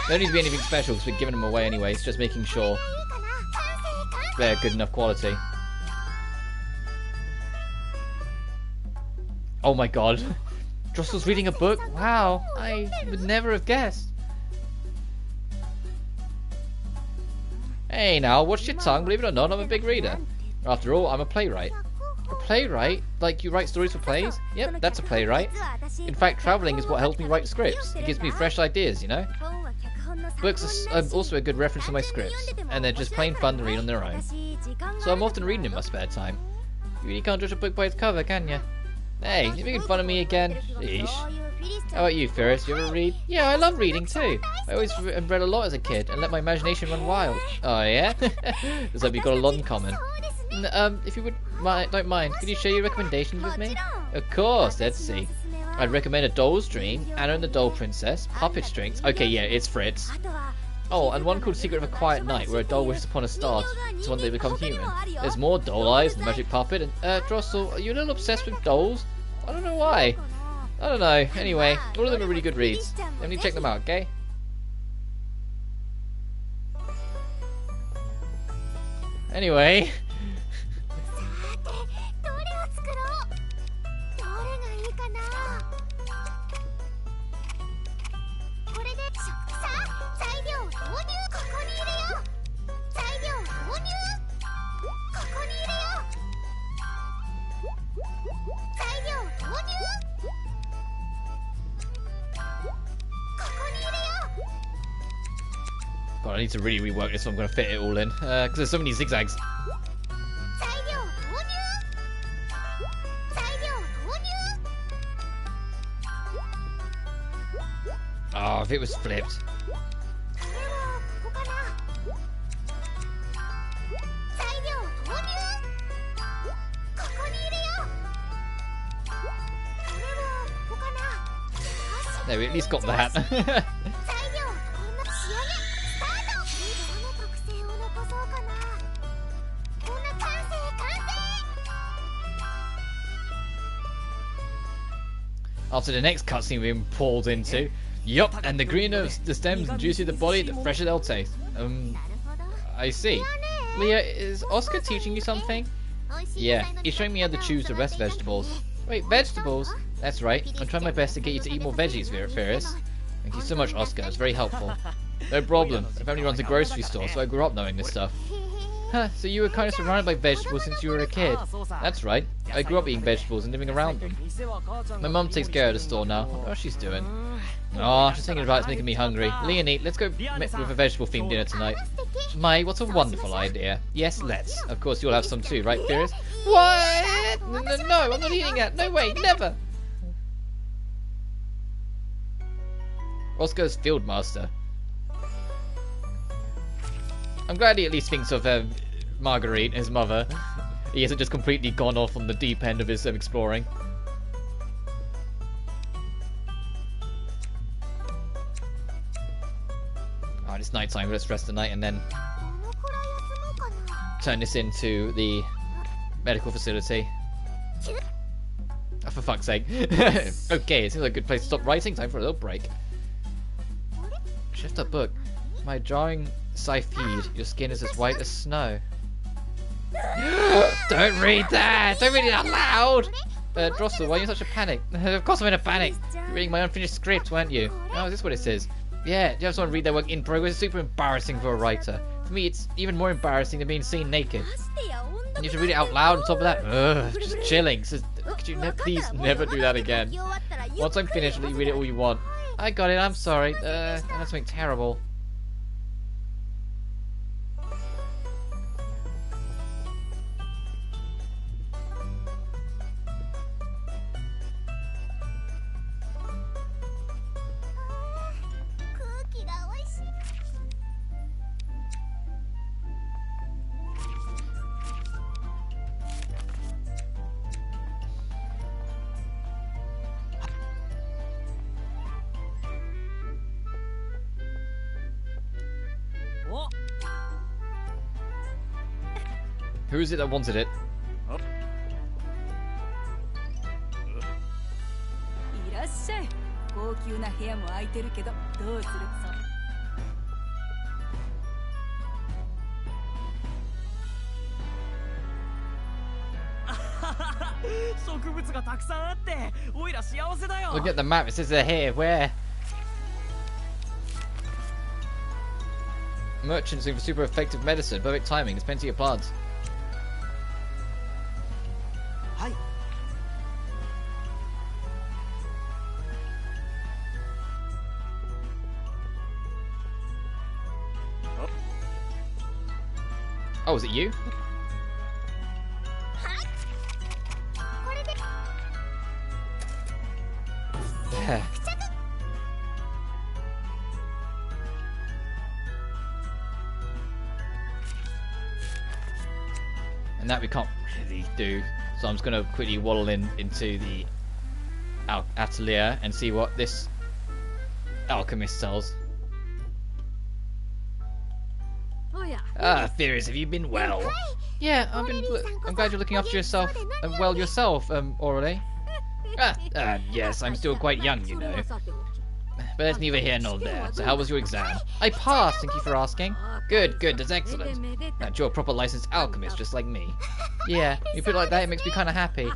There don't need to be anything special because we're giving them away anyway. It's just making sure they're good enough quality. Oh my god. Drossel's reading a book? Wow, I would never have guessed. Hey now, watch your tongue. Believe it or not, I'm a big reader. After all, I'm a playwright. A playwright? Like you write stories for plays? Yep, that's a playwright. In fact, travelling is what helps me write scripts. It gives me fresh ideas, you know? Books are also a good reference to my scripts, and they're just plain fun to read on their own. So I'm often reading in my spare time. You really can't judge a book by its cover, can you? Hey, you making fun of me again? Eesh. How about you, Firis? You ever read? Yeah, I love reading too. I always read a lot as a kid and let my imagination run wild. Oh yeah? Looks like we've got a lot in common. If you don't mind, could you share your recommendations with me? Of course, let's see. I'd recommend a Doll's Dream, Anna and the Doll Princess, Puppet Strings. Okay, yeah, it's Fritz. Oh, and one called Secret of a Quiet Night, where a doll wishes upon a star to one day become human. There's more Doll Eyes, the Magic Puppet, and Drossel, are you a little obsessed with dolls? I don't know why. I don't know. Anyway, all of them are really good reads. Let me check them out, okay? Anyway. God, I need to really rework this so I'm going to fit it all in. Because there's so many zigzags. Oh, if it was flipped. There, we at least got that. After the next cutscene we've been pulled into. Yup, and the greener the stems and juicier the body, the fresher they'll taste. I see. Leah, is Oscar teaching you something? Yeah, he's showing me how to choose the best vegetables. Wait, vegetables? That's right. I'm trying my best to get you to eat more veggies, Firis. Thank you so much, Oscar. It's very helpful. No problem. My family runs a grocery store, so I grew up knowing this stuff. Huh, so you were kind of surrounded by vegetables since you were a kid. That's right. I grew up eating vegetables and living around them. My mum takes care of the store now. I wonder what she's doing. Oh, just thinking about it's making me hungry. Leonie, let's go with a vegetable-themed dinner tonight. Mai, what a wonderful idea. Yes, let's. Of course, you'll have some too, right, Firis? What? No, I'm not eating it. No way, never. Oscar's field master. I'm glad he at least thinks of Marguerite, his mother. He hasn't just completely gone off on the deep end of his exploring. Alright, it's night time. Let's rest the night and then turn this into the medical facility. Oh, for fuck's sake. Okay, it seems like a good place to stop writing. Time for a little break. Shift up book. My drawing Sophie, your skin is as white as snow. Don't read that! Don't read it out loud! Drossel, why are you in such a panic? Of course I'm in a panic! You're reading my unfinished script, weren't you? Oh, is this what it says? Yeah, do you have someone read their work in progress? It's super embarrassing for a writer. For me, it's even more embarrassing than being seen naked. And you have to read it out loud on top of that? Ugh, just chilling. So, could you please never do that again? Once I'm finished, let you read it all you want. I got it, I'm sorry. That's something terrible. Who is it that wanted it? Look at the map, it says they're here. Where? Merchants looking for super effective medicine, perfect timing, there's plenty of plants. Oh, is it you? And that we can't really do, so I'm just going to quickly waddle into the Atelier and see what this alchemist sells. Ah, Firis, have you been well? Yeah, I'm glad you're looking after yourself well yourself, Aurelie. Yes, I'm still quite young, you know. But that's neither here nor there. So how was your exam? I passed, thank you for asking. Good, that's excellent. You're a proper licensed alchemist, just like me. Yeah, you put it like that, it makes me kind of happy.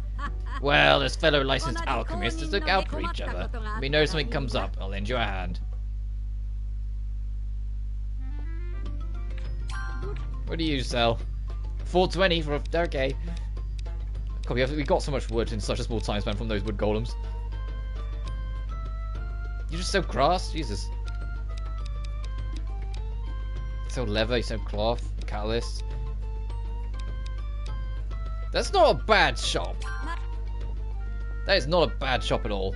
Well, as fellow licensed alchemists, let's look out for each other. Let me know if something comes up, I'll lend you a hand. What do you sell? 420 for a... okay. God, we got so much wood in such a small time span from those wood golems. You just sell grass? Jesus. You sell leather, you sell cloth, catalysts. That's not a bad shop. That is not a bad shop at all.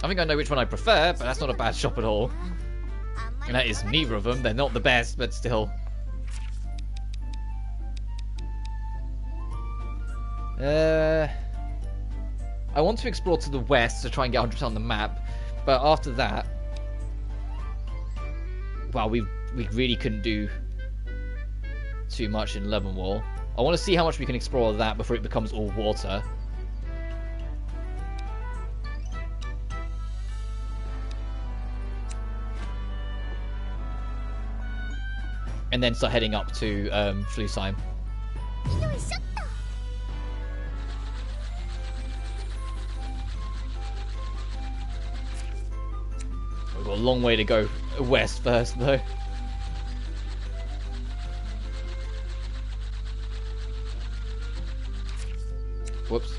I think I know which one I prefer, but that's not a bad shop at all. And that is neither of them. They're not the best, but still. I want to explore to the west to try and get 100% on the map, but after that, well, we really couldn't do too much in Leavenwall. I want to see how much we can explore that before it becomes all water. And then start heading up to Flusheim. We've got a long way to go west first, though. Whoops.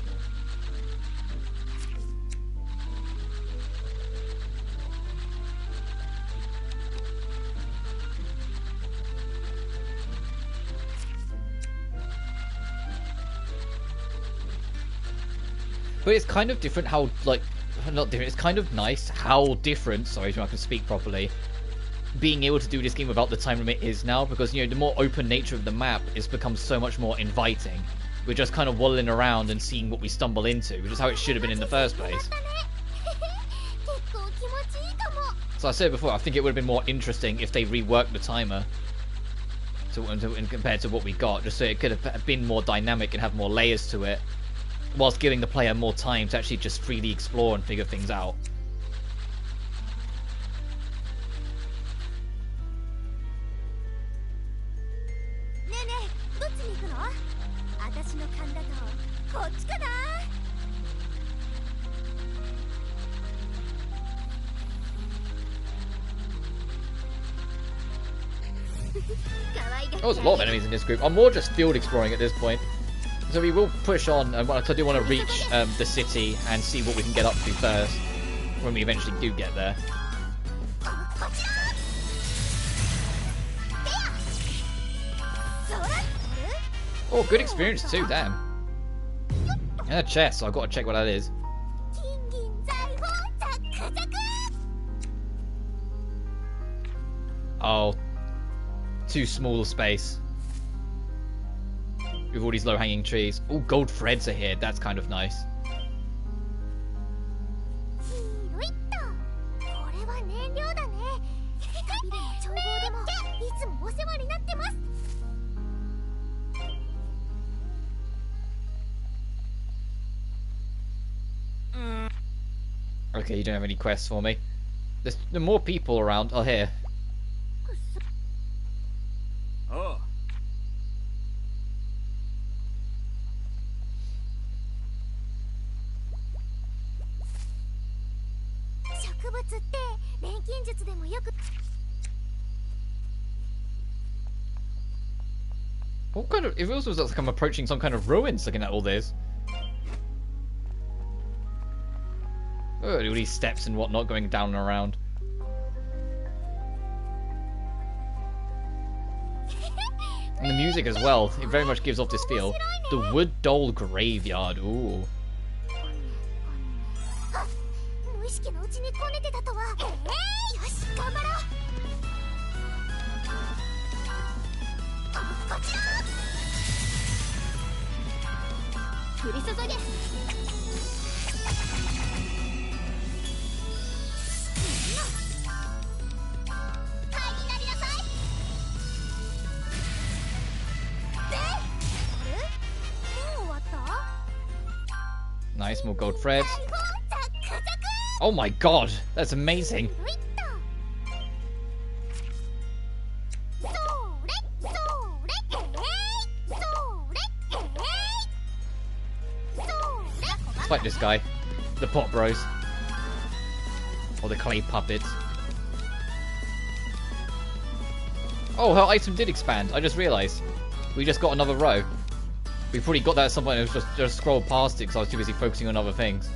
But it's kind of different how, like, not different, it's kind of nice how different, sorry if I can speak properly, being able to do this game without the time limit is now, because, you know, the more open nature of the map has become so much more inviting. We're just kind of waddling around and seeing what we stumble into, which is how it should have been in the first place. So I said before, I think it would have been more interesting if they reworked the timer compared to what we got, just so it could have been more dynamic and have more layers to it, whilst giving the player more time to actually just freely explore and figure things out. Oh, there's a lot of enemies in this group. I'm more just field exploring at this point. So we will push on, and I do want to reach the city and see what we can get up to first, when we eventually do get there. Oh, good experience too, damn. And a chest, so I've got to check what that is. Oh, too small a space. With all these low-hanging trees. Oh, gold threads are here. That's kind of nice. Okay, you don't have any quests for me. There's more people around. Oh, here. Oh. What kind of... It also looks like I'm approaching some kind of ruins looking at all this. Oh, all these steps and whatnot going down and around. And the music as well. It very much gives off this feel. The Wood Doll Graveyard. Ooh. Nice, more gold threads. Oh my god, that's amazing. Fight this guy. The pot bros. Or the clay puppets. Oh, her item did expand. I just realised. We just got another row. We probably got that at some point. It was just scrolled past it because I was too busy focusing on other things.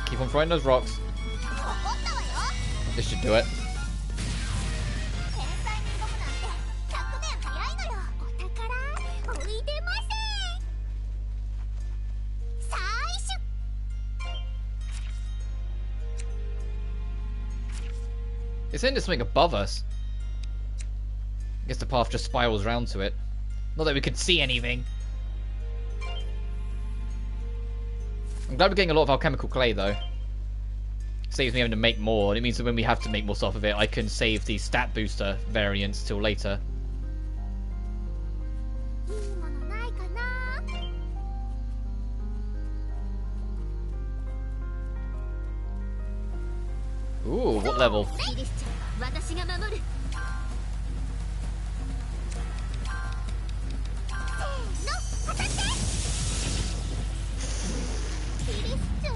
Keep on throwing those rocks. This should do it. It's in something above us. I guess the path just spirals round to it. Not that we could see anything. I'm glad we're getting a lot of alchemical clay though. Saves me having to make more, and it means that when we have to make more stuff of it, I can save the stat booster variants till later. Ooh, what level?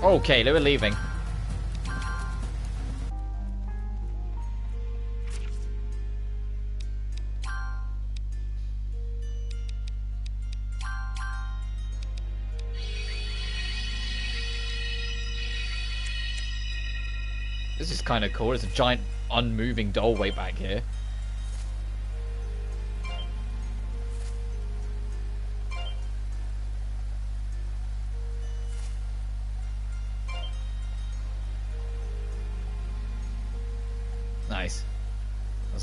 Okay, they were leaving. This is kind of cool. There's a giant unmoving doorway back here. Nice.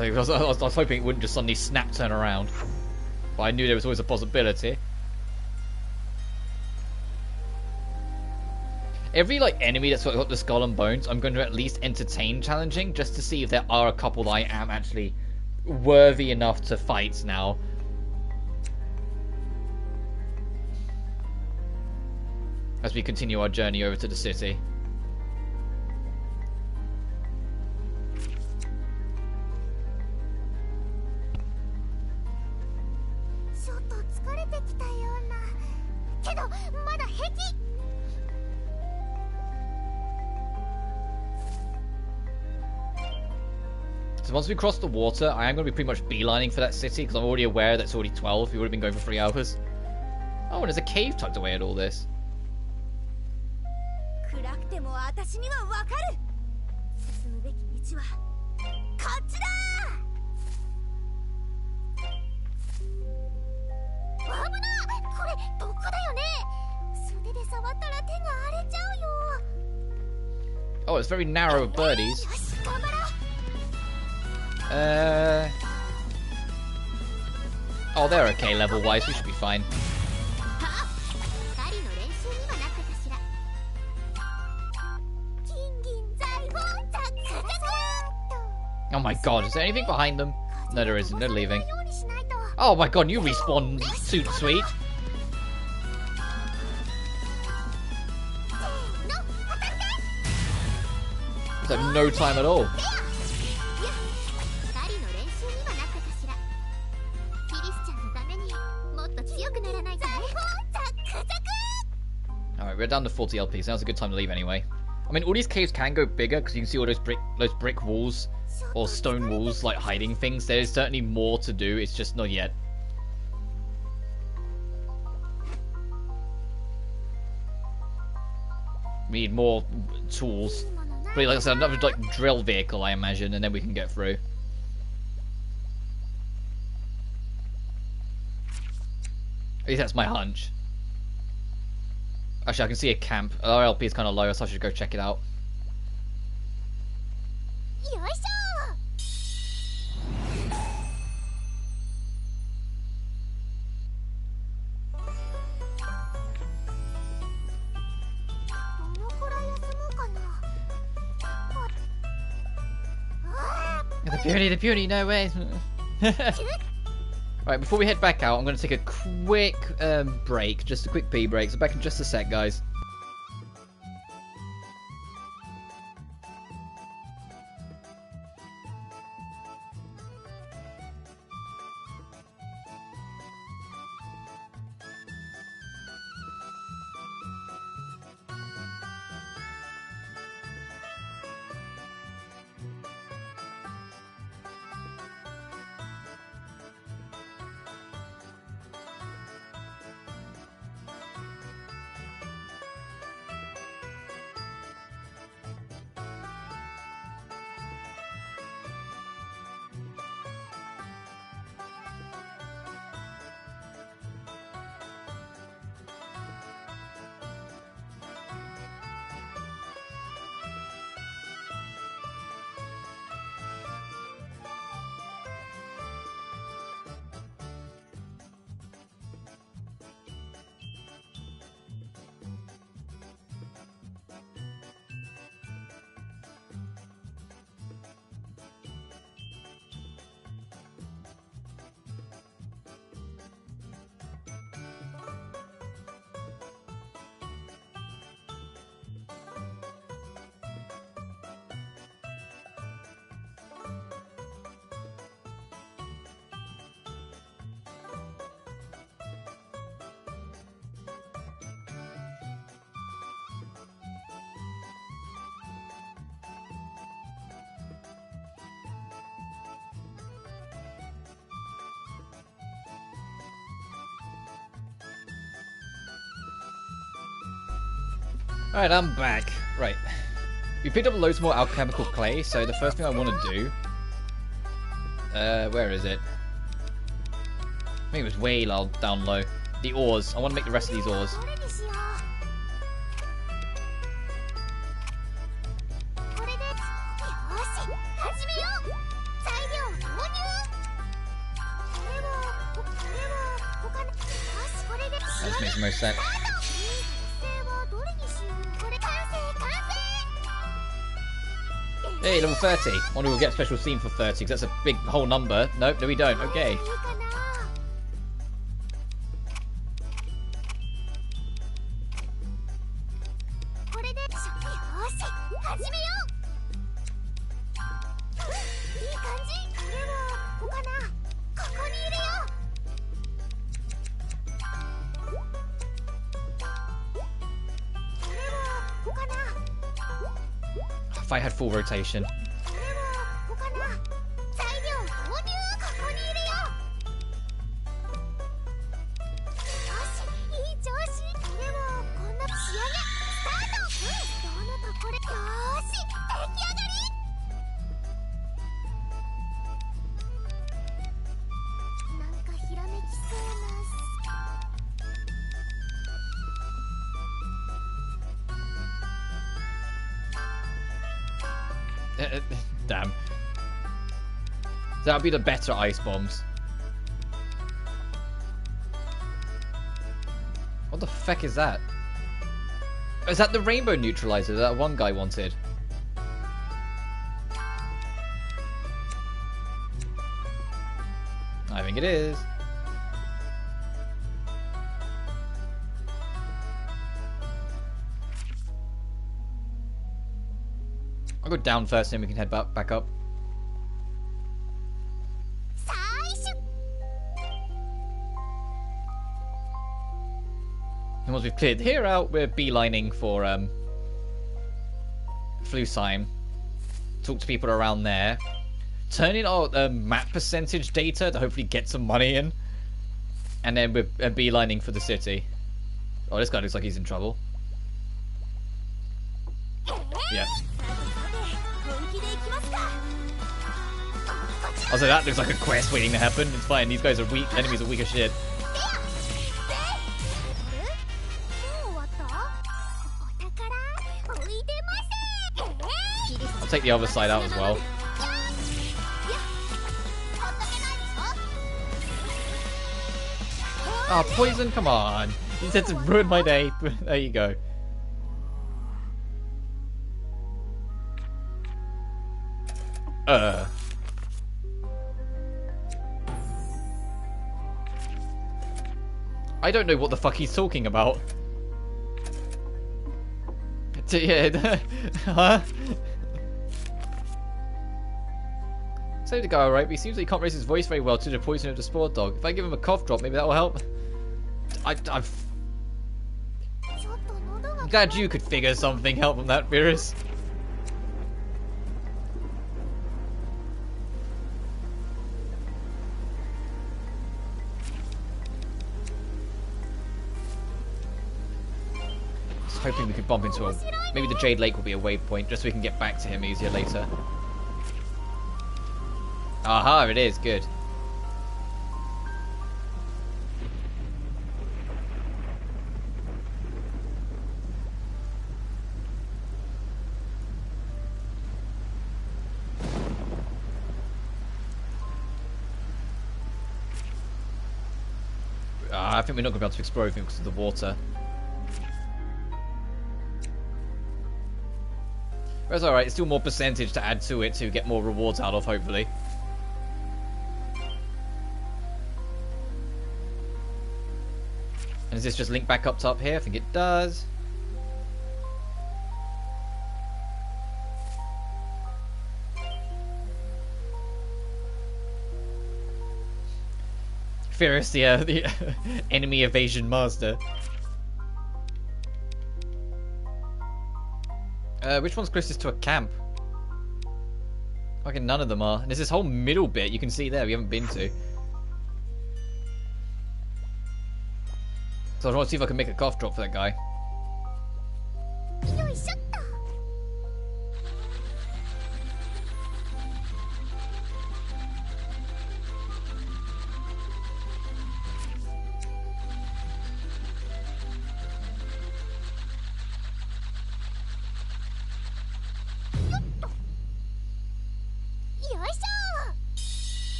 I was hoping it wouldn't just suddenly snap turn around. But I knew there was always a possibility. Every enemy that's got the skull and bones, I'm going to at least entertain challenging, just to see if there are a couple that I am actually worthy enough to fight now. As we continue our journey over to the city. So once we cross the water, I am going to be pretty much beelining for that city, because I'm already aware that it's already 12. We would have been going for 3 hours. Oh, and there's a cave tucked away at all this. Oh, it's very narrow of birdies. Oh, they're okay level-wise. We should be fine. Oh my god, is there anything behind them? No, there isn't. They're leaving. Oh my god, you respawn suit sweet. It's like no time at all. Alright, we're down to 40 LP, so now's a good time to leave anyway. I mean, all these caves can go bigger, because you can see all those brick walls, or stone walls, hiding things. There is certainly more to do, it's just not yet. We need more tools. Probably, like I said, another drill vehicle, I imagine, and then we can get through. At least that's my hunch. Actually, I can see a camp. Our LP is kind of low, so I should go check it out. The beauty, no way. Right, before we head back out, I'm going to take a quick break, just a quick pee break. So back in just a sec, guys. Alright, I'm back. Right. We picked up loads more alchemical clay, so the first thing I want to do... where is it? I think it was way down low. The ores. I want to make the rest of these ores. That just makes the most sense. Hey, level 30. I wonder if we'll get a special scene for 30, because that's a big whole number. Nope, no we don't. Okay. If I had full rotation. Damn. That'll be the better ice bombs. What the feck is that? Is that the rainbow neutralizer that one guy wanted? I think it is. I'll go down first, then we can head back up. And once we've cleared here out, we're beelining for Flusheim. Talk to people around there. Turn in our map percentage data to hopefully get some money in. And then we're beelining for the city. Oh, this guy looks like he's in trouble. Yeah. Also, that looks like a quest waiting to happen. It's fine. These guys are weak. Enemies are weak as shit. take the other side out as well. Ah, oh, poison, come on. You said to ruin my day. There you go. I don't know what the fuck he's talking about. Yeah, huh? Save the guy alright, but he seems like he can't raise his voice very well to the poison of the spore dog. If I give him a cough drop, maybe that will help. I'm glad you could figure something out from that, Firis. Hoping we could bump into a... Maybe the Jade Lake will be a waypoint, just so we can get back to him easier later. Aha, it is. Good. I think we're not going to be able to explore everything because of the water. But it's alright, it's still more percentage to add to it to get more rewards out of, hopefully. And does this just link back up top here? I think it does. Firis, the enemy evasion master. Which one's closest to a camp? Fucking none of them are. And there's this whole middle bit you can see there we haven't been to. So I want to see if I can make a cough drop for that guy.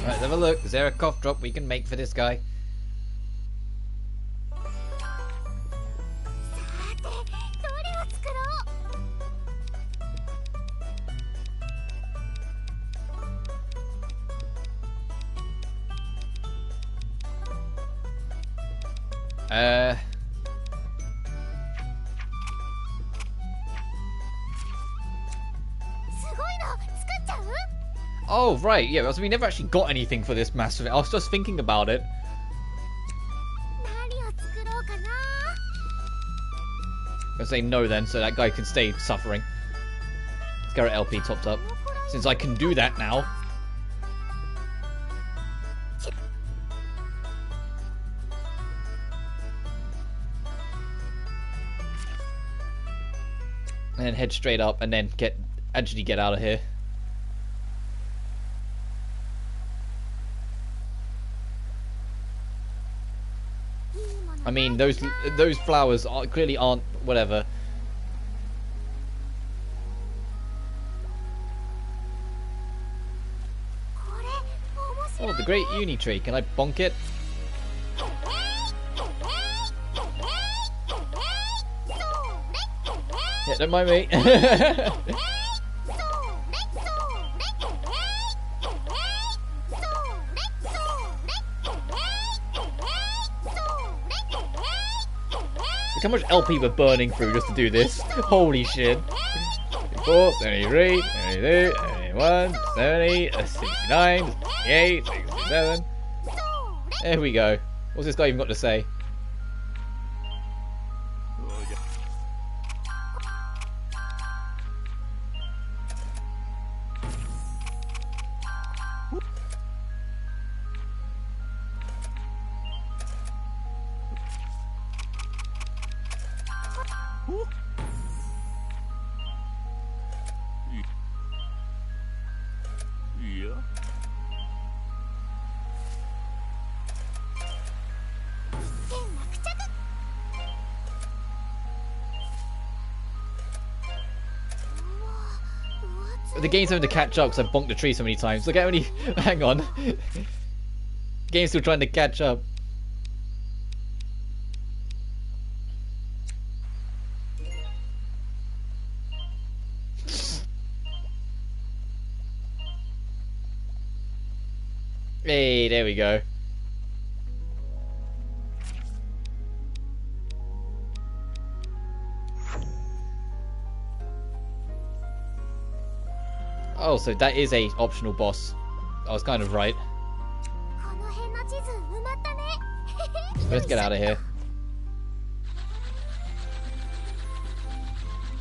Let's have a look. Is there a cough drop we can make for this guy? Oh, right, yeah, so we never actually got anything for this massive... I was just thinking about it. I'll say no then, so that guy can stay suffering. Let's get our LP topped up. Since I can do that now. And then head straight up and then actually get out of here. I mean, those flowers clearly aren't whatever. Oh, the great uni tree. Can I bonk it? Yeah, don't mind me. Look how much LP we're burning through just to do this. Holy shit. 74, 73, 72, 71, 70, 69, 68, 67. There we go. What's this guy even got to say? The game's having to catch up because I've bonked the tree so many times. Look how many... Hang on. The game's still trying to catch up. Hey, there we go. Oh, so that is a optional boss. I was kind of right. Let's get out of here.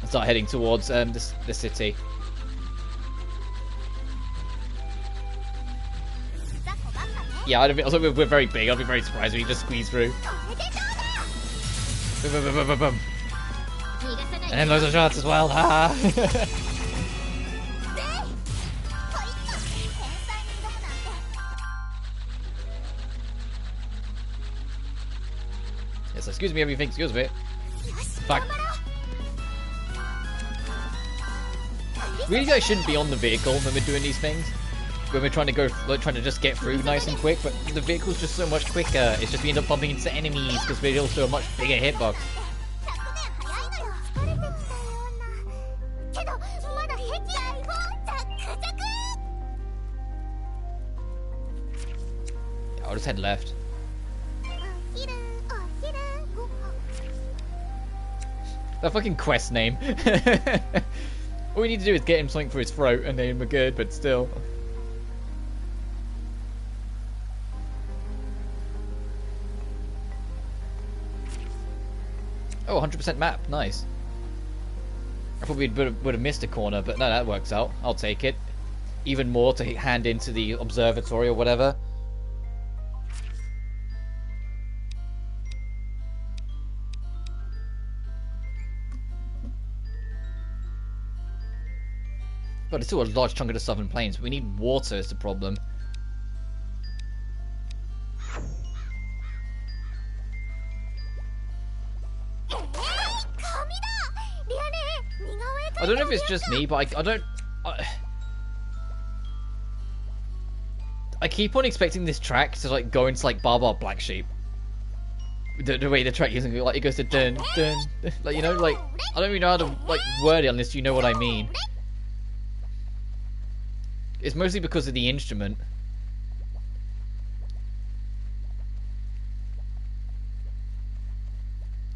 And start heading towards the city. Yeah, I was like, we're very big. I'll be very surprised if we just squeeze through. Boom, boom, boom, boom, boom, boom. And then loads of shots as well. Ha! Yes, excuse me, everything. Excuse me. Fuck. Really, I shouldn't be on the vehicle when we're doing these things. When we're trying to go, like, trying to just get through nice and quick, but the vehicle's just so much quicker. It's just we end up bumping into enemies because we're also a much bigger hitbox. I'll just head left. That fucking quest name. All we need to do is get him something for his throat and then we're good, but still. Oh, 100% map. Nice. I thought we would have missed a corner, but no, that works out. I'll take it. Even more to hand into the observatory or whatever. But it's still a large chunk of the southern plains. We need water is the problem. I don't know if it's just me, but I keep on expecting this track to like go into like Barbar Black Sheep. The way the track is like it goes to dun dun, like, you know, like I don't even know how to like word it unless you know what I mean. It's mostly because of the instrument.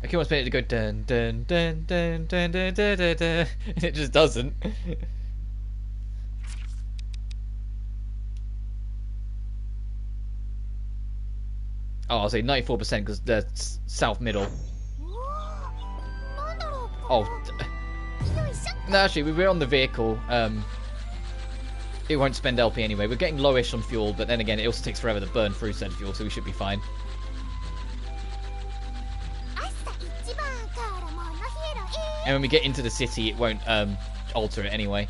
I keep on expecting it to go dun dun dun dun dun dun dun dun dun, and it just doesn't. Oh, I'll say 94% because the south middle. Oh, no, actually, we're on the vehicle. It won't spend LP anyway. We're getting lowish on fuel, but then again, it also takes forever to burn through said fuel, so we should be fine. And when we get into the city, it won't alter it anyway.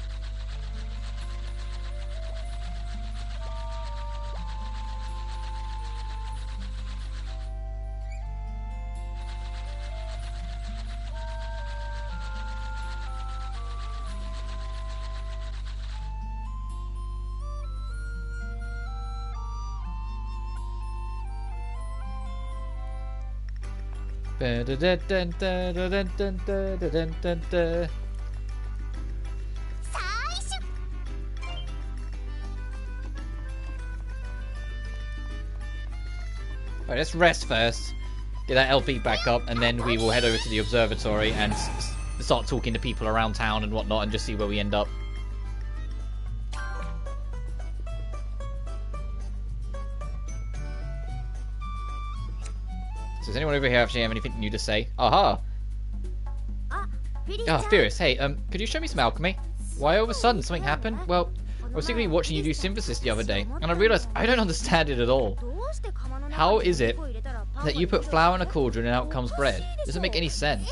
Alright, let's rest first, get that LP back up, and then we will head over to the observatory and start talking to people around town and whatnot and just see where we end up. Does anyone over here actually have anything new to say? Aha! Ah, Firis, hey, could you show me some alchemy? Why all of a sudden something happened? Well, I was secretly watching you do synthesis the other day, and I realized I don't understand it at all. How is it that you put flour in a cauldron and out comes bread? Doesn't make any sense.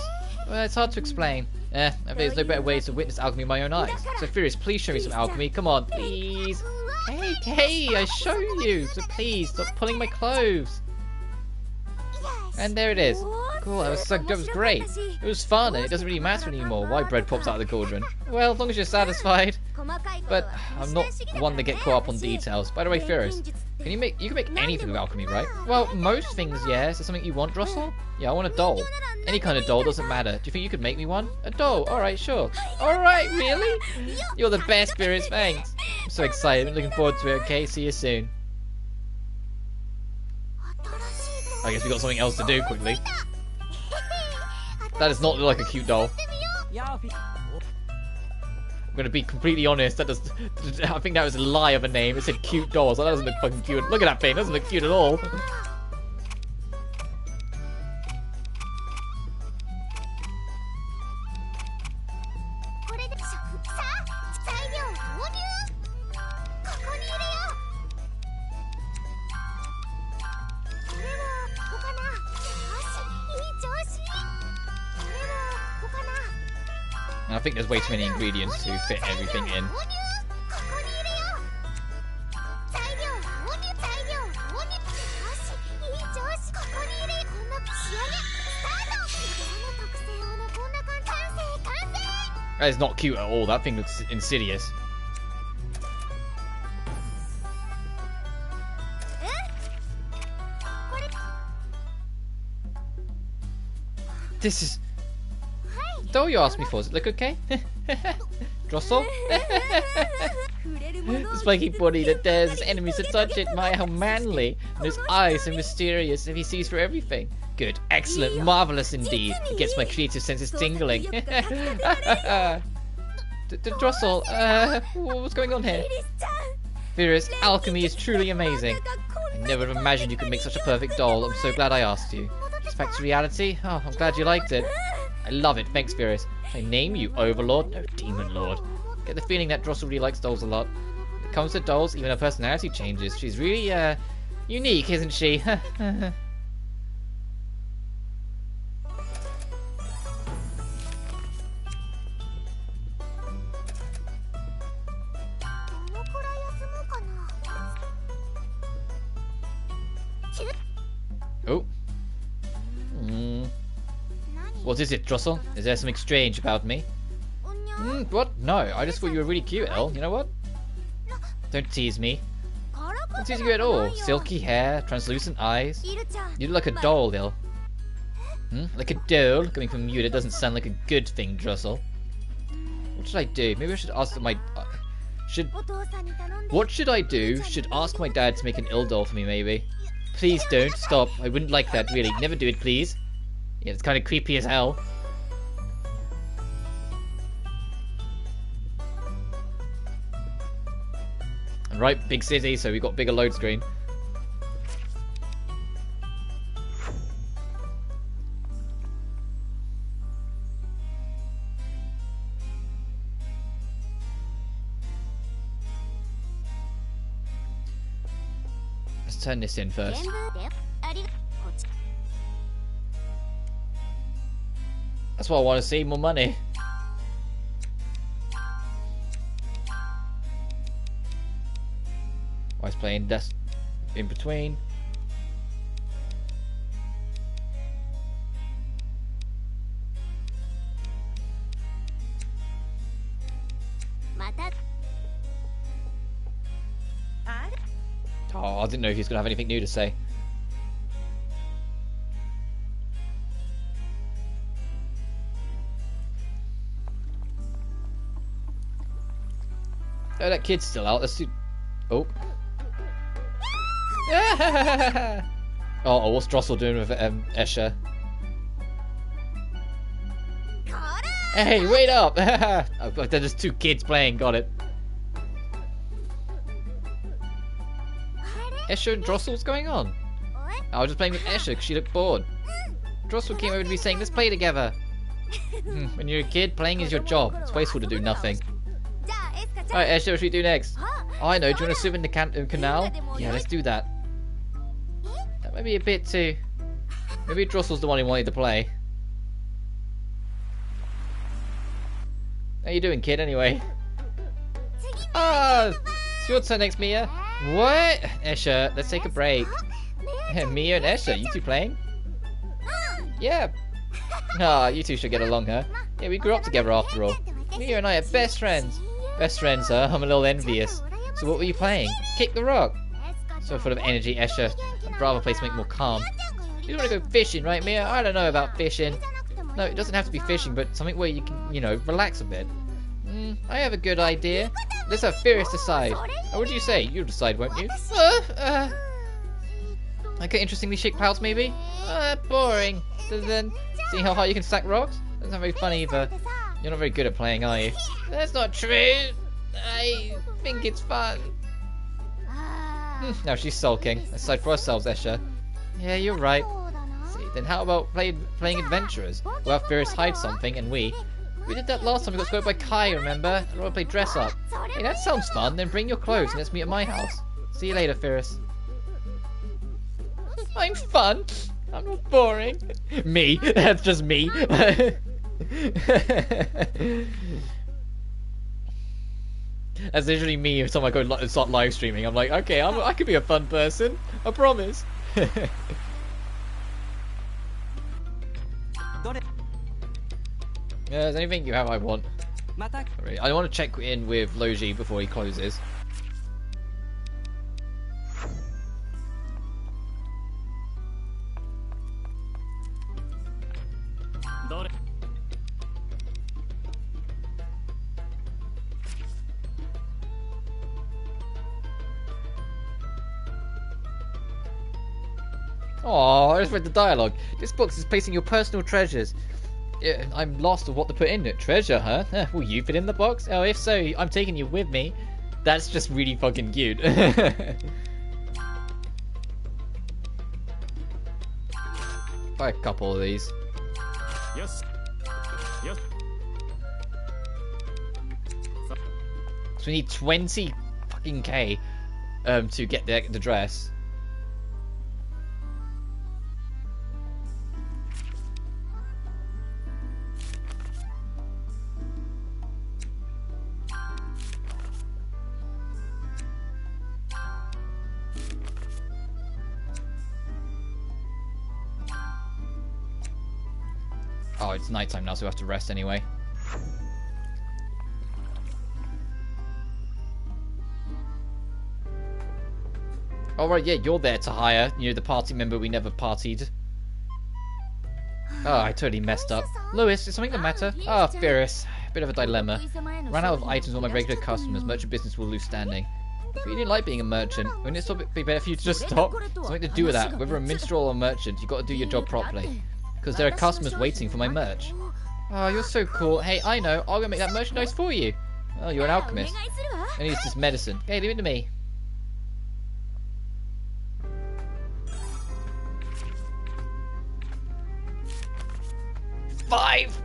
Well, it's hard to explain. There's no better way to witness alchemy with my own eyes. So Firis, please show me some alchemy. Come on, please. Hey, I show you. So please, stop pulling my clothes. And there it is. Cool, that was great. It was fun, and it doesn't really matter anymore why bread pops out of the cauldron. Well, as long as you're satisfied. But I'm not one to get caught up on details. By the way, Firis, you can make anything with alchemy, right? Well, most things, yeah. Is there something you want, Drossel? Yeah, I want a doll. Any kind of doll, doesn't matter. Do you think you could make me one? A doll, alright, sure. Alright, really? You're the best, Firis, thanks. I'm so excited, I'm looking forward to it, okay? See you soon. I guess we got something else to do quickly. That does not look like a cute doll. I'm gonna be completely honest, that does. I think that was a lie of a name. It said cute doll, so that doesn't look fucking cute. Look at that thing, it doesn't look cute at all. I think there's way too many ingredients to fit everything in. That is not cute at all. That thing looks insidious. This is... The doll you asked me for, does it look okay? Drossel? The spiky body that dares its enemies to touch it, my how manly! And his eyes so mysterious, and he sees through everything. Good, excellent, marvellous indeed. It gets my creative senses tingling. Drossel, what's going on here? Firis, alchemy is truly amazing. I never imagined you could make such a perfect doll. I'm so glad I asked you. It's back to reality? Oh, I'm glad you liked it. I love it, thanks Firis. I name you Overlord? No, Demon Lord. Get the feeling that Drossel really likes dolls a lot. When it comes to dolls, even her personality changes. She's really, unique, isn't she? Oh. What is it, Drossel? Is there something strange about me? What? No, I just thought you were really cute, Elle. You know what? Don't tease me. I'm not teasing you at all. Silky hair, translucent eyes. You look like a doll, Elle. Like a doll? Coming from you, that doesn't sound like a good thing, Drossel. What should I do? Maybe I should ask my... What should I do? Should ask my dad to make an ill doll for me, maybe. Please don't. Stop. I wouldn't like that, really. Never do it, please. Yeah, it's kind of creepy as hell. And right, big city, so we've got bigger load screen. Let's turn this in first. That's what I want to see, more money. Why is playing Dust in between? Oh, I didn't know if he was going to have anything new to say. Oh, that kid's still out. Let's see. Oh. Oh, what's Drossel doing with Escher? Hey, wait up! There's just two kids playing. Got it. Escher and Drossel, what's going on? I was just playing with Escher because she looked bored. Drossel came over to me saying, let's play together. When you're a kid, playing is your job. It's wasteful to do nothing. Alright, Escher, what should we do next? Oh, I know. Do you want to swim in the canal? Yeah, let's do that. That might be a bit too... Maybe Drossel's the one who wanted to play. How you doing, kid, anyway? Ah! It's your turn next, Mia. What? Escher, let's take a break. Mia and Escher, you two playing? Yeah. Ah, you two should get along, huh? Yeah, we grew up together after all. You and I are best friends. Best friends, huh? I'm a little envious. So what were you playing? Kick the rock. So full of energy, Escher. I'd rather play something more calm. You want to go fishing, right, Mia? I don't know about fishing. No, it doesn't have to be fishing, but something where you can, you know, relax a bit. I have a good idea. Let's have Firis decide. Oh, what do you say? You'll decide, won't you? Like an interestingly shaped house, maybe? Boring. Then, see how high you can stack rocks? That's not very fun either. You're not very good at playing, are you? That's not true. I think it's fun. Now she's sulking. Let's decide for ourselves, Escher. Yeah, you're right. See, then how about playing adventurers? We'll have Firis hide something, and we did that last time we got scored by Kai, remember? I'd rather play dress up. Hey, that sounds fun. Then bring your clothes and let's meet at my house. See you later, Firis. I'm fun. I'm not boring. Me. That's just me. That's literally me every time I go start live streaming. I'm like, okay, I could be a fun person. I promise. Yeah, there's anything you have I want. I want to check in with Logi before he closes. Oh, I just read the dialogue. This box is placing your personal treasures. I'm lost of what to put in it. Treasure, huh? Will you fit in the box? Oh, if so, I'm taking you with me. That's just really fucking cute. Buy a couple of these. Yes. Yes. So we need 20 fucking K to get the dress. Oh, it's nighttime now, so we have to rest anyway. Oh, right, yeah, you're there to hire. You know, the party member we never partied. Oh, I totally messed up. Lewis, is something the matter? Ah, oh, Firis. Bit of a dilemma. Ran out of items on my regular customers. Merchant business will lose standing. If you didn't like being a merchant, wouldn't it be better for you to just stop? Something to do with that. Whether a minstrel or a merchant, you've got to do your job properly. Because there are customers waiting for my merch. Oh, you're so cool. Hey, I know. I'll go make that merchandise for you. Oh, you're an alchemist. And it's just medicine. Okay, leave it to me. Five!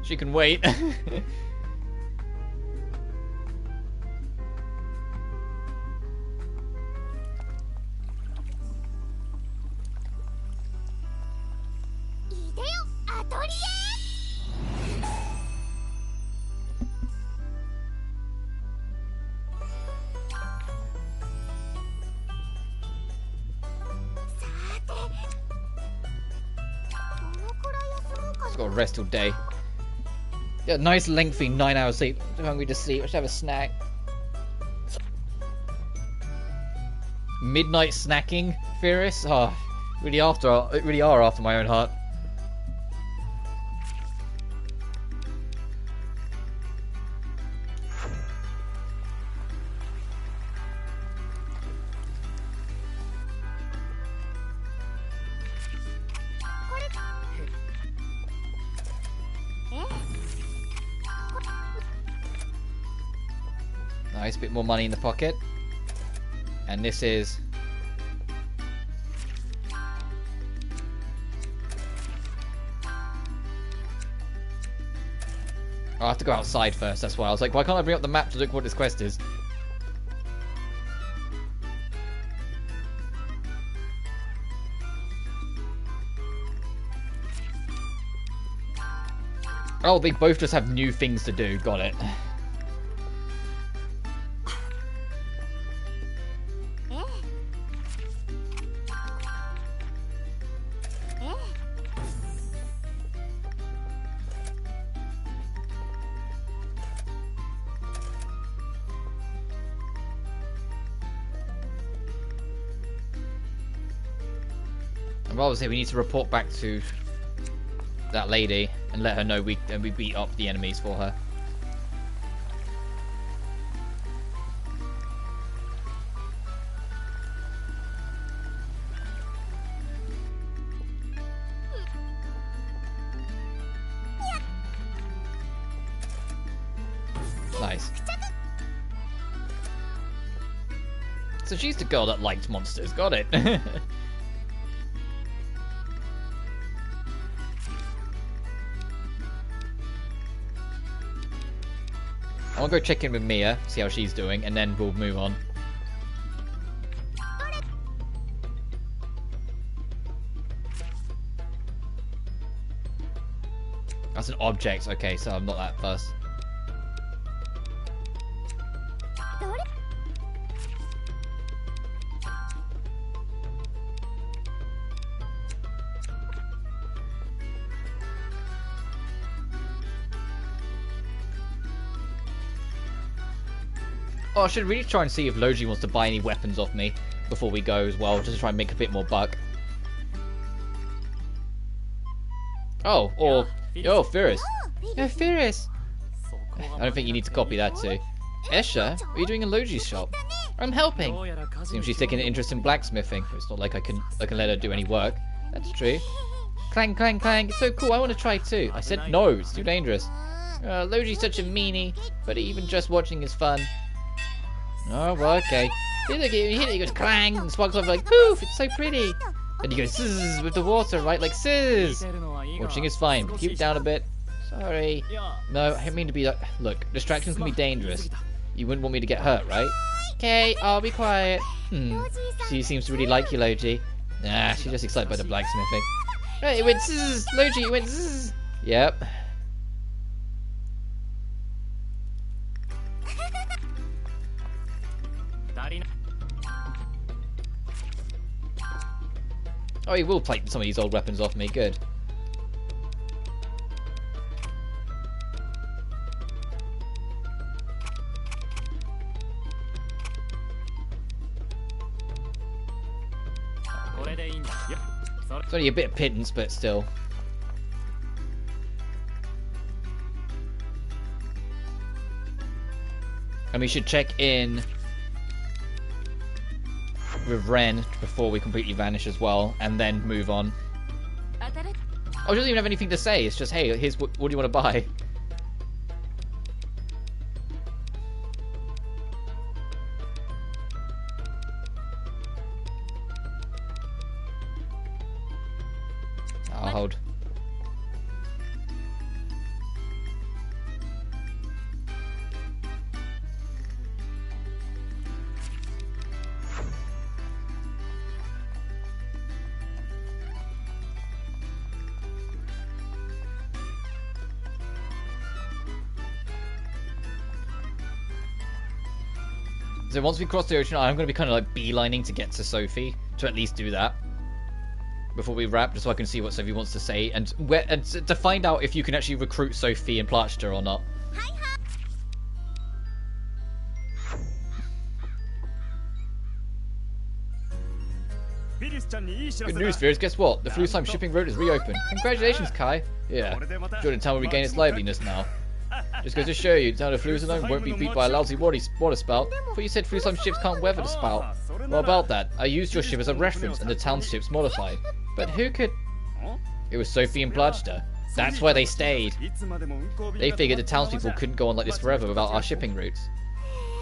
She can wait. Got to rest all day. Yeah, nice lengthy 9 hours sleep. Too hungry to sleep. I should have a snack. Midnight snacking, Firis. Oh, really are after my own heart. Nice, bit more money in the pocket. And this is... I have to go outside first, that's why. I was like, why can't I bring up the map to look what this quest is? Oh, they both just have new things to do. Got it. And obviously we need to report back to that lady and let her know we beat up the enemies for her. Nice. So she's the girl that liked monsters. Got it. I want to go check in with Mia, see how she's doing, and then we'll move on. That's an object. Okay, so I'm not that fussed. Oh, I should really try and see if Logi wants to buy any weapons off me before we go as well, just to try and make a bit more buck. Oh, or... Oh, Firis. Oh, Firis! I don't think you need to copy that too. Esha, what are you doing in Logi's shop? I'm helping! Seems she's taking an interest in blacksmithing. It's not like I can let her do any work. That's true. Clang, clang, clang. It's so cool, I want to try too. I said no, it's too dangerous. Logi's such a meanie, but even just watching is fun. Oh, well, okay. Look at him, he goes clang, and sparks off like poof, it's so pretty. And he goes zzz with the water, right, like zzz. Watching is fine, but keep it down a bit. Sorry. No, I didn't mean to be like... Look, distractions can be dangerous. You wouldn't want me to get hurt, right? Okay, I'll be quiet. She seems to really like you, Logi. Nah, she's just excited by the blacksmithing. Right, it went zzz, Logi, it went zzz. Yep. Oh, he will take some of these old weapons off me. Good. It's only a bit of pittance, but still. And we should check in with Ren before we completely vanish as well, and then move on. Oh, she doesn't even have anything to say. It's just, hey, here's what do you want to buy? I'll hold. So once we cross the ocean, I'm going to be kind of like beelining to get to Sophie, to at least do that before we wrap, just so I can see what Sophie wants to say, and to find out if you can actually recruit Sophie and Plachta or not. Good news, Firis. Guess what? The Flusheim shipping road is reopened. Congratulations, Kai. Yeah. Jordan Town will regain its liveliness now. Just goes to show you, the town of Flusheim won't be beat by a lousy water spout. But you said Flusheim ships can't weather the spout. Well, about that, I used your ship as a reference, and the town's ship's modified. But who could... It was Sophie and Plachta. That's why they stayed. They figured the townspeople couldn't go on like this forever without our shipping routes.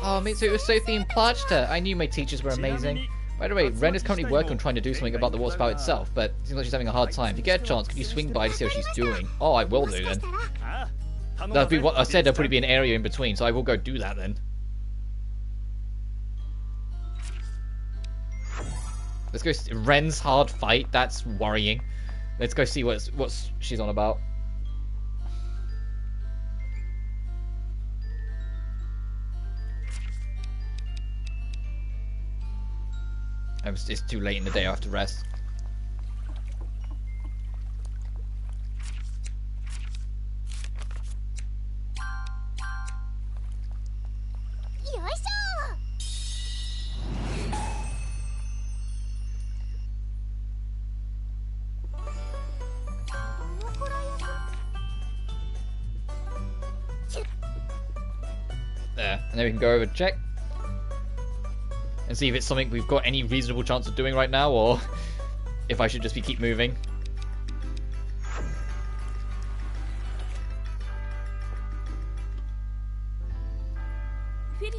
Oh, mate, so it was Sophie and Plachta. I knew my teachers were amazing. By the way, Ren is currently working on trying to do something about the water spout itself, but it seems like she's having a hard time. If you get a chance, could you swing by to see how she's doing? Oh, I will do then. That'd be what I said. There'll probably be an area in between, so I will go do that then. Let's go. Ren's hard fight. That's worrying. Let's go see what she's on about. It's too late in the day. I have to rest. There. And then we can go over and check. And see if it's something we've got any reasonable chance of doing right now, or if I should just keep moving.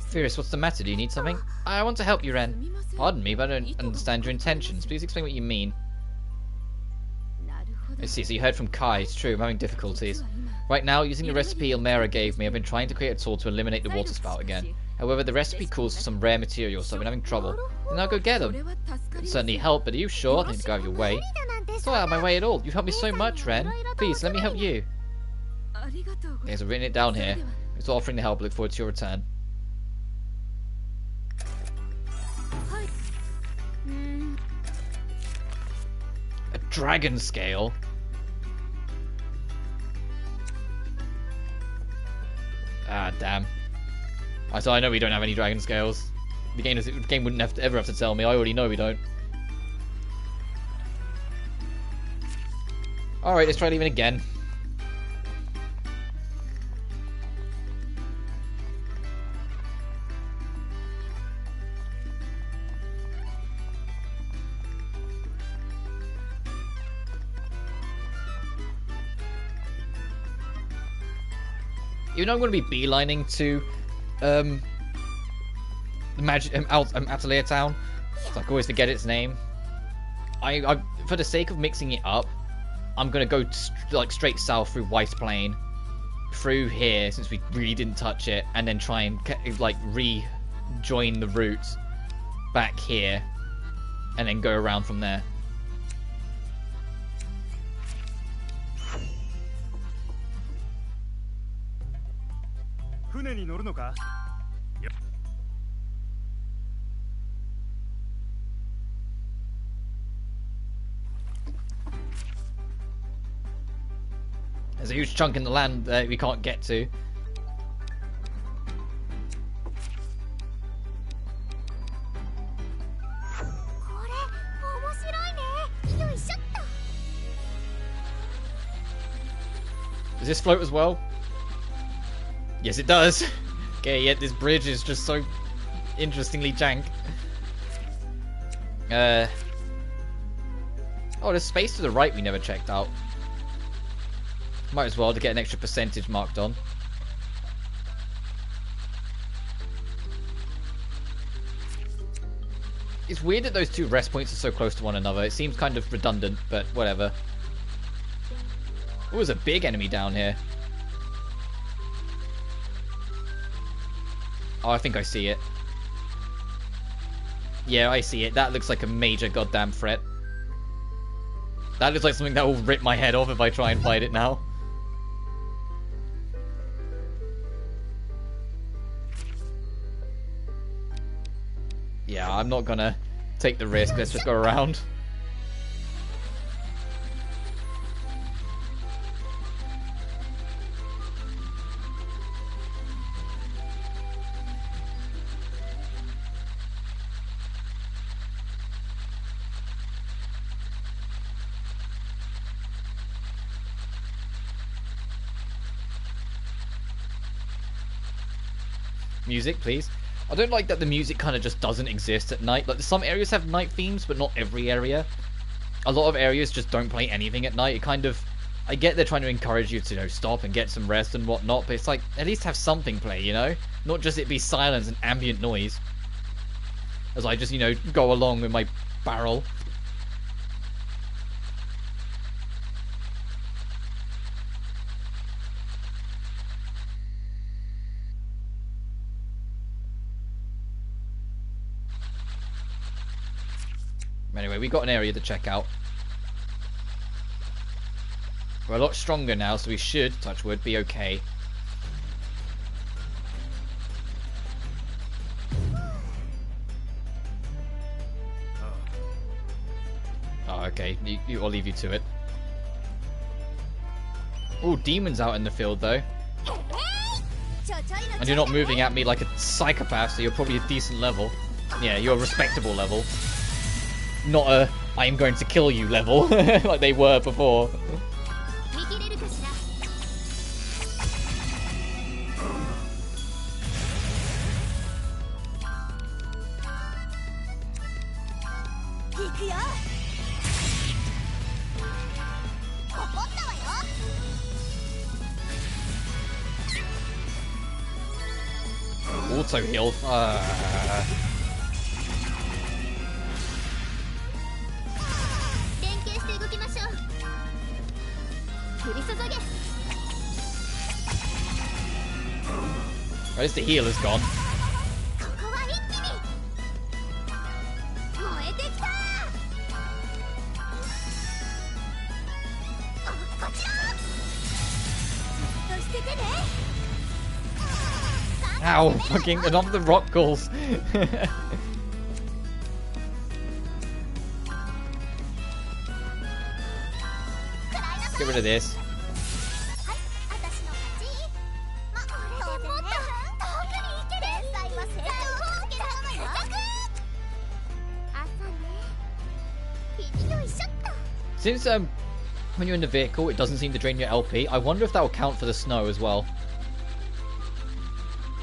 Firis, what's the matter? Do you need something? I want to help you, Ren. Pardon me, but I don't understand your intentions. Please explain what you mean. I see, so you heard from Kai. It's true, I'm having difficulties. Right now, using the recipe Ilmera gave me, I've been trying to create a tool to eliminate the water spout again. However, the recipe calls for some rare materials, so I've been having trouble. Then I'll go get them. It'd certainly help, but are you sure? I need to go out of your way. It's not out of my way at all. You've helped me so much, Ren. Please, let me help you. Okay, so I've written it down here. It's offering the help. Look forward to your return. A dragon scale? Ah, damn. So I know we don't have any dragon scales. The game wouldn't ever have to tell me. I already know we don't. Alright, let's try leaving again. Even though I'm going to be beelining to the Atelier Town, so I always forget its name. I for the sake of mixing it up, I'm going to go straight south through White Plain, through here since we really didn't touch it, and then try and rejoin the route back here, and then go around from there. There's a huge chunk in the land that we can't get to. Does this float as well? Yes, it does. Okay, yet this bridge is just so interestingly jank. Oh, there's space to the right we never checked out. Might as well to get an extra percentage marked on. It's weird that those two rest points are so close to one another. It seems kind of redundant, but whatever. Oh, there's a big enemy down here. Oh, I think I see it. Yeah, I see it. That looks like a major goddamn threat. That looks like something that will rip my head off if I try and fight it now. Yeah, I'm not gonna take the risk. Let's just go around. Music, please. I don't like that the music kind of just doesn't exist at night. Like, some areas have night themes, but not every area. A lot of areas just don't play anything at night. It kind of... I get they're trying to encourage you to, stop and get some rest and whatnot, but it's like, at least have something play, you know? Not just it be silence and ambient noise. As I just, go along with my barrel. Anyway, we got an area to check out. We're a lot stronger now, so we should, touch wood, be okay. Oh, okay. I'll leave you to it. Oh, demons out in the field, though. And you're not moving at me like a psychopath, so you're probably a decent level. Yeah, you're a respectable level. Not a I am going to kill you level, like they were before. auto heal. At least the heal is gone. Ow, fucking enough the rock calls. Get rid of this. Since when you're in the vehicle, it doesn't seem to drain your LP. I wonder if that will count for the snow as well.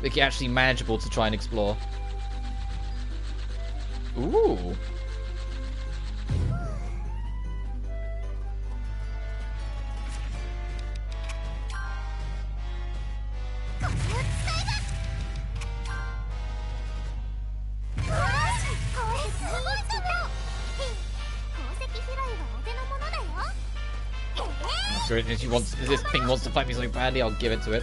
Make it actually manageable to try and explore. Ooh. If this thing wants to fight me so badly, I'll give it to it.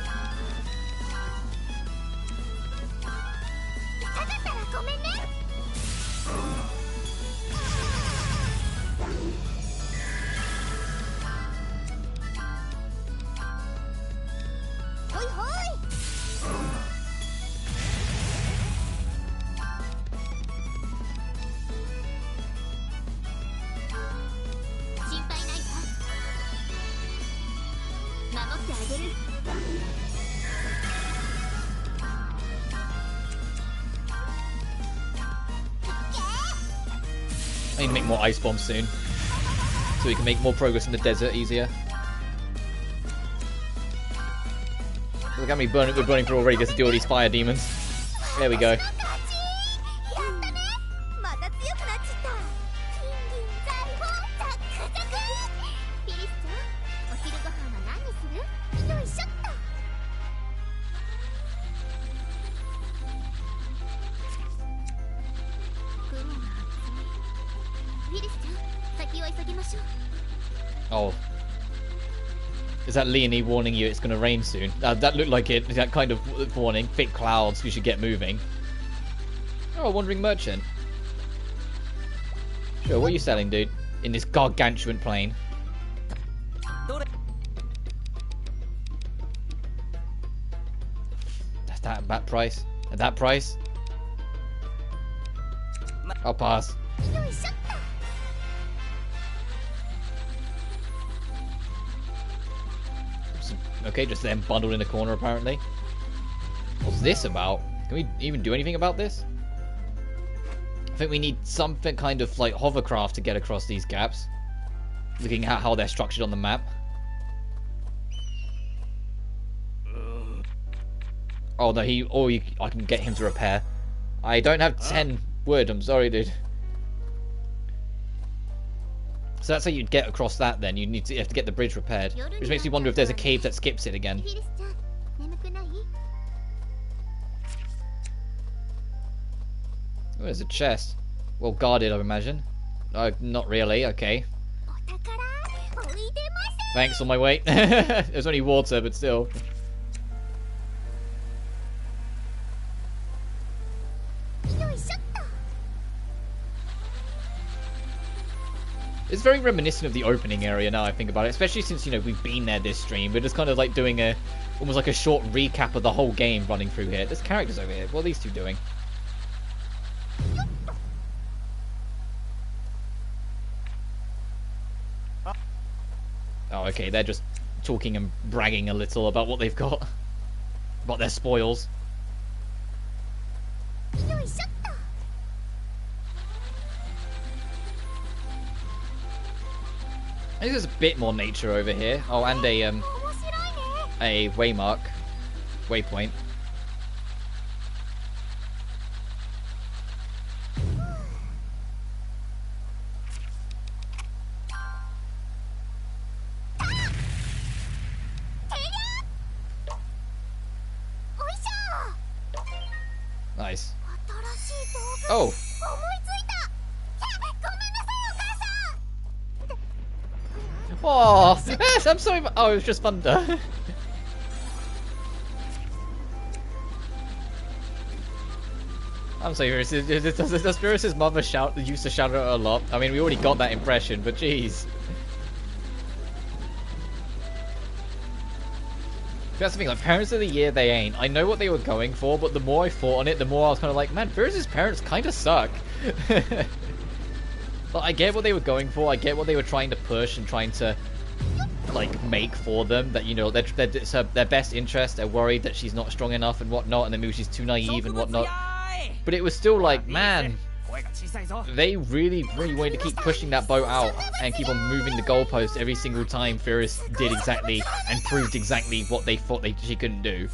I need to make more ice bombs soon, so we can make more progress in the desert easier. Look how many we're burning through already just to deal with these fire demons. There we go. Oh. Is that Leonie warning you it's going to rain soon? That looked like it. That kind of warning. Thick clouds, we should get moving. Oh, a wandering merchant. Sure, what are you selling, dude? In this gargantuan plane. That's that at that price? At that price? I'll pass. Okay, just them bundled in the corner apparently. What's this about? Can we even do anything about this? I think we need something kind of like hovercraft to get across these gaps. Looking at how they're structured on the map. Oh no, I can get him to repair. I don't have 10 wood, I'm sorry dude. So that's how you'd get across that then. You have to get the bridge repaired. Which makes me wonder if there's a cave that skips it again. Oh, there's a chest. Well guarded, I imagine. Not really, okay. Thanks on my way. There's only water, but still. It's very reminiscent of the opening area now I think about it, especially since, you know, we've been there this stream. We're just kind of like doing almost like a short recap of the whole game running through here. There's characters over here. What are these two doing? Oh, okay, they're just talking and bragging a little about what they've got. About their spoils. I think there's a bit more nature over here. Oh, and a waypoint. Oh. Oh, yes, I'm sorry. Oh, it was just thunder. I'm sorry, does Firis' mother used to shout at her a lot? I mean, we already got that impression, but jeez. That's the thing, like, Parents of the Year, they ain't. I know what they were going for, but the more I thought on it, the more I was kind of like, man, Firis' parents kind of suck. But I get what they were going for, I get what they were trying to push and trying to, like, make for them. That, you know, it's their best interest, they're worried that she's not strong enough and whatnot, and then maybe she's too naive and whatnot. But it was still like, man, they really, really wanted to keep pushing that boat out and keep on moving the goalpost every single time Firis did exactly and proved exactly what they thought she couldn't do.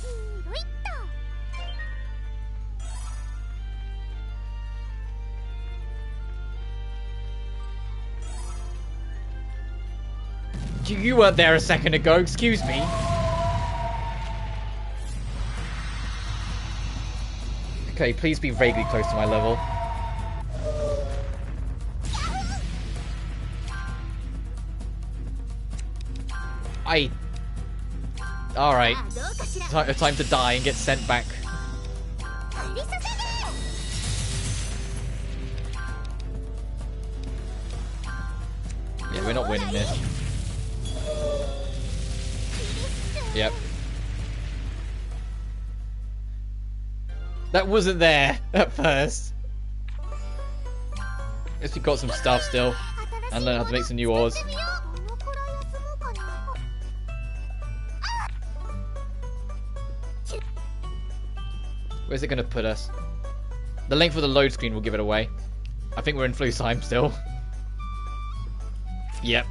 You weren't there a second ago, excuse me. Okay, please be vaguely close to my level. Alright. Time to die and get sent back. Yeah, we're not winning this. Yep. That wasn't there at first. Guess we got some stuff still. And learn how to make some new ores. Where's it gonna put us? The length of the load screen will give it away. I think we're in Flusheim still. Yep.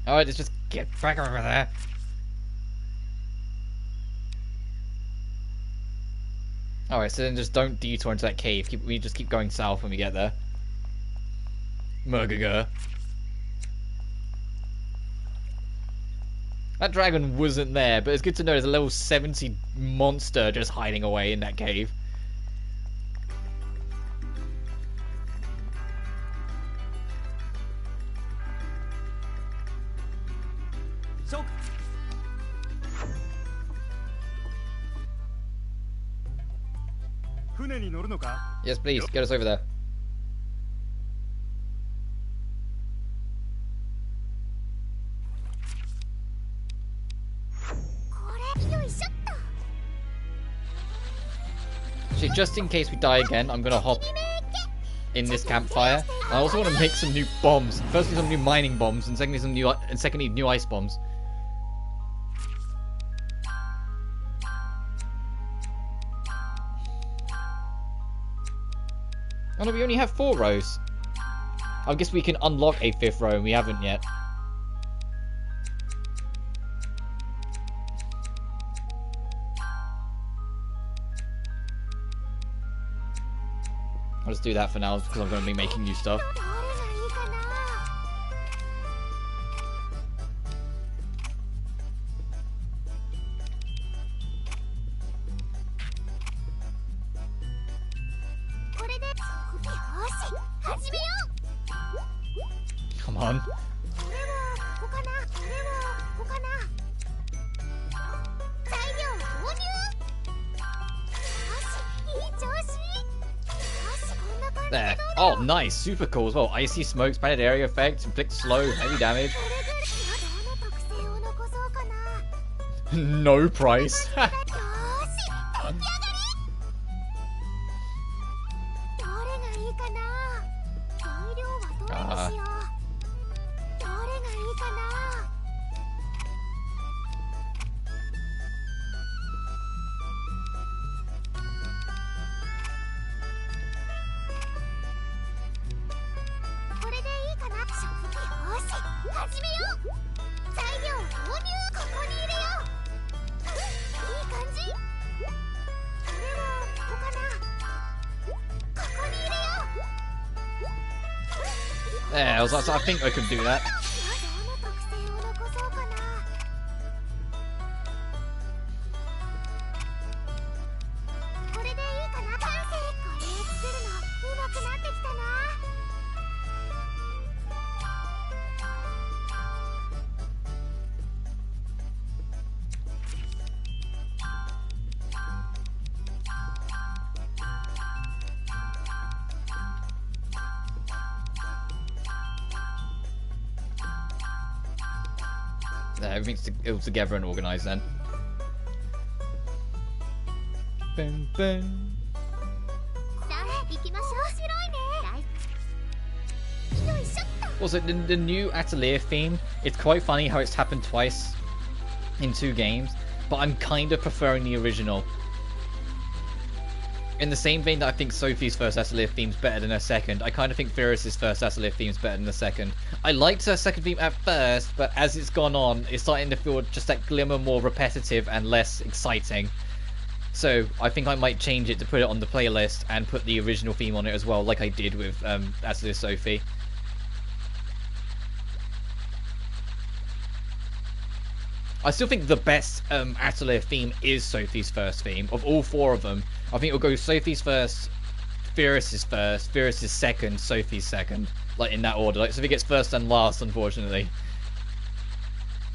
Alright, let's just get back over there. Alright, so then just don't detour into that cave. We just keep going south when we get there. Murgaga. That dragon wasn't there, but it's good to know there's a level 70 monster just hiding away in that cave. Yes, please, get us over there. Actually, just in case we die again, I'm gonna hop in this campfire. I also want to make some new bombs. Firstly, some new mining bombs, and secondly, new ice bombs. Oh no, we only have 4 rows. I guess we can unlock a 5th row, and we haven't yet. I'll just do that for now, because I'm going to be making new stuff. Come on. There. Oh, nice. Super cool as well. Icy smoke, expanded area effect, inflict slow, heavy damage. No price. There, I think I could do that. Everything's all together and organised then. Boom, boom. Also, the new Atelier theme, it's quite funny how it's happened twice in 2 games, but I'm kind of preferring the original. In the same vein that I think Sophie's first Atelier theme's better than her second, I kind of think Firis' first Atelier theme's better than the second. I liked her second theme at first, but as it's gone on, it's starting to feel just that glimmer more repetitive and less exciting. So I think I might change it to put it on the playlist and put the original theme on it as well, like I did with Atelier Sophie. I still think the best Atelier theme is Sophie's first theme. Of all 4 of them, I think it'll go Sophie's first, Firis' first, Firis' second, Sophie's second. Like, in that order. Like, Sophie gets first and last, unfortunately.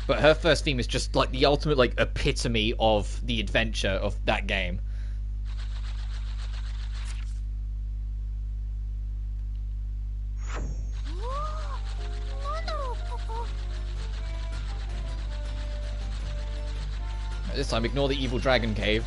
But her first theme is just, like, the ultimate, like, epitome of the adventure of that game. This time, ignore the evil dragon cave.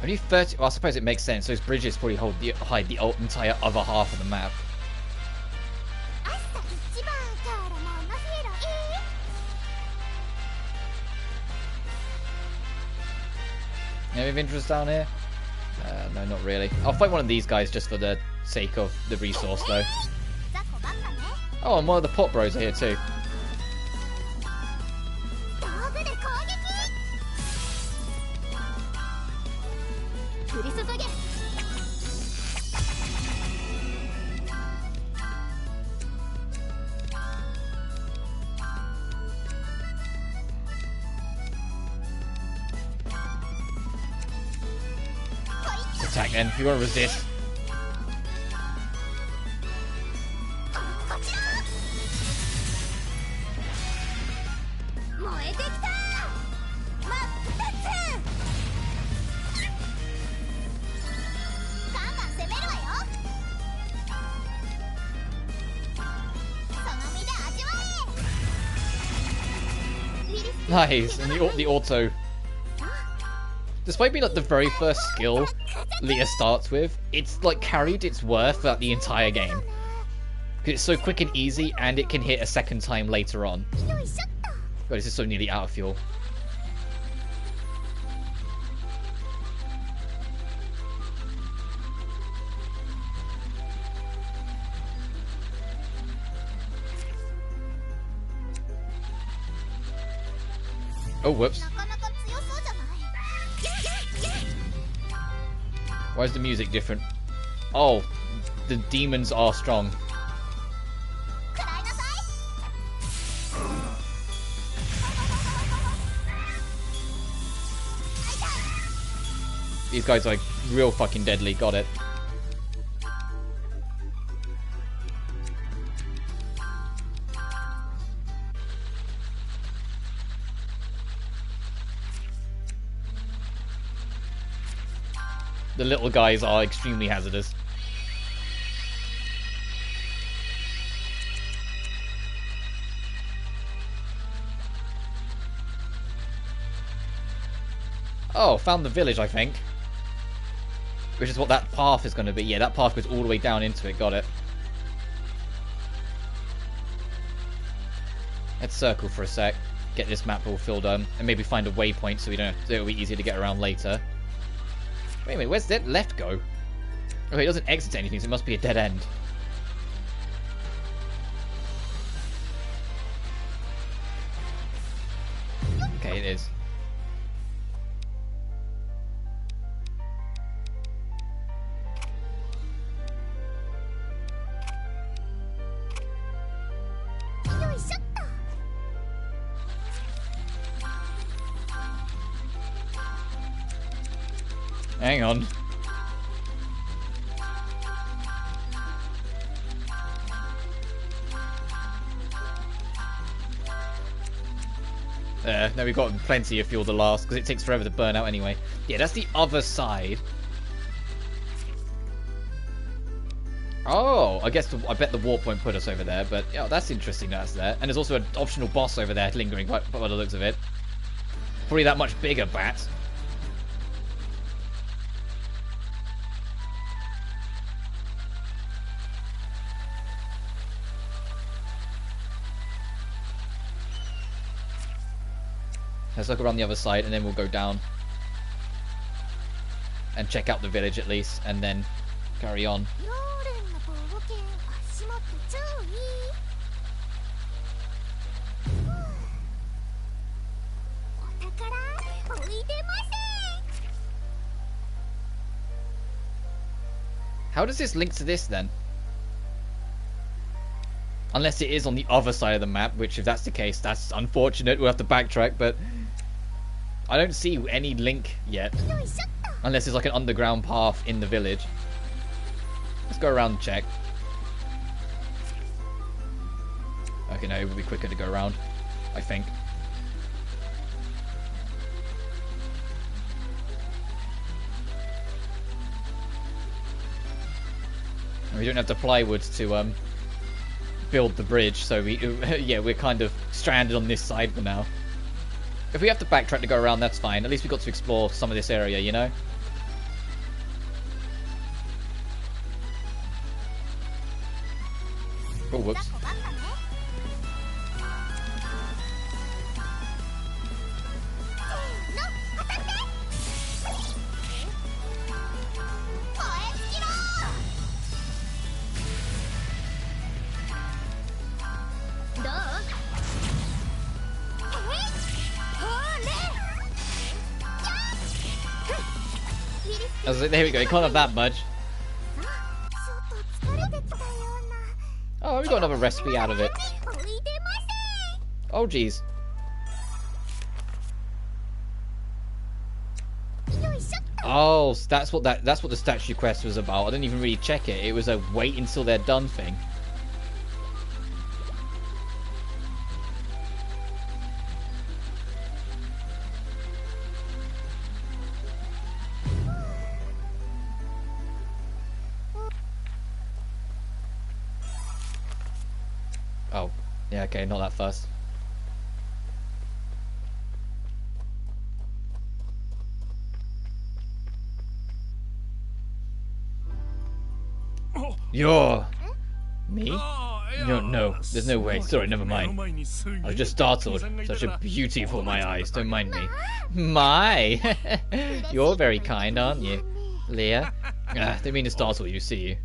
Only 30. Well, I suppose it makes sense. Those bridges probably hide the entire other half of the map. Any interest down here? No, not really. I'll fight one of these guys just for the sake of the resource, though. Oh, and one of the pot bros are here too. Attack then, if you want to resist. Nice, and the auto. Despite being like the very first skill Leah starts with, it's like carried its worth throughout the entire game. Because it's so quick and easy, and it can hit a second time later on. God, this is so nearly out of fuel. Oh, whoops. Why is the music different? Oh, the demons are strong. These guys are like real fucking deadly, got it. The little guys are extremely hazardous. Oh, found the village, I think. Which is what that path is going to be. Yeah, that path goes all the way down into it. Got it. Let's circle for a sec. Get this map all filled in. And maybe find a waypoint so it'll be easier to get around later. Wait a minute, where's that left go? Okay, it doesn't exit anything, so it must be a dead end. Okay, it is. Hang on. No, we've got plenty of fuel to last, because it takes forever to burn out anyway. Yeah, that's the other side. Oh, I bet the warp won't put us over there, but yeah, that's interesting that's there. And there's also an optional boss over there lingering by the looks of it. Probably that much bigger bat. Let's look around the other side and then we'll go down. And check out the village at least, and then carry on. How does this link to this then? Unless it is on the other side of the map, which if that's the case, that's unfortunate. We'll have to backtrack, but I don't see any link yet. Unless it's like an underground path in the village. Let's go around and check. Okay, no, it would be quicker to go around, I think. We don't have the plywood to build the bridge, so yeah, we're kind of stranded on this side for now. If we have to backtrack to go around, that's fine. At least we got to explore some of this area, you know? Oh, whoops. I was like, there we go, you can't have that much. Oh, we got another recipe out of it. Oh, jeez. Oh, so that's what the statue quest was about. I didn't even really check it. It was a wait until they're done thing. Oh, yeah, okay, not that fast. You're... me? No, there's no way. Sorry, never mind. I was just startled. Such a beauty for my eyes, don't mind me. My! You're very kind, aren't you, Leah? Didn't mean to startle you, see you.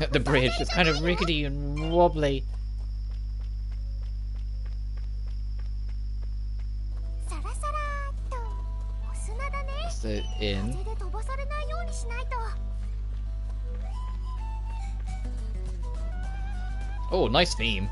The bridge is kind of rickety and wobbly. That's the inn. Oh, nice theme.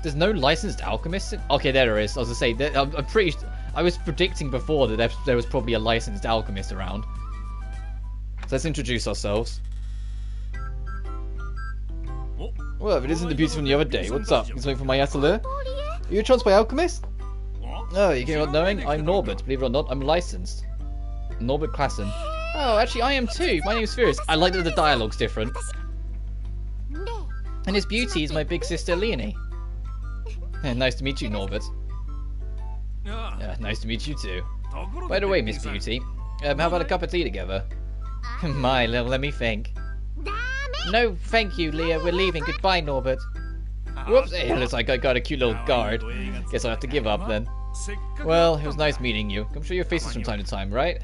There's no licensed alchemist? Okay, there is. I was gonna say, I'm pretty... I was predicting before that there was probably a licensed alchemist around. So let's introduce ourselves. Well, if it isn't the beauty from the other day, what's up? You something from my atelier? Are you a chance by alchemist? Oh, you came out knowing? I'm Norbert. Believe it or not, I'm licensed. Norbert Klassen. Oh, actually, I am too. My name's Firis. I like that the dialogue's different. And his beauty is my big sister, Leonie. Nice to meet you, Norbert. Nice to meet you too. By the way, Miss Beauty, how about a cup of tea together? My, let me think. No, thank you, Leah. We're leaving. Goodbye, Norbert. Whoops, hey, looks like I got a cute little guard. Guess I'll have to give up then. Well, it was nice meeting you. Come show your faces from time to time, right?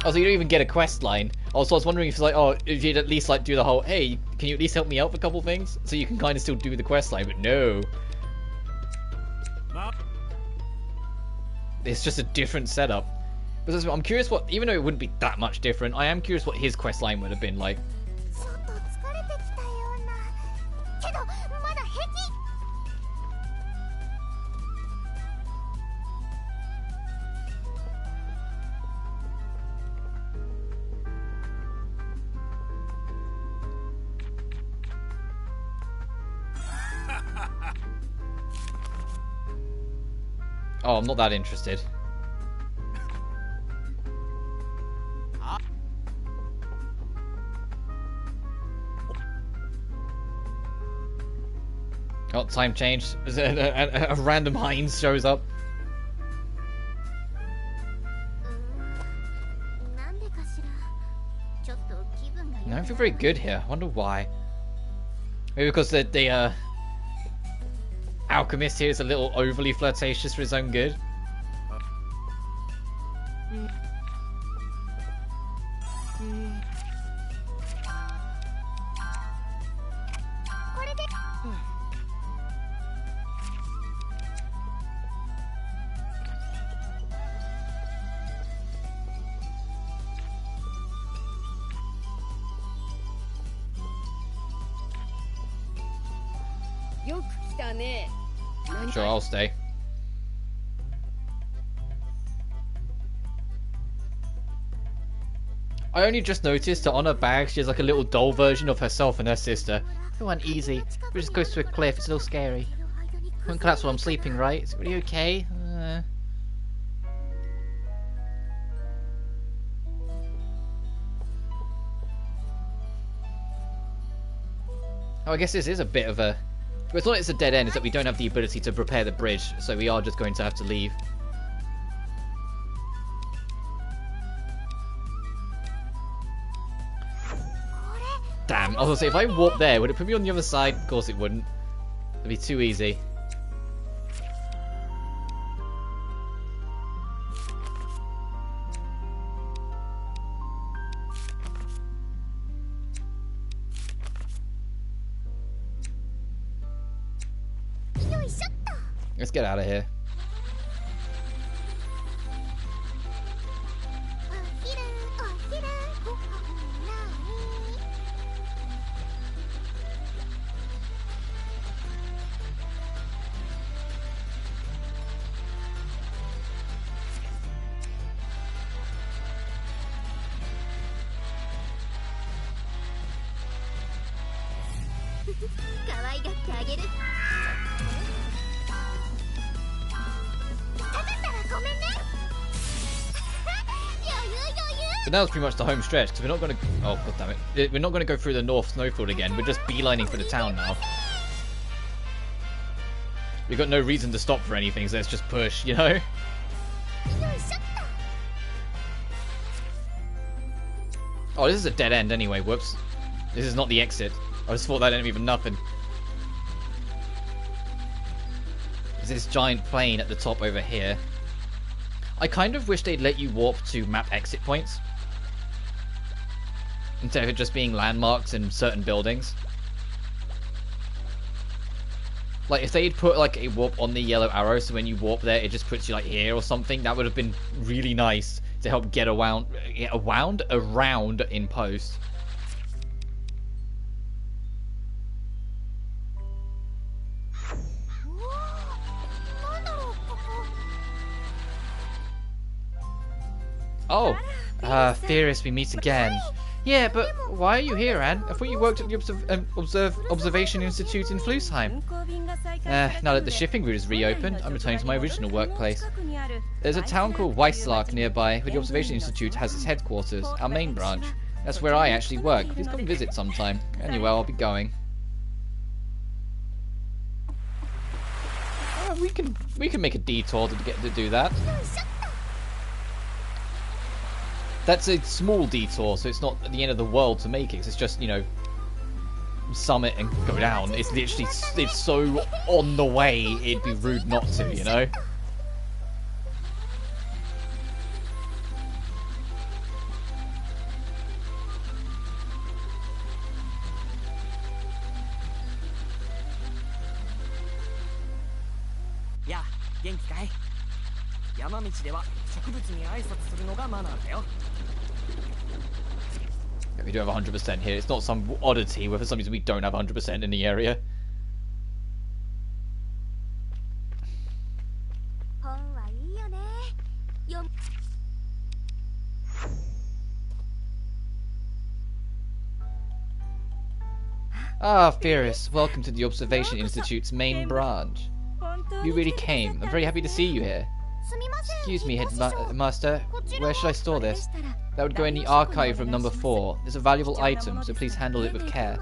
Oh, so you don't even get a quest line. Also, I was wondering if, like, oh, if you'd at least, like, do the whole, hey, can you at least help me out with a couple things? So you can kind of still do the quest line, but no. It's just a different setup. But I'm curious what, even though it wouldn't be that much different, I am curious what his quest line would have been like. Oh, I'm not that interested. Oh, time change. A random Heinz shows up. I don't feel very good here. I wonder why. Maybe because the alchemist here is a little overly flirtatious for his own good. Sure, I'll stay. I only just noticed that on her bag she has like a little doll version of herself and her sister. Go on, easy. We just goes to a cliff. It's a little scary. Won't collapse while I'm sleeping, right? Is it really okay? Oh, I guess this is a bit of a... But it's not that it's a dead end, it's that we don't have the ability to prepare the bridge, so we are just going to have to leave. Damn, I was gonna say, if I warp there, would it put me on the other side? Of course it wouldn't. It'd be too easy. Let's get out of here. So now it's pretty much the home stretch, because we're not going to... Oh, god damn it. We're not going to go through the North Snowfield again. We're just beelining for the town now. We've got no reason to stop for anything, so let's just push, you know? Oh, this is a dead end anyway. Whoops. This is not the exit. I just thought that didn't even nothing. There's this giant plane at the top over here. I kind of wish they'd let you warp to map exit points, instead of it just being landmarks and certain buildings. Like, if they'd put, like, a warp on the yellow arrow, so when you warp there, it just puts you, like, here or something, that would have been really nice to help get around in post. Oh, Firis, we meet again. Yeah, but why are you here, Anne? I thought you worked at the Observation Institute in Flusheim. Now that the shipping route is reopened, I'm returning to my original workplace. There's a town called Weisslach nearby, where the Observation Institute has its headquarters, our main branch. That's where I actually work. Please come visit sometime. Anyway, I'll be going. We can make a detour to get to do that. That's a small detour, so it's not the end of the world to make it. It's just, you know, summit and go down. It's literally, it's so on the way, it'd be rude not to, you know? Yeah, 元気かい? 山道では植物に挨拶するのがマナーだよ. Yeah, we do have 100% here. It's not some oddity where for some reason we don't have 100% in the area. Ah, Firis, welcome to the Observation Institute's main branch. You really came. I'm very happy to see you here. Excuse me, Headmaster. Where should I store this? That would go in the archive room number 4. It's a valuable item, so please handle it with care.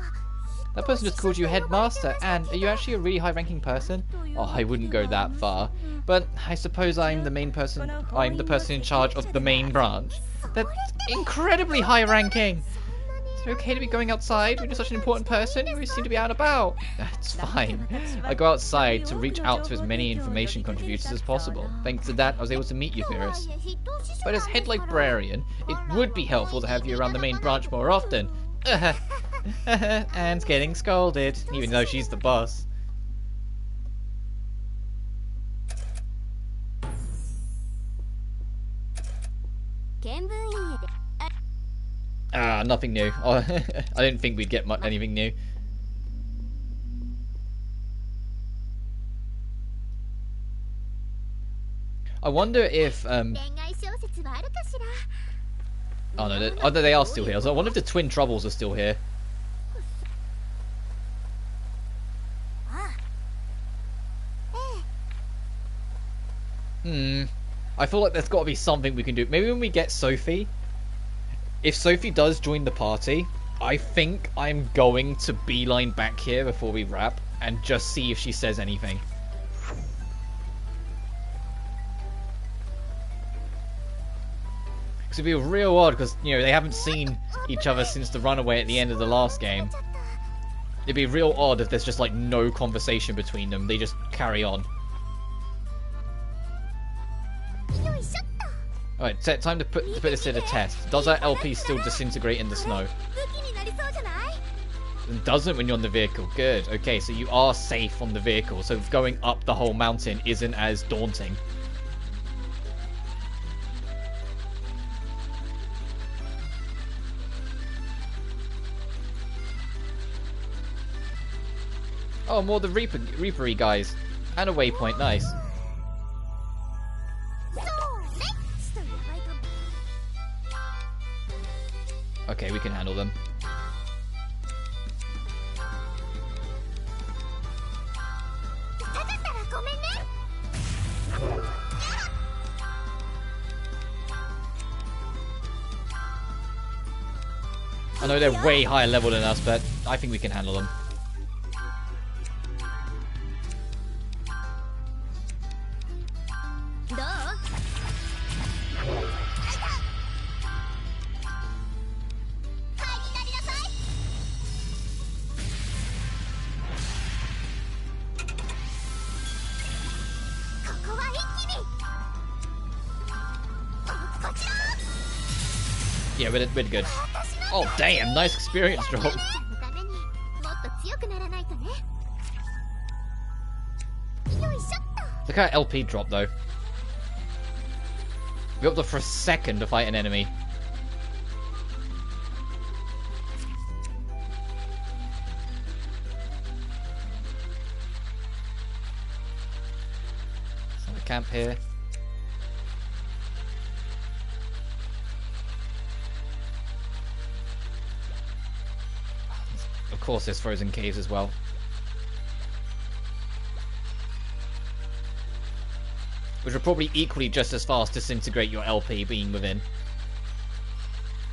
That person just called you Headmaster, and are you actually a really high-ranking person? Oh, I wouldn't go that far. But I suppose I'm the person in charge of the main branch. That's incredibly high-ranking! Is it okay to be going outside when you're such an important person? You always seem to be out and about. That's fine. I go outside to reach out to as many information contributors as possible. Thanks to that, I was able to meet you, Firis. But as head librarian, it would be helpful to have you around the main branch more often. Anne's getting scolded, even though she's the boss. Ah, nothing new. I didn't think we'd get anything new. I wonder if oh no, they are still here. So I wonder if the twin troubles are still here. I feel like there's got to be something we can do. Maybe when we get Sophie. If Sophie does join the party, I think I'm going to beeline back here before we wrap and just see if she says anything. Because it'd be real odd because, you know, they haven't seen each other since the runaway at the end of the last game. It'd be real odd if there's just like no conversation between them. They just carry on. Alright, time to put this to the test. Does our LP still disintegrate in the snow? It doesn't when you're on the vehicle. Good. Okay, so you are safe on the vehicle. So going up the whole mountain isn't as daunting. Oh, more the Reapery guys. And a waypoint. Nice. Okay, we can handle them. I know they're way higher level than us, but I think we can handle them. Yeah, we're good. Oh, damn, nice experience drop. Look at LP drop, though. We up there for a second to fight an enemy. So the camp here. Of course, there's frozen caves as well. Which will probably equally just as fast disintegrate your LP being within.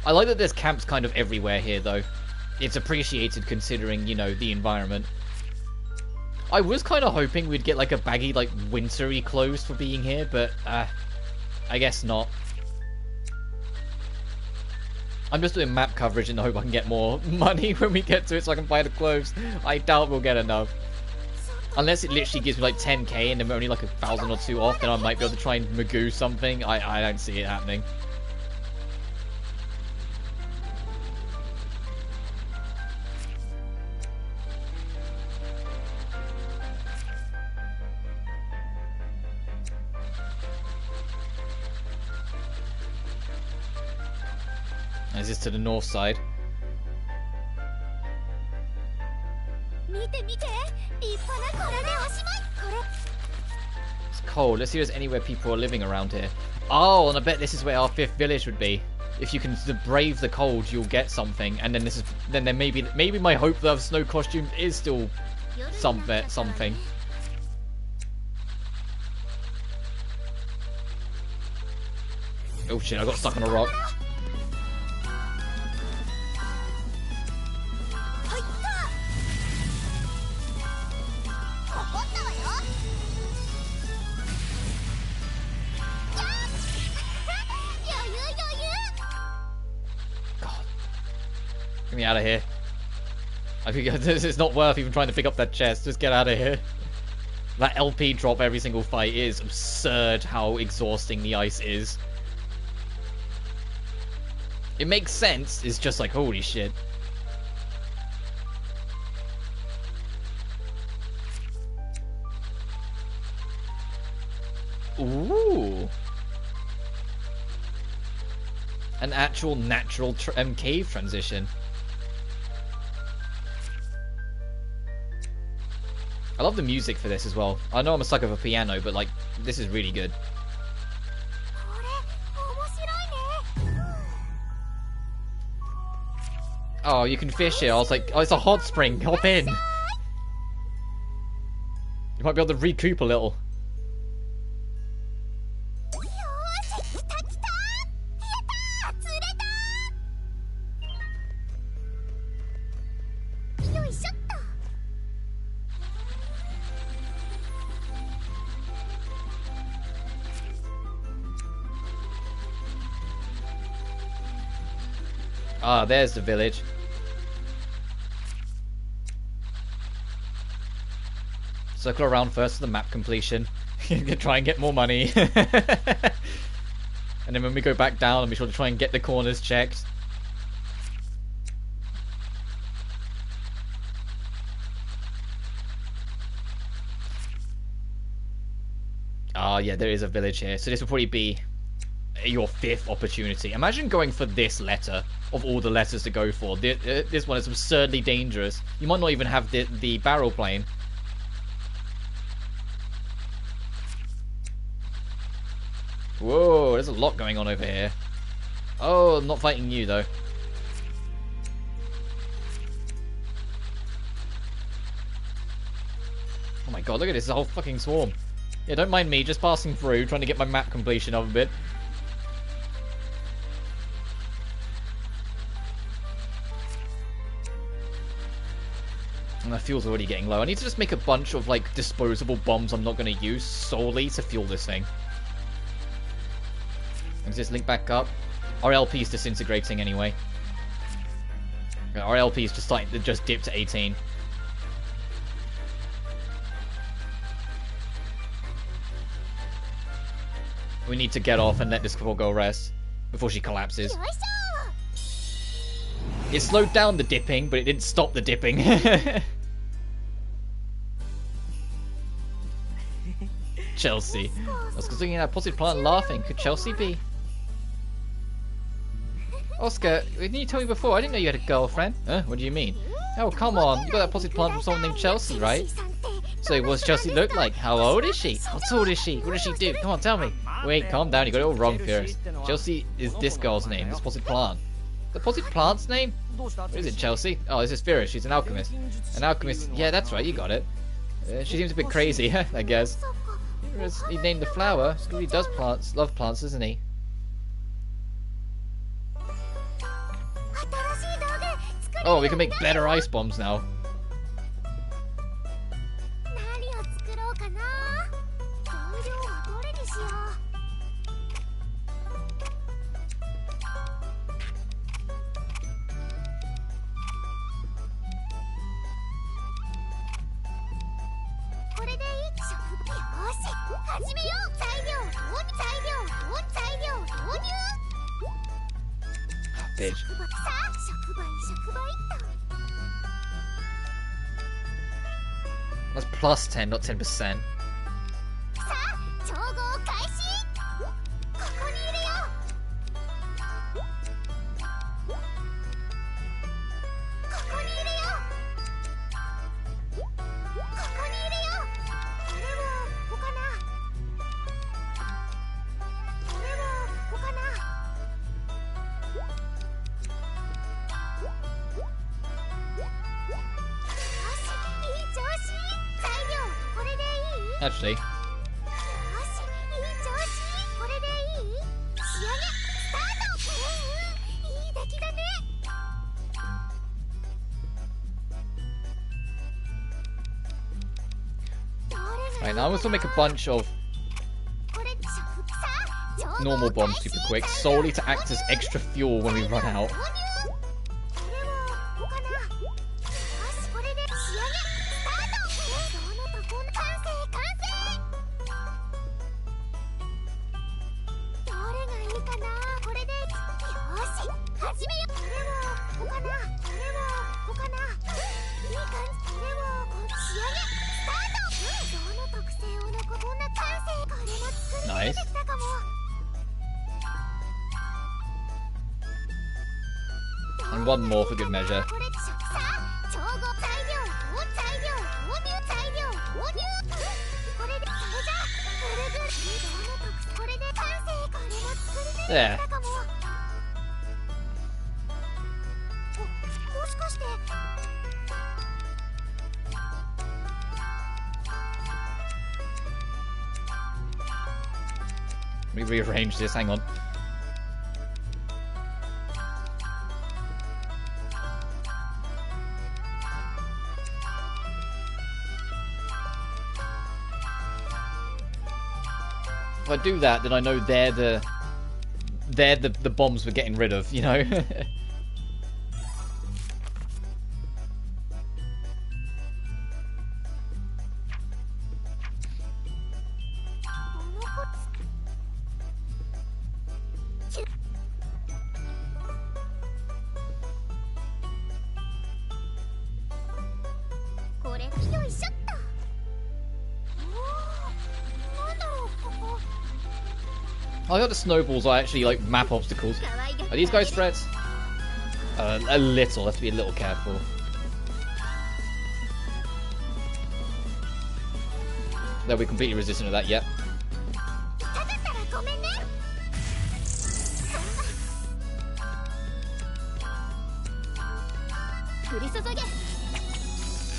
I like that there's camps kind of everywhere here, though. It's appreciated considering, you know, the environment. I was kind of hoping we'd get like a baggy, like, wintry clothes for being here, but I guess not. I'm just doing map coverage in the hope I can get more money when we get to it so I can buy the clothes. I doubt we'll get enough. Unless it literally gives me like 10k and then we're only like 1,000 or 2 off, then I might be able to try and magoo something. I don't see it happening. Is this to the north side? It's cold. Let's see if there's anywhere people are living around here. Oh, and I bet this is where our 5th village would be. If you can brave the cold, you'll get something. And then then maybe my hope that I have a snow costume is still something. Oh shit, I got stuck on a rock. God. Get me out of here. I think this is not worth even trying to pick up that chest. Just get out of here. That LP drop every single fight is absurd how exhausting the ice is. It makes sense, it's just like, holy shit. Ooh. An actual natural cave transition. I love the music for this as well. I know I'm a sucker for piano, but like, this is really good. Oh, you can fish here. I was like, oh, it's a hot spring. Hop in. You might be able to recoup a little. Ah, there's the village. Circle around first for the map completion. Try and get more money. And then when we go back down, I'll be sure to try and get the corners checked. Ah, yeah, there is a village here. So this will probably be your 5th opportunity. Imagine going for this letter of all the letters to go for. This one is absurdly dangerous. You might not even have the barrel plane. Whoa, there's a lot going on over here. Oh, I'm not fighting you though. Oh my god, look at this, a whole fucking swarm. Yeah, don't mind me, just passing through, trying to get my map completion of a bit. My fuel's already getting low. I need to just make a bunch of like disposable bombs I'm not going to use solely to fuel this thing. Is this link back up? Our LP is disintegrating anyway. Our LP is just starting to just dip to 18. We need to get off and let this girl go rest before she collapses. It slowed down the dipping, but it didn't stop the dipping. Chelsea. I was looking at a potted plant and laughing. Could Chelsea be? Oscar, didn't you tell me before? I didn't know you had a girlfriend. Huh? What do you mean? Oh, come on. You got that potted plant from someone named Chelsea, right? So what does Chelsea look like? How old is she? How tall is she? What does she do? Come on, tell me. Wait, calm down. You got it all wrong, Firis. Chelsea is this girl's name. This potted plant. The potted plant's name? What is it, Chelsea? Oh, this is Firis. She's an alchemist. An alchemist. Yeah, that's right. You got it. She seems a bit crazy, I guess. He named the flower. He does plants. Love plants, doesn't he? Oh, we can make better ice bombs now. Bitch. That's plus 10, not 10%. Actually. Right, now I'm going to make a bunch of normal bombs super quick, solely to act as extra fuel when we run out. Nice. And one more for good measure. There. Let me rearrange this, hang on. If I do that, then I know they're the bombs we're getting rid of, you know? I got the snowballs are actually like map obstacles. Are these guys threats? A little. Let's be a little careful. They'll be completely resistant to that. Yep.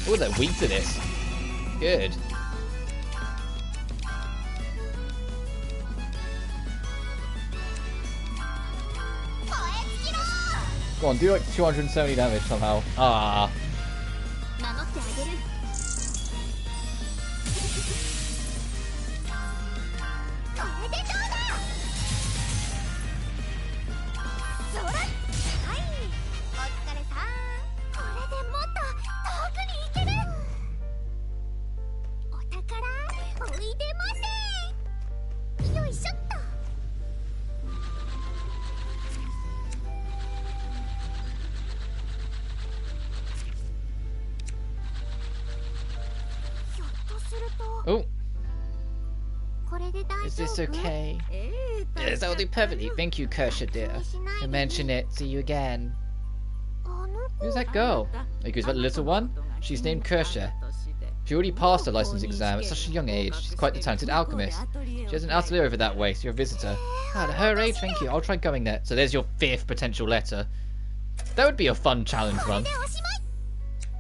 Oh, they're weak to this. Good. Go on, do like 270 damage somehow. Ah. Oh. Is this okay? Yes, that will do perfectly. Thank you, Kersha dear. To mention it. See you again. Who's that girl? Are you about the little one? She's named Kersha. She already passed her license exam at such a young age. She's quite the talented alchemist. She has an atelier over that way, so you're a visitor. At her age, thank you. I'll try going there. So there's your 5th potential letter. That would be a fun challenge run.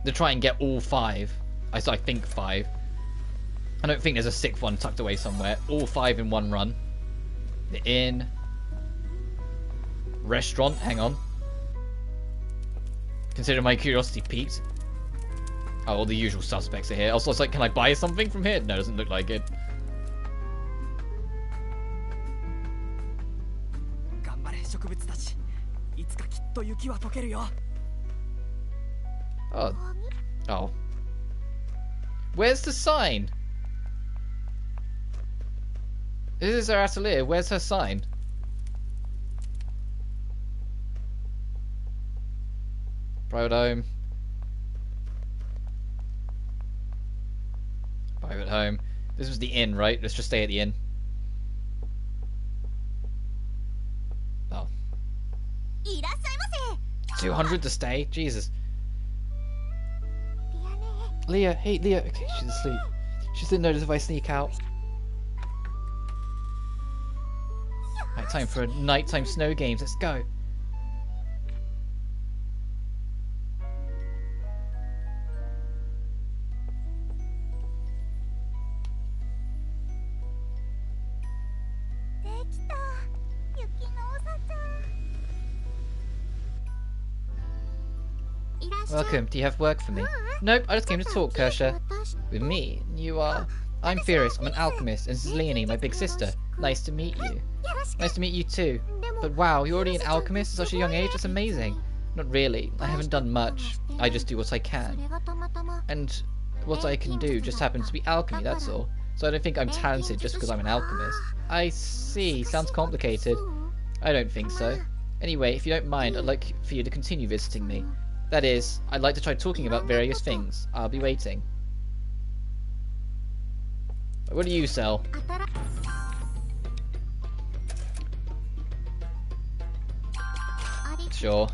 To try and get all 5. I think 5. I don't think there's a 6th one tucked away somewhere. All 5 in one run. The inn. Restaurant. Hang on. Consider my curiosity piqued. Oh, all the usual suspects are here. Also, it's like, can I buy something from here? No, doesn't look like it. Oh. Oh. Where's the sign? This is her atelier. Where's her sign? Private home. Private home. This was the inn, right? Let's just stay at the inn. Oh. 200 to stay? Jesus. Leah, hey Leah. Okay, she's asleep. She didn't notice if I sneak out. Right, time for a nighttime snow games. Let's go. Welcome. Do you have work for me? Nope, I just came to talk, Kersha. With me, you are... I'm Firis, I'm an alchemist, and this is Leonie, my big sister. Nice to meet you. Nice to meet you too. But wow, you're already an alchemist at such a young age? That's amazing. Not really. I haven't done much. I just do what I can. And what I can do just happens to be alchemy, that's all. So I don't think I'm talented just because I'm an alchemist. I see. Sounds complicated. I don't think so. Anyway, if you don't mind, I'd like for you to continue visiting me. That is, I'd like to try talking about various things. I'll be waiting. What do you sell? Sure.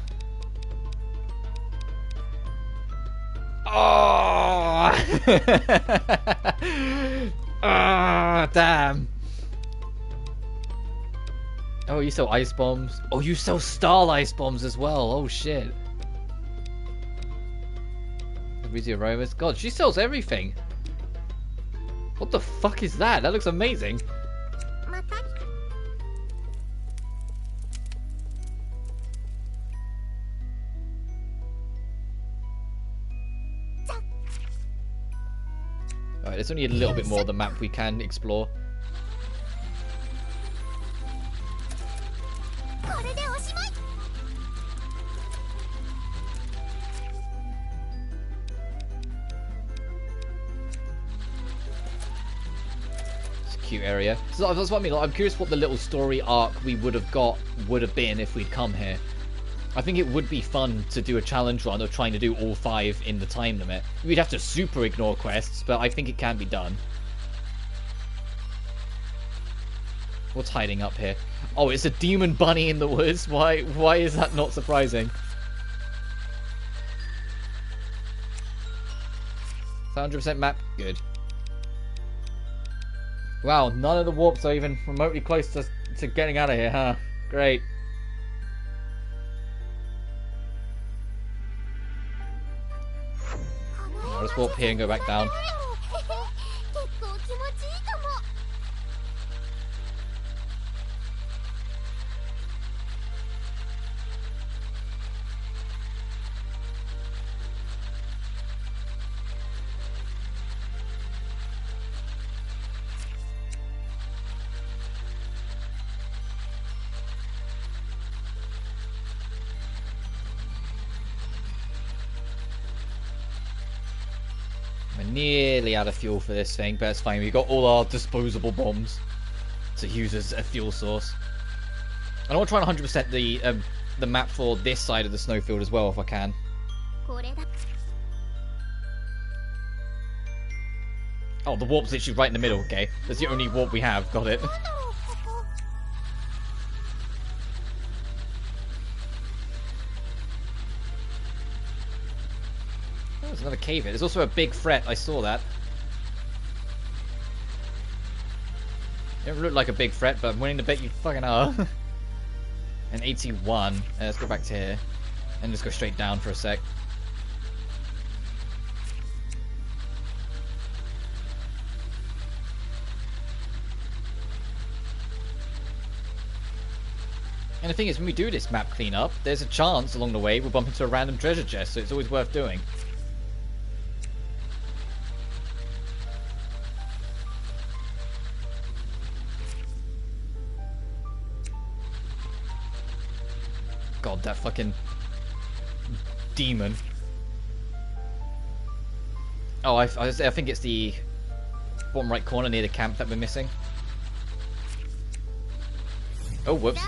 Oh! Ah, damn. Oh, you sell ice bombs. Oh, you sell star ice bombs as well. Oh, shit. Breezy aromas. God, she sells everything. What the fuck is that? That looks amazing. Alright, there's only a little bit more of the map we can explore. Cute area. So that's what I mean. Like, I'm curious what the little story arc we would have been if we'd come here. I think it would be fun to do a challenge run of trying to do all 5 in the time limit. We'd have to super ignore quests, but I think it can be done. What's hiding up here? Oh, it's a demon bunny in the woods. Why is that not surprising? 100% map. Good. Wow, none of the warps are even remotely close to getting out of here, huh? Great. I'll just warp here and go back down. Nearly out of fuel for this thing, but it's fine. We've got all our disposable bombs to use as a fuel source. And I want to try and 100% the map for this side of the snowfield as well, if I can. Oh, the warp's literally right in the middle. Okay, that's the only warp we have. Got it. There's another cave here. There's also a big fret. I saw that. You don't look like a big fret, but I'm willing to bet you fucking are. And 81. Let's go back to here. And just go straight down for a sec. And the thing is, when we do this map cleanup, there's a chance along the way we'll bump into a random treasure chest, so it's always worth doing. God, that fucking demon. Oh, I think it's the bottom right corner near the camp that we're missing. Oh, whoops.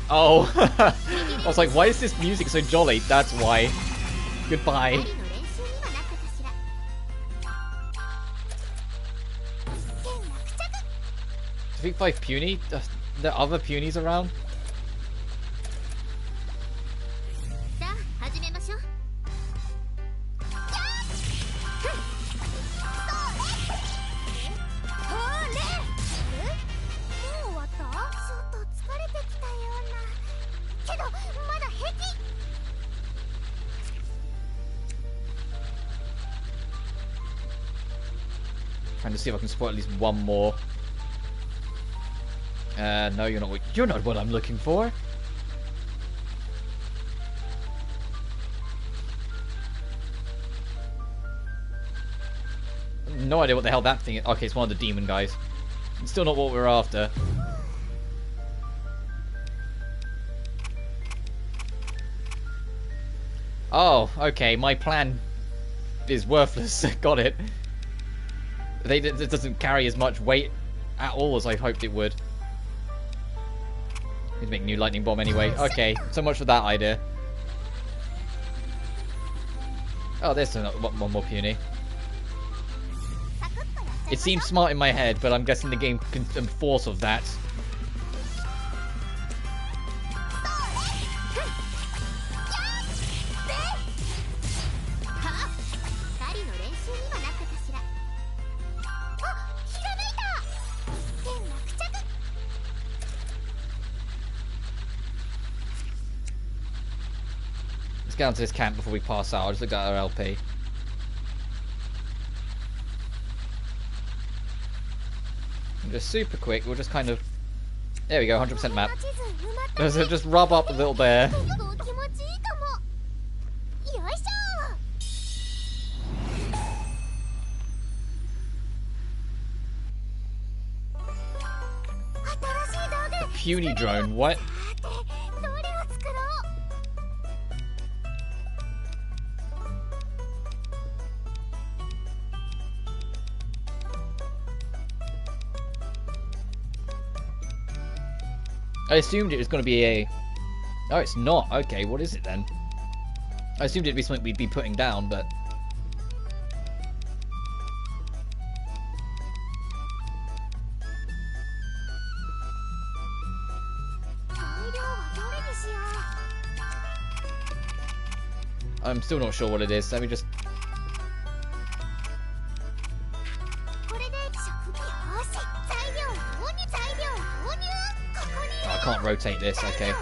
Oh, I was like, why is this music so jolly? That's why. Goodbye. Do you think 5 puny? There are other punies around? Trying to see if I can spot at least one more. No, you're not what I'm looking for. No idea what the hell that thing is. Okay, it's one of the demon guys. It's still not what we're after. Oh, okay. My plan is worthless. Got it. It doesn't carry as much weight at all as I hoped it would. Need to make a new lightning bomb anyway. Okay, so much for that idea. Oh, there's one more puny. It seems smart in my head, but I'm guessing the game can enforce of that. Let's get onto this camp before we pass out. I'll just look at our LP. And just super quick, we'll just kind of... There we go, 100% map. So just rub up a little there. A puny drone, what? I assumed it was going to be a... Oh, it's not. Okay, what is it then? I assumed it'd be something we'd be putting down, but... I'm still not sure what it is. Let me just... Can't rotate this, okay.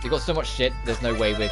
We've got so much shit, there's no way we're...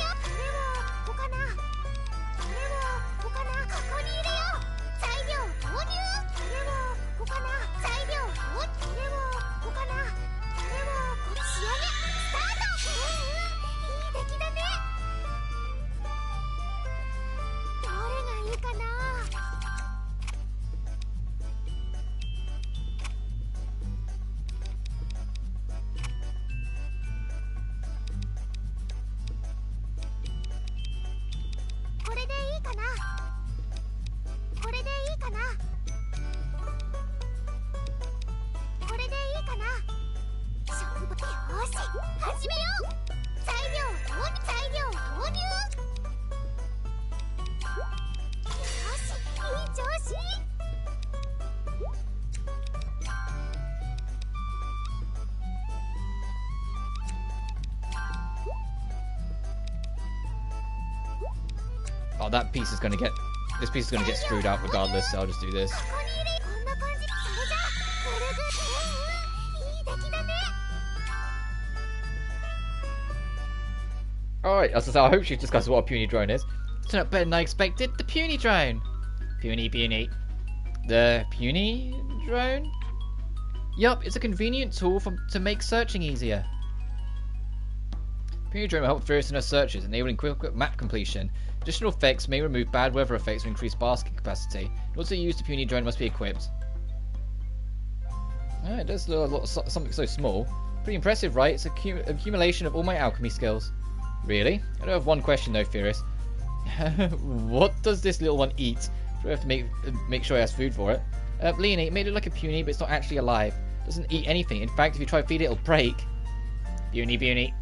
Oh, that piece is going to get... This piece is going to get screwed out regardless, so I'll just do this. Alright, as I said, I hope she discusses what a puny drone is. Turned out better than I expected. The puny drone! Puny. The puny drone? Yup, it's a convenient tool to make searching easier. Puny drone will help Firis in her searches, enabling quick map completion. Additional effects may remove bad weather effects or increase basket capacity. In order to use the puny drone, must be equipped. Oh, it does look a lot, something so small. Pretty impressive, right? It's an accumulation of all my alchemy skills. Really? I do have one question though, Firis. What does this little one eat? Do I have to make sure it has food for it? Leonie, it may look like a puny, but it's not actually alive. It doesn't eat anything. In fact, if you try to feed it, it'll break. Puny.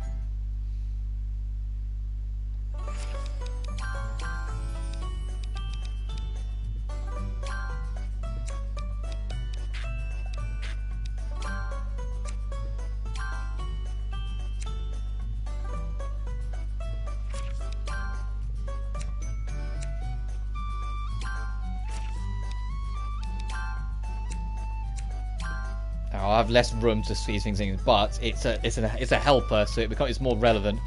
I'll have less room to squeeze things in, but it's a helper, so it's more relevant.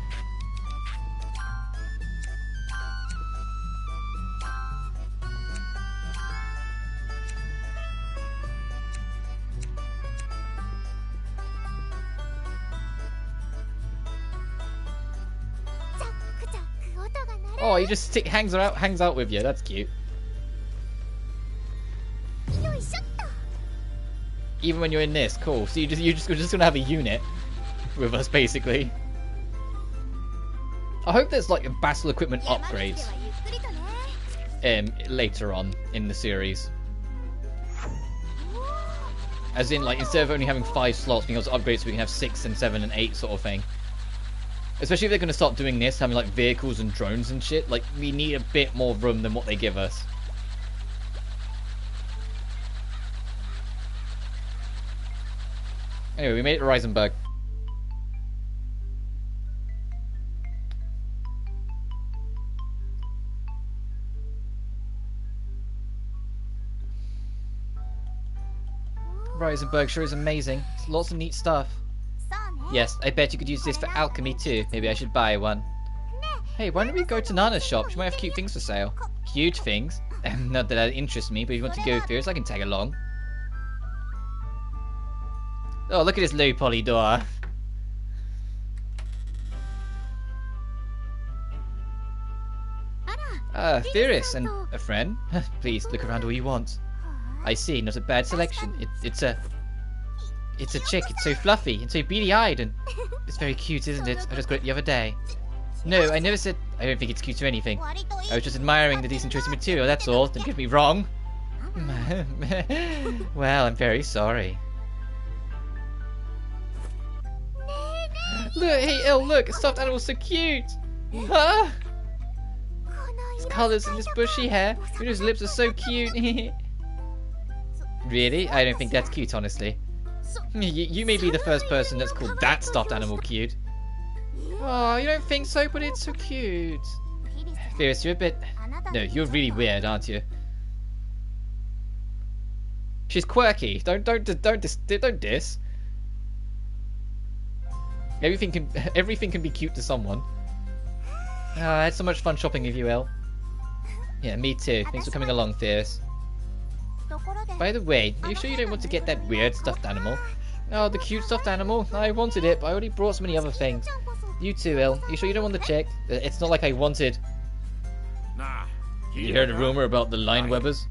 Oh, he just hangs out with you. That's cute. even when you're in this. Cool. So you're just gonna have a unit with us, basically. I hope there's like battle equipment upgrades later on in the series. As in, like, instead of only having 5 slots, being able to upgrade so we can have 6 and 7 and 8 sort of thing. Especially if they're going to start doing this, having like vehicles and drones and shit. Like, we need a bit more room than what they give us. Anyway, we made it to Reisenberg. Reisenberg sure is amazing. It's lots of neat stuff. Yes, I bet you could use this for alchemy too. Maybe I should buy one. Hey, why don't we go to Nana's shop? She might have cute things for sale. Cute things? Not that that interests me, but if you want to go first, I can tag along. Oh, look at this low poly door. Firis and a friend. Please, look around all you want. I see, not a bad selection. It's a chick. It's so fluffy and so beady-eyed, and it's very cute, isn't it? I just got it the other day. No, I never said I don't think it's cute or anything. I was just admiring the decent choice of material, that's all. Don't get me wrong. Well, I'm very sorry. Look, hey, Elle, look, a stuffed animal's so cute. Huh? His colours and his bushy hair. And his lips are so cute. Really? I don't think that's cute, honestly. You may be the first person that's called that stuffed animal cute. Oh, you don't think so, but it's so cute. Firis, you're a bit... No, you're really weird, aren't you? She's quirky. Don't diss. Everything can be cute to someone. Oh, I had so much fun shopping with you, Elle. Yeah, me too. Thanks for coming along, Firis. By the way, are you sure you don't want to get that weird stuffed animal? Oh, the cute stuffed animal? I wanted it, but I already brought so many other things. You too, Elle. Are you sure you don't want the chick? It's not like I wanted... You heard a rumor about the line webbers?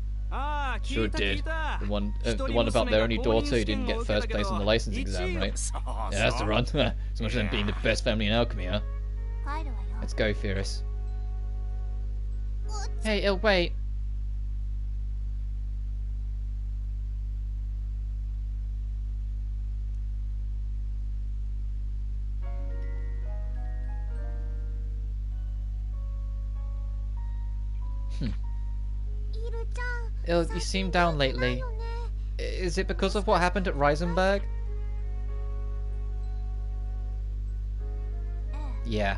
Sure did. The one about their only daughter who didn't get first place on the license exam, right? Yeah, that's the run. So much for them being the best family in alchemy, huh? Let's go, Firis. Hey, Elle, wait. Elle, you seem down lately. Is it because of what happened at Reisenberg? Yeah.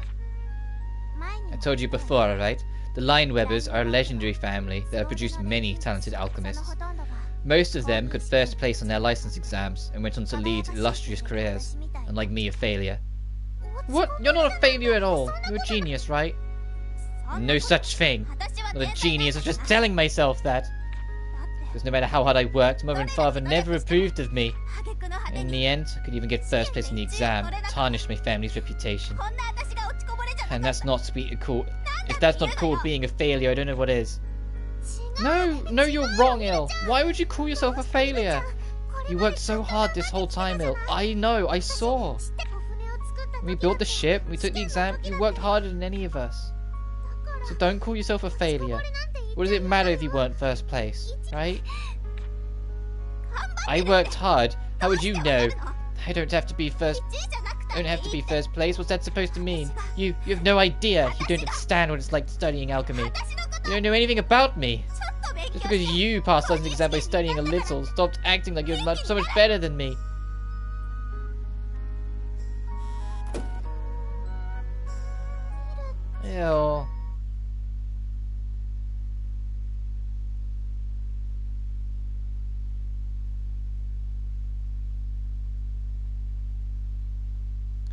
I told you before, right? The Linewebbers are a legendary family that have produced many talented alchemists. Most of them got first place on their license exams and went on to lead illustrious careers, unlike me, a failure. What? You're not a failure at all. You're a genius, right? No such thing. Not a genius, I'm just telling myself that. Because no matter how hard I worked, Mother and Father never approved of me. In the end, I could even get first place in the exam, tarnished my family's reputation. And that's not called... If that's not called being a failure, I don't know what is. No, you're wrong, Elle. Why would you call yourself a failure? You worked so hard this whole time, Elle. I know, I saw. We built the ship, we took the exam, you worked harder than any of us. So don't call yourself a failure. What does it matter if you weren't first place, right? I worked hard. How would you know? I don't have to be first place. What's that supposed to mean? You have no idea. You don't understand what it's like studying alchemy. You don't know anything about me. Just because you passed an exam by studying a little, stopped acting like you're so much better than me. Ew.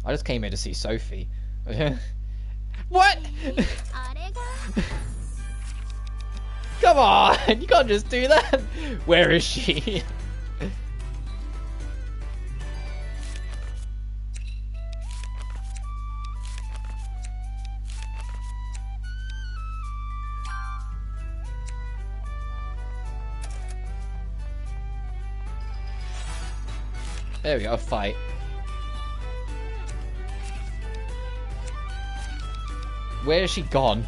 I just came here to see Sophie. What? Come on! You can't just do that! Where is she? There we go, a fight. Where has she gone?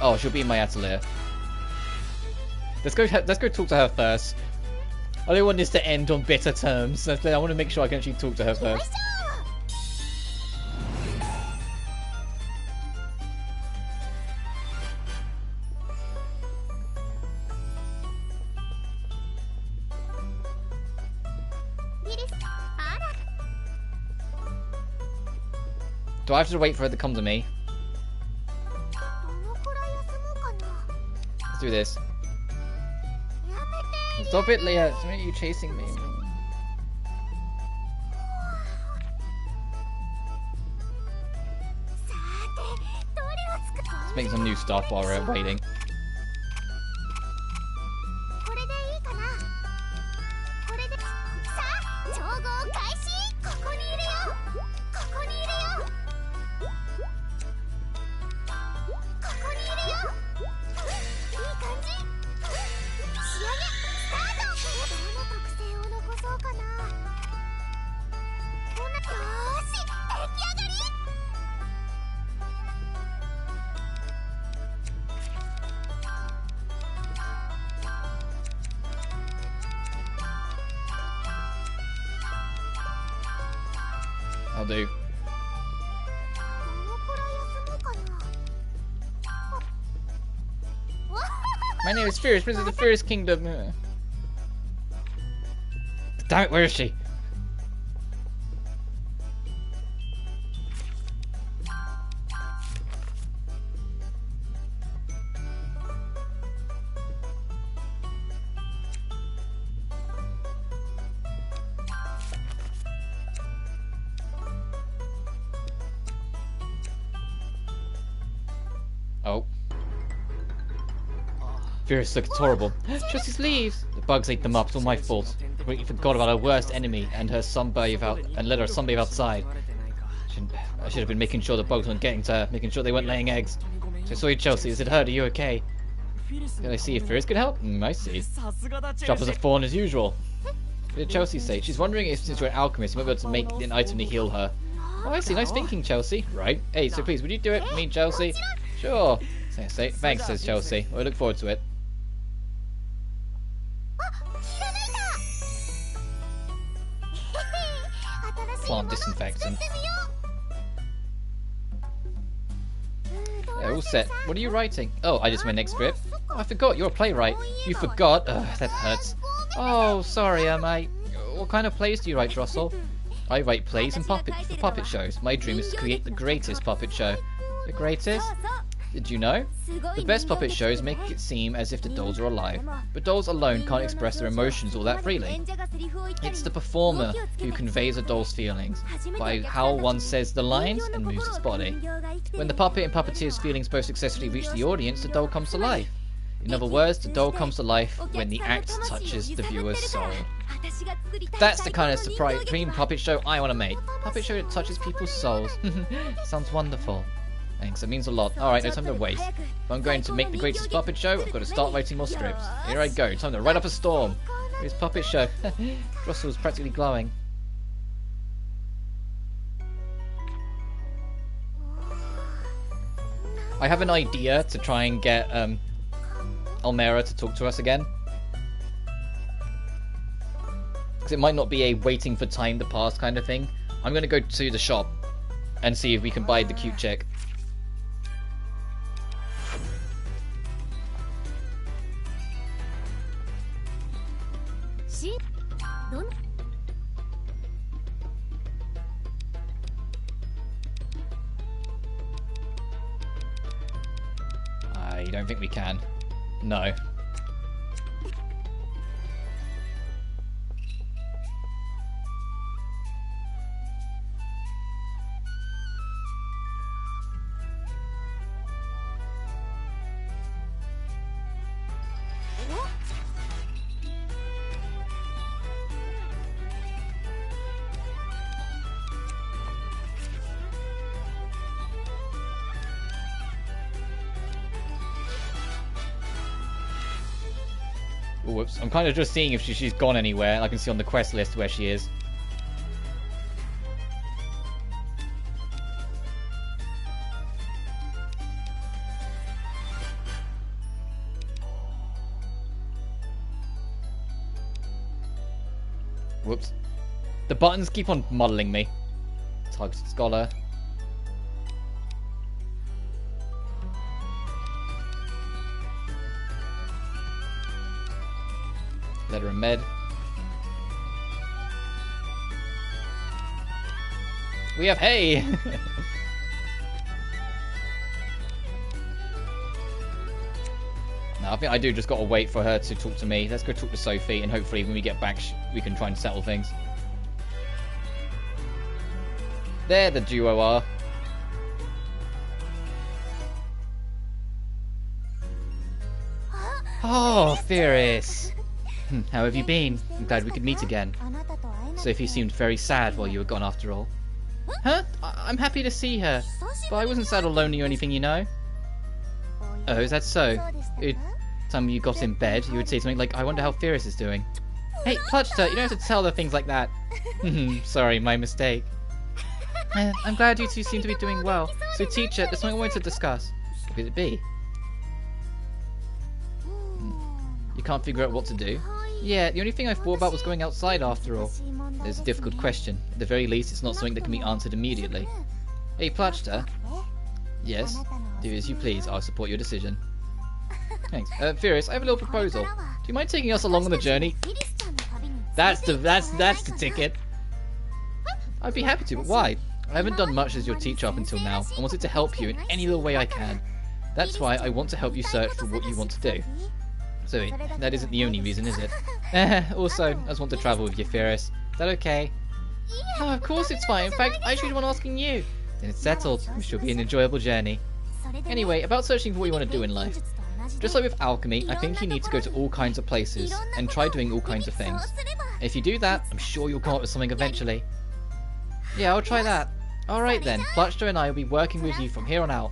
Oh, she'll be in my atelier. Let's go talk to her first. I don't want this to end on bitter terms. I want to make sure I can actually talk to her first. Do I have to wait for her to come to me? Let's do this. Stop it, Leah. Why are you chasing me? Let's make some new stuff while we're waiting. I'll do. My name is Firis, Prince of the Firis Kingdom. Damn it, where is she? Oh. Firis looks horrible. Just his leaves. The bugs ate them up. It's all my fault. Completely forgot about our worst enemy and her sunbathe out and let her sunbathe outside. I should have been making sure the bugs weren't getting to her, making sure they weren't laying eggs. So sorry, Chelsea. Is it hurt? Are you okay? Can I see if Firis could help? I see. Sharp as a thorn as usual. What did Chelsea say? She's wondering if since you're an alchemist, you might be able to make an item to heal her. Oh, I see. Nice thinking, Chelsea. Right. Hey, so please, would you do it for me, Chelsea? Sure. Thanks, says Chelsea. Well, I look forward to it. Plant disinfectant. Yeah, all set. What are you writing? Oh, I just went next script. Oh, I forgot. You're a playwright. You forgot? Ugh, that hurts. Oh, sorry, am I? What kind of plays do you write, Drossel? I write plays and puppet shows. My dream is to create the greatest puppet show. The greatest? Did you know? The best puppet shows make it seem as if the dolls are alive, but dolls alone can't express their emotions all that freely. It's the performer who conveys a doll's feelings, by how one says the lines and moves its body. When the puppet and puppeteer's feelings both successfully reach the audience, the doll comes to life. In other words, the doll comes to life when the act touches the viewer's soul. That's the kind of supreme puppet show I want to make. Puppet show that touches people's souls. Sounds wonderful. Thanks, it means a lot. Alright, no time to waste. If I'm going to make the greatest puppet show, I've got to start writing more scripts. Here I go, time to write up a storm. This puppet show. Russell's practically glowing. I have an idea to try and get Almera to talk to us again. Because it might not be a waiting for time to pass kind of thing. I'm going to go to the shop and see if we can buy the cute chick. I don't think we can. No. Oh, whoops. I'm kind of just seeing if she's gone anywhere. I can see on the quest list where she is. Whoops. The buttons keep on muddling me. Targeted Scholar. Letter and Med. We have hay! Now, I think I do just gotta wait for her to talk to me. Let's go talk to Sophie, and hopefully when we get back, we can try and settle things. There the duo are. Oh, Firis! How have you been? I'm glad we could meet again. Sophie seemed very sad while you were gone after all. Huh? I'm happy to see her, but I wasn't sad or lonely or anything, you know. Oh, is that so? Every time you got in bed, you would say something like, I wonder how Firis is doing. Hey, Plutchter, you don't have to tell her things like that. Sorry, my mistake. I'm glad you two seem to be doing well. So, teacher, there's something I wanted to discuss. What could it be? You can't figure out what to do? Yeah, the only thing I thought about was going outside after all. It's a difficult question. At the very least, it's not something that can be answered immediately. Hey, Plutchter. Yes? Do as you please. I'll support your decision. Thanks. Firis, I have a little proposal. Do you mind taking us along on the journey? That's the ticket. I'd be happy to, but why? I haven't done much as your teacher up until now. I wanted to help you in any little way I can. That's why I want to help you search for what you want to do. So, that isn't the only reason, is it? Also, I just want to travel with you, Firis. Is that okay? Oh, of course it's fine. In fact, I should be the one asking you. Then it's settled. It should be an enjoyable journey. Anyway, about searching for what you want to do in life. Just like with alchemy, I think you need to go to all kinds of places and try doing all kinds of things. If you do that, I'm sure you'll come up with something eventually. Yeah, I'll try that. Alright then, Plutchter and I will be working with you from here on out.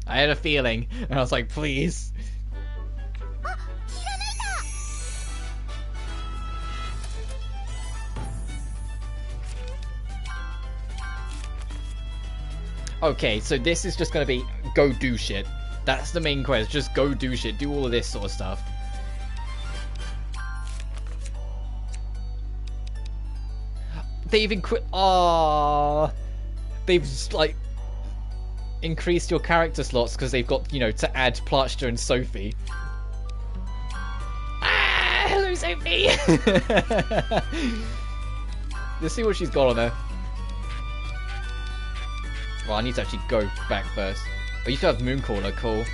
I had a feeling, and I was like, please. Okay, so this is just gonna be go do shit. That's the main quest, just go do shit, do all of this sort of stuff. They've they've just, like, increased your character slots because they've got, you know, to add Plutchter and Sophie. Ah, hello Sophie! Let's see what she's got on her. Well, I need to actually go back first. I used to have Mooncaller, cool.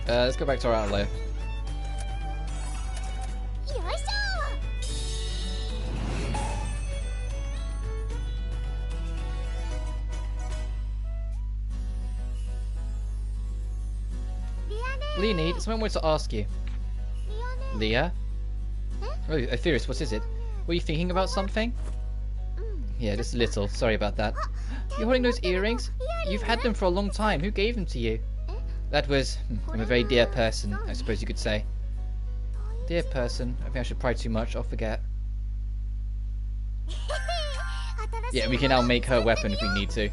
Let's go back to our outlayer. Leonid, someone wants to ask you. Leah? Oh, Firis, what is it? Were you thinking about something? Yeah, just a little. Sorry about that. You're holding those earrings? You've had them for a long time. Who gave them to you? That was... I'm a very dear person, I suppose you could say. Dear person. I think I should pry too much. I'll forget. Yeah, we can now make her weapon if we need to.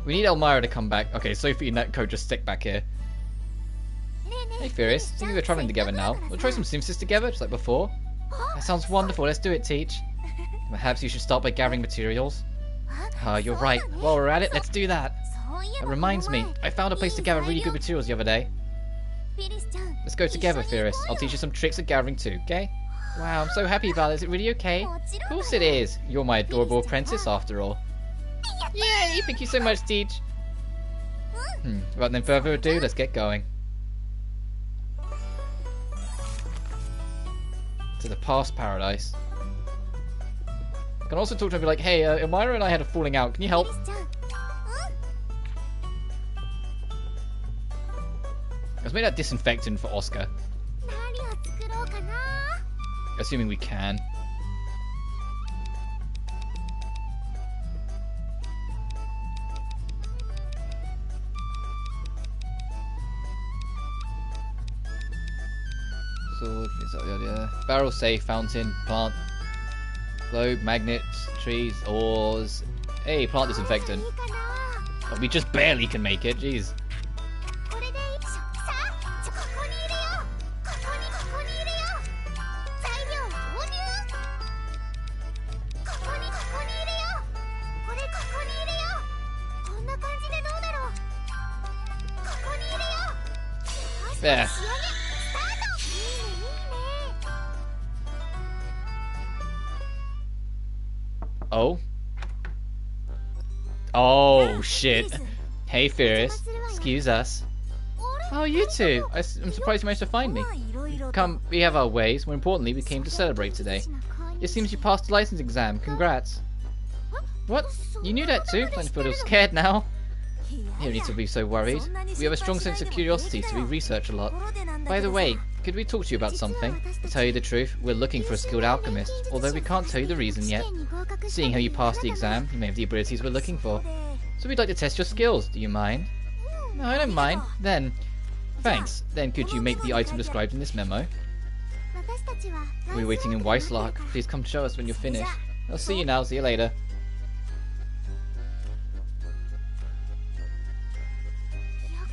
We need Elmira to come back. Okay, Sophie and Netco just stick back here. Hey Firis, thinking we're traveling together now. We'll try some Simsys together, just like before. That sounds wonderful, let's do it, Teach. Perhaps you should start by gathering materials. Ah, you're right. While we're at it, let's do that. That reminds me, I found a place to gather really good materials the other day. Let's go together, Firis. I'll teach you some tricks at gathering too, okay? Wow, I'm so happy about it. Is it really okay? Of course it is. You're my adorable apprentice after all. Yay! Thank you so much, Teach. Right then, further ado, let's get going. To the past paradise. I can also talk to her and be like, hey, Elmira and I had a falling out. Can you help? Let's make that disinfectant for Oscar. Assuming we can. Sword, barrel safe, fountain, plant, globe, magnets, trees, ores. Hey, plant disinfectant. Oh, we just barely can make it, jeez. There. Oh. Oh, shit. Hey, Firis. Excuse us. Oh, you two. I'm surprised you managed to find me. Come, we have our ways. More importantly, we came to celebrate today. It seems you passed the license exam. Congrats. What? You knew that too? Planning to feel a little scared now. You don't need to be so worried. We have a strong sense of curiosity, so we research a lot. By the way, could we talk to you about something? To tell you the truth, we're looking for a skilled alchemist, although we can't tell you the reason yet. Seeing how you passed the exam, you may have the abilities we're looking for. So we'd like to test your skills. Do you mind? No, I don't mind. Then, thanks. Then could you make the item described in this memo? We're waiting in Weislark. Please come show us when you're finished. I'll see you now. See you later.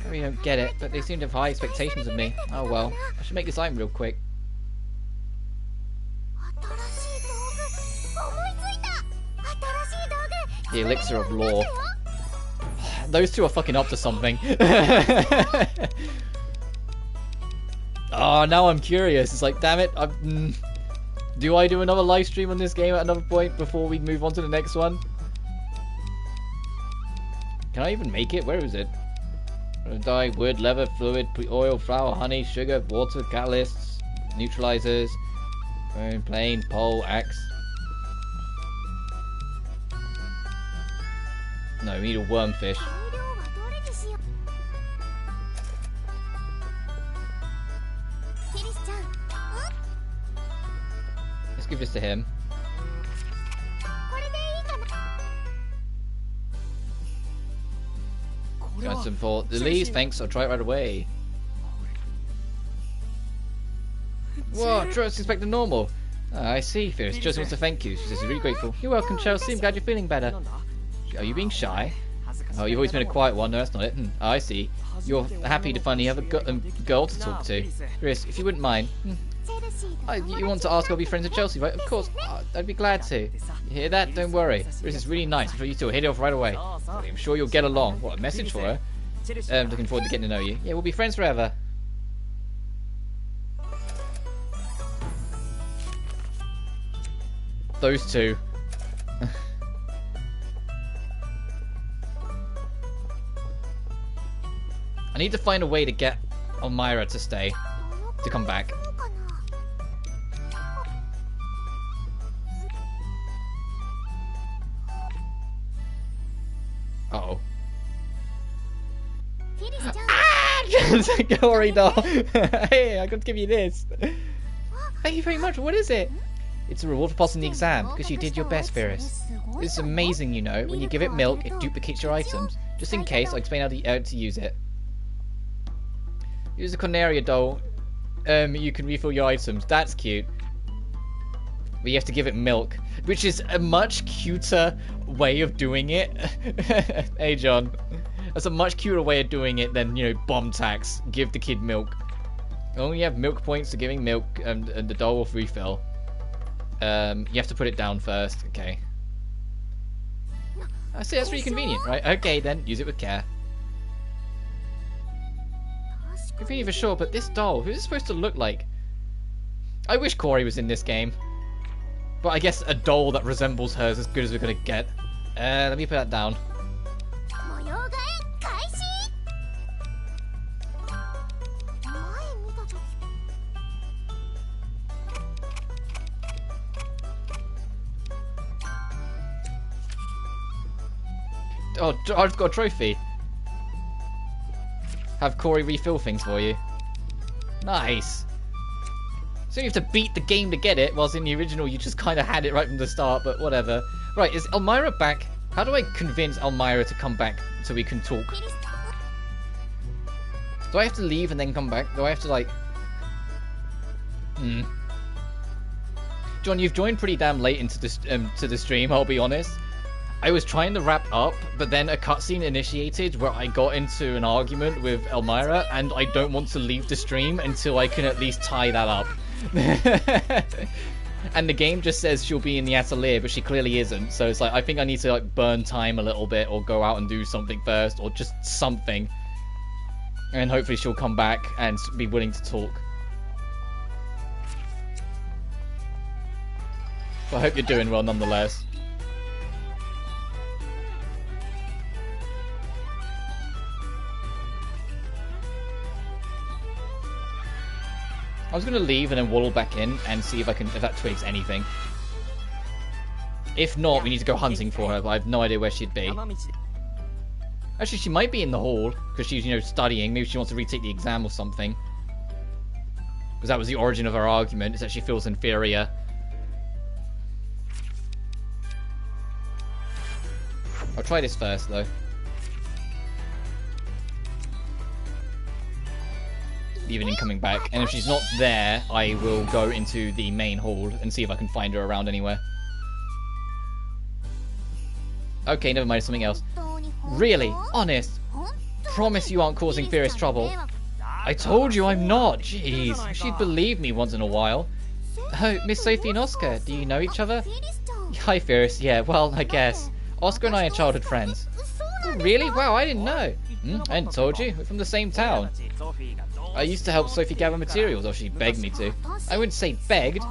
We don't get it, but they seem to have high expectations of me. Oh well, I should make this item real quick. The elixir of lore. Those two are fucking up to something. Oh, now I'm curious. It's like, damn it. Do I do another live stream on this game at another point before we move on to the next one? Can I even make it? Where is it? Dye, wood, leather, fluid, oil, flour, honey, sugar, water, catalysts, neutralizers, plane, pole, axe. No, we need a wormfish. Let's give this to him. Got some for the leaves, thanks, I'll try it right away. Whoa, Chelsea expected normal. I see, Firis. Chelsea wants to thank you. She says she's really grateful. You're welcome, Chelsea. I'm glad you're feeling better. Are you being shy? Oh, you've always been a quiet one. No, that's not it. Oh, I see. You're happy to finally have a girl to talk to. Firis, if you wouldn't mind. You want to ask I'll be friends with Chelsea, right? Of course. I'd be glad to. You hear that? Don't worry. Firis is really nice. I'm sure you two will hit it off right away. I'm sure you'll get along. What, a message for her? Looking forward to getting to know you. Yeah, we'll be friends forever. Those two. I need to find a way to get Elmira to stay. To come back. Uh-oh. Go worry, doll. Hey, I got to give you this. Thank you very much. What is it? It's a reward for passing the exam, because you did your best, Firis. It's amazing, you know. When you give it milk, it duplicates your items. Just in case, I'll explain how to use it. Use the Corneria doll. You can refill your items. That's cute. But you have to give it milk, which is a much cuter way of doing it. Hey, John. That's a much cuter way of doing it than, you know, bomb tax. Give the kid milk. Only have milk points to giving milk, and the doll will refill. You have to put it down first. Okay. I see, that's really convenient, right? Okay, then. Use it with care. Convenient for sure, but this doll, who's it supposed to look like? I wish Corey was in this game. But I guess a doll that resembles her is as good as we're gonna get. Let me put that down. Oh, I've got a trophy. have Corey refill things for you. Nice. So you have to beat the game to get it, whilst in the original you just kind of had it right from the start, but whatever. Right, is Elmira back? How do I convince Elmira to come back so we can talk? Do I have to leave and then come back? Do I have to, like... John, you've joined pretty damn late into this, to the stream, I'll be honest. I was trying to wrap up, but then a cutscene initiated where I got into an argument with Elmira, and I don't want to leave the stream until I can at least tie that up. And the game just says she'll be in the atelier, but she clearly isn't. So it's like, I think I need to like burn time a little bit, or go out and do something first, or just something. And hopefully she'll come back and be willing to talk. But I hope you're doing well nonetheless. I was going to leave and then waddle back in and see if that twigs anything. If not, we need to go hunting for her, but I have no idea where she'd be. Actually, she might be in the hall, because she's, you know, studying. Maybe she wants to retake the exam or something. Because that was the origin of our argument, is that she feels inferior. I'll try this first, though. Even in coming back, and if she's not there, I will go into the main hall and see if I can find her around anywhere. Okay, never mind, something else. Really? Honest? Promise you aren't causing Firis trouble? I told you I'm not! Jeez, she'd believe me once in a while. Oh, Miss Sophie and Oscar, do you know each other? Hi Firis, yeah, well, I guess. Oscar and I are childhood friends. Oh, really? Wow, I didn't know. I hadn't told you, we're from the same town. I used to help Sophie gather materials, or she begged me to. I wouldn't say begged.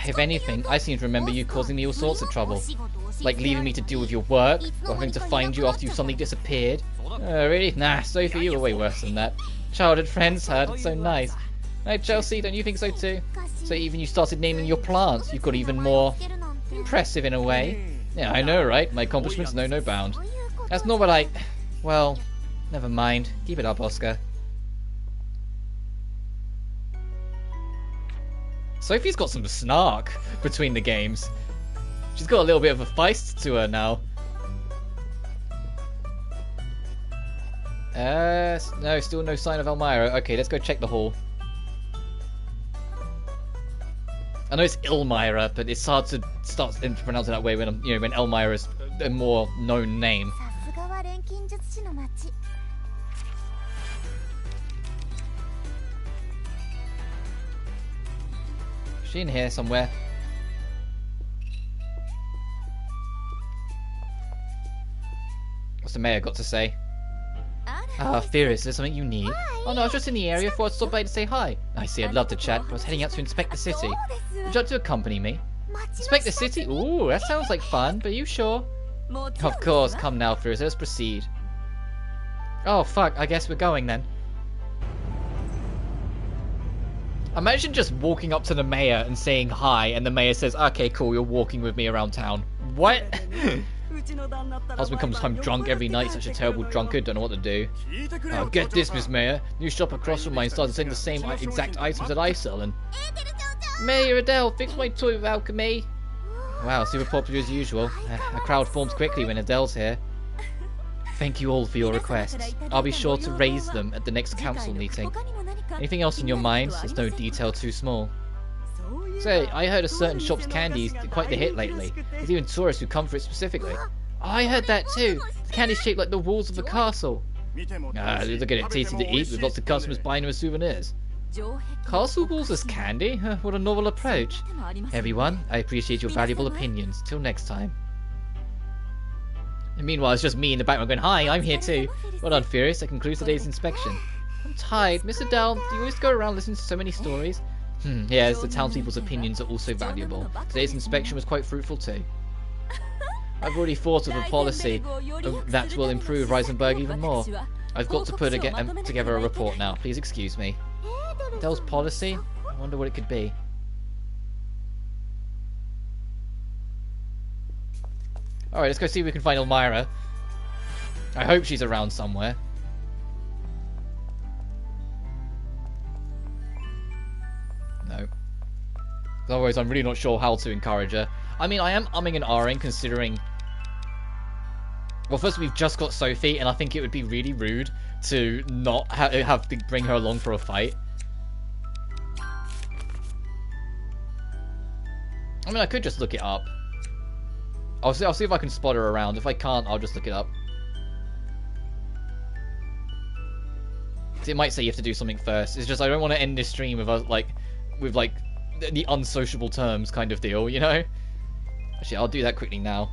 If anything, I seem to remember you causing me all sorts of trouble. Like leaving me to deal with your work, or having to find you after you suddenly disappeared. Really? Nah, Sophie, you were way worse than that. Childhood friends, heard, it's so nice. Hey Chelsea, don't you think so too? So even you started naming your plants, you've got even more impressive in a way. Yeah, I know, right? My accomplishments know no bound. That's not what I... Well, never mind. Keep it up, Oscar. Sophie's got some snark between the games. She's got a little bit of a feist to her now. No, still no sign of Elmira. Okay, let's go check the hall. I know it's Elmira, but it's hard to start to pronounce it that way when when Elmira's a more known name. Is she in here somewhere? What's the mayor got to say? Firis, is there something you need? Oh no, I was just in the area, thought I'd stop by to say hi. I see, I'd love to chat, but I was heading out to inspect the city. Would you like to accompany me? Inspect the city? Ooh, that sounds like fun, but are you sure? Of course, come now, Firis, let's proceed. Oh fuck, I guess we're going then. Imagine just walking up to the mayor and saying hi, and the mayor says, okay, cool, you're walking with me around town. What? Husband comes home drunk every night, such a terrible drunkard, don't know what to do. Oh, get this, Miss Mayor. New shop across from mine started selling the same exact items that I sell, and... Mayor Adele, fix my toy with alchemy. Wow, super popular as usual. A crowd forms quickly when Adele's here. Thank you all for your requests. I'll be sure to raise them at the next council meeting. Anything else in your mind? There's no detail too small. Say, I heard a certain shop's candies quite the hit lately. There's even tourists who come for it specifically. Oh, I heard that too. The candy's shaped like the walls of a castle. Look at it, tasty to eat with lots of customers buying them as souvenirs. Castle walls as candy? What a novel approach. Everyone, I appreciate your valuable opinions. Till next time. And meanwhile, it's just me in the background going, hi, I'm here too. Well done, Firis. That concludes today's inspection. I'm tired. Miss Adele, do you always go around listening to so many stories? Yes, the townspeople's opinions are also valuable. Today's inspection was quite fruitful too. I've already thought of a policy that will improve Reisenberg even more. I've got to put together a report now. Please excuse me. Adele's policy? I wonder what it could be. Alright, let's go see if we can find Elmira. I hope she's around somewhere. Otherwise, I'm really not sure how to encourage her. I mean, I am umming and ahhing considering... Well, first we've just got Sophie, and I think it would be really rude to not have to bring her along for a fight. I mean, I could just look it up. I'll see if I can spot her around. If I can't, I'll just look it up. It might say you have to do something first. It's just I don't want to end this stream with us with the unsociable terms kind of deal, you know? Actually, I'll do that quickly now.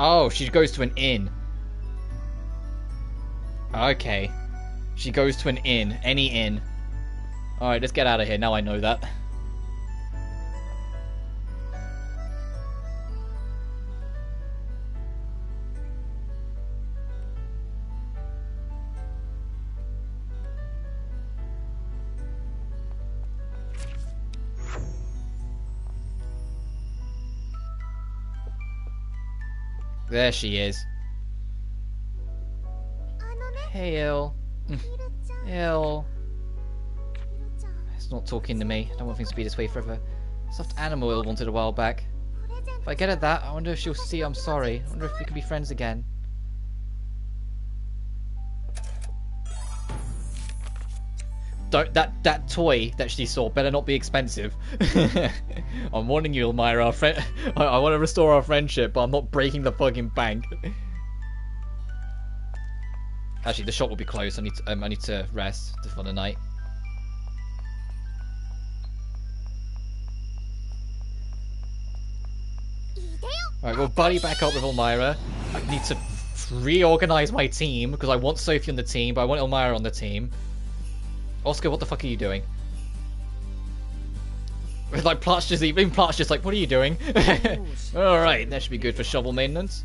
Oh, she goes to an inn. Okay. She goes to an inn. Any inn. Alright, let's get out of here. Now I know that. There she is. Hey, Il. Il. It's not talking to me. I don't want things to be this way forever. Soft animal Il wanted a while back. If I get her that, I wonder if she'll see I'm sorry. I wonder if we can be friends again. Don't, that toy that she saw better not be expensive. I'm warning you, Elmira. Our friend, I want to restore our friendship, but I'm not breaking the fucking bank. Actually, the shop will be closed. I need to rest for the night. Alright, we'll buddy back up with Elmira. I need to reorganize my team because I want Sophie on the team, but I want Elmira on the team. Oscar, what the fuck are you doing? Like, Platch just even Platch just like, what are you doing? Alright, that should be good for shovel maintenance.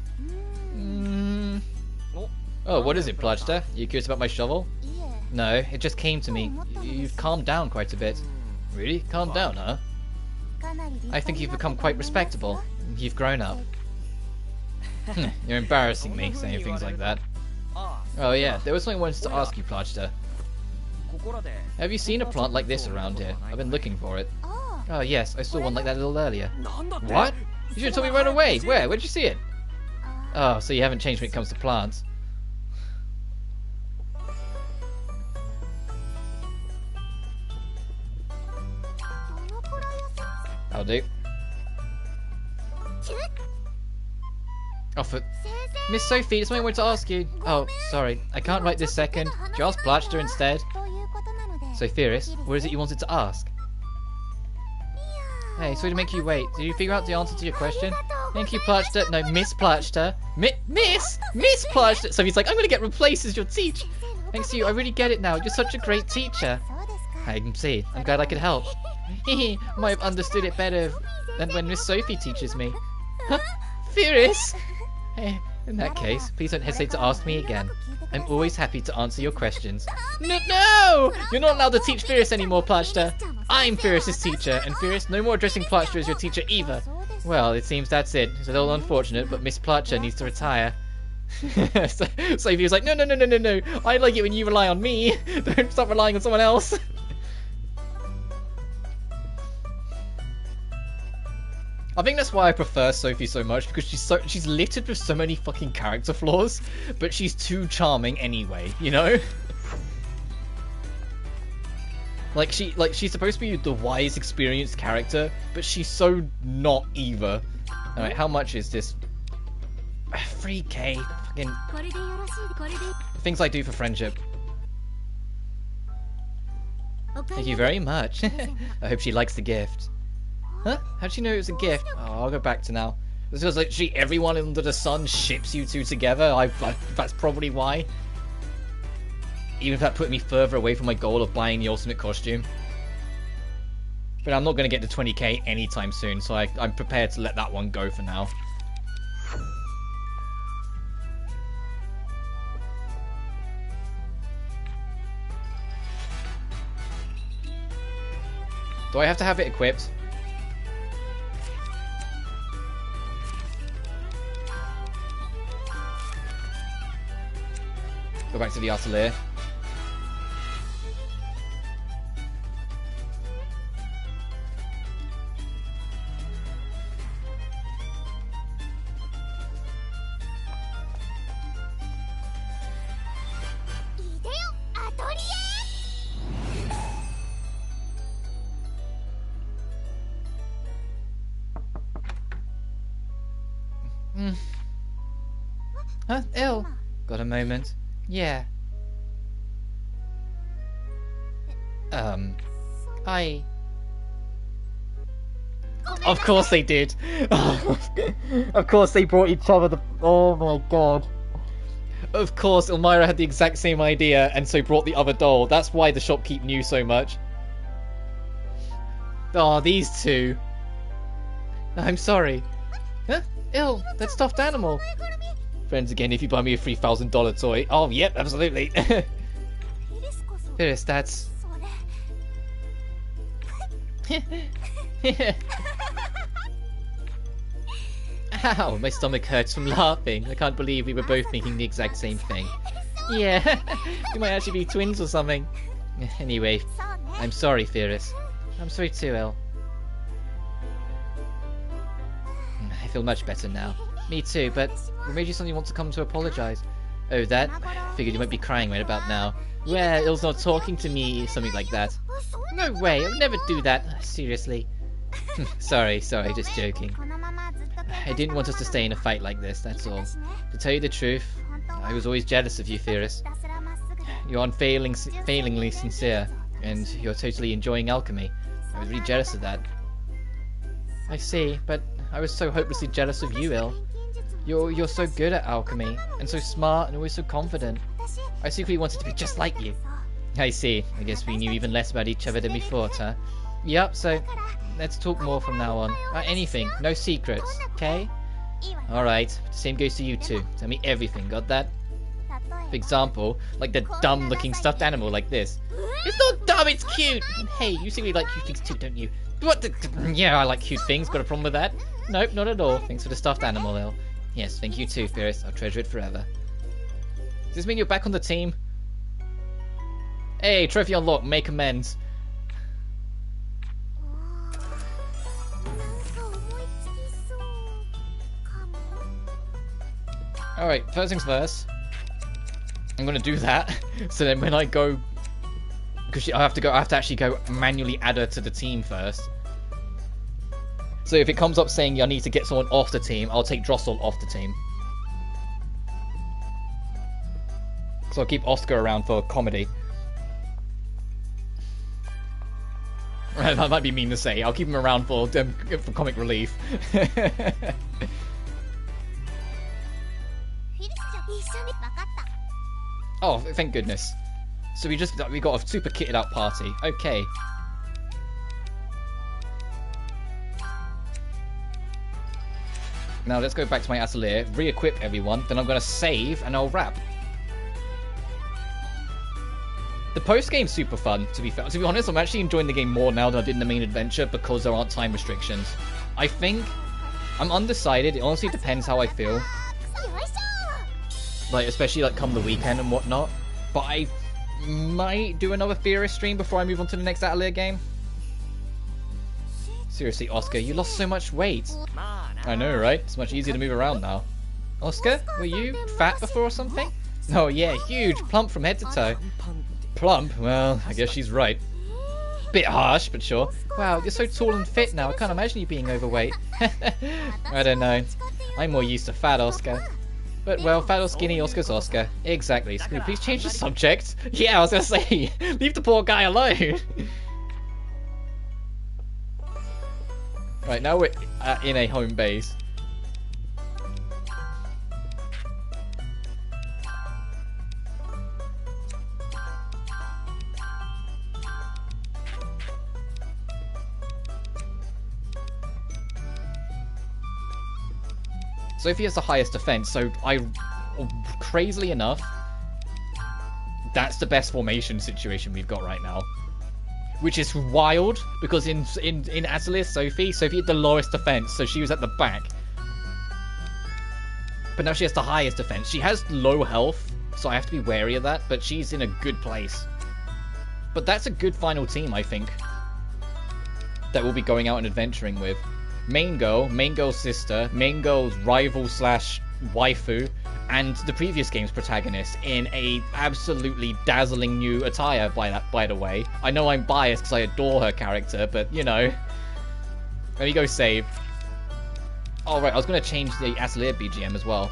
Oh, what is it, Platchster? You curious about my shovel? No, it just came to me. You've calmed down quite a bit. Really? Calmed down, huh? I think you've become quite respectable. You've grown up. You're embarrassing me saying things like that. Oh yeah, there was something I wanted to ask you, Platchster. Have you seen a plant like this around here? I've been looking for it. Oh yes, I saw one like that a little earlier. What? You should have told me right away. Where? Where'd you see it? Oh, so you haven't changed when it comes to plants. I'll do. Oh, for... Miss Sophie, there's something I wanted to ask you. Oh, sorry. I can't write this second. Could you ask Platchster instead? So, Firis, what is it you wanted to ask? Hey, sorry to make you wait. Did you figure out the answer to your question? Thank you, Platchster. No, Miss Platchster. Miss Platchster. So he's like, I'm going to get replaced as your teacher. Thanks to you, I really get it now. You're such a great teacher. I can see. I'm glad I could help. Hehe, might have understood it better than when Miss Sophie teaches me. Huh? Firis! Hey, in that case, please don't hesitate to ask me again. I'm always happy to answer your questions. No! You're not allowed to teach Firis anymore, Platchster. I'm Firis' teacher, and Firis, no more addressing Platchster as your teacher either. Well, it seems that's it. It's a little unfortunate, but Miss Platcher needs to retire. So Sophie was like, no. I like it when you rely on me. Don't stop relying on someone else. I think that's why I prefer Sophie so much, because she's littered with so many fucking character flaws, but she's too charming anyway, you know? Like she's supposed to be the wise, experienced character, but she's so not either. Alright, how much is this? 3k. Fucking things I do for friendship. Thank you very much. I hope she likes the gift. Huh? How'd she know it was a gift? Oh, I'll go back to now. This was literally everyone under the sun ships you two together. That's probably why. Even if that put me further away from my goal of buying the ultimate costume. But I'm not going to get to 20k anytime soon, so I'm prepared to let that one go for now. Do I have to have it equipped? Go back to the Atelier. Huh? Ill. Got a moment? Yeah. Of course they did. Of course they brought each other the... Oh my god. Of course Elmira had the exact same idea and so brought the other doll. That's why the shopkeep knew so much. Oh, these two. I'm sorry. Huh? Ill, that stuffed animal. Friends again if you buy me a $3,000 toy. Oh, yep, absolutely. Firis, that's... Ow, my stomach hurts from laughing. I can't believe we were both thinking the exact same thing. Yeah, we might actually be twins or something. Anyway, I'm sorry, Firis. I'm sorry too, El. I feel much better now. Me too, but what made you suddenly want to come to apologize? Oh, that? I figured you might be crying right about now. Well, Il's not talking to me, something like that. No way, I would never do that. Seriously. Sorry, just joking. I didn't want us to stay in a fight like this, that's all. To tell you the truth, I was always jealous of you, Firis. You're unfailingly sincere, and you're totally enjoying alchemy. I was really jealous of that. I see, but I was so hopelessly jealous of you, Il. You're so good at alchemy, and so smart, and always so confident. I secretly wanted to be just like you. I see. I guess we knew even less about each other than we thought, huh? Yup, so let's talk more from now on. About anything, no secrets, okay? Alright, same goes to you too. Tell me everything, got that? For example, like the dumb-looking stuffed animal like this. It's not dumb, it's cute! And hey, you secretly like cute things too, don't you? What the... Yeah, I like cute things, got a problem with that? Nope, not at all. Thanks for the stuffed animal, Il. Yes, thank you too, Firis. I'll treasure it forever. Does this mean you're back on the team? Hey, trophy unlocked, make amends. Alright, first things first. I'm gonna do that. So then when I go... Because I have to actually go manually add her to the team first. So if it comes up saying I need to get someone off the team, I'll take Drossel off the team. So I'll keep Oscar around for comedy. That might be mean to say. I'll keep him around for comic relief. Oh, thank goodness. So we got a super kitted out party. Okay. Now let's go back to my Atelier, re-equip everyone, then I'm going to save and I'll wrap. The post-game's super fun, to be fair. To be honest, I'm actually enjoying the game more now than I did in the main adventure because there aren't time restrictions. I think... I'm undecided, it honestly depends how I feel. Like, especially like come the weekend and whatnot. But I might do another Firis stream before I move on to the next Atelier game. Seriously, Oscar, you lost so much weight. I know, right? It's much easier to move around now. Oscar, were you fat before or something? Oh yeah, huge, plump from head to toe. Plump? Well, I guess she's right. Bit harsh, but sure. Wow, you're so tall and fit now, I can't imagine you being overweight. I don't know. I'm more used to fat Oscar. But well, fat or skinny, Oscar's Oscar. Exactly. So can you please change the subject? Yeah, I was gonna say, leave the poor guy alone. Right, now we're in a home base. Sophie has the highest defense, so crazily enough, that's the best formation situation we've got right now. which is wild because in Atelier Sophie had the lowest defense, so she was at the back. But now she has the highest defense. She has low health, so I have to be wary of that, but she's in a good place. But that's a good final team, I think, that we'll be going out and adventuring with. Main girl's sister, main girl's rival slash waifu, and the previous game's protagonist in a absolutely dazzling new attire, by the way. I know I'm biased because I adore her character, but, you know. Let me go save. Oh, right, I was going to change the Atelier BGM as well.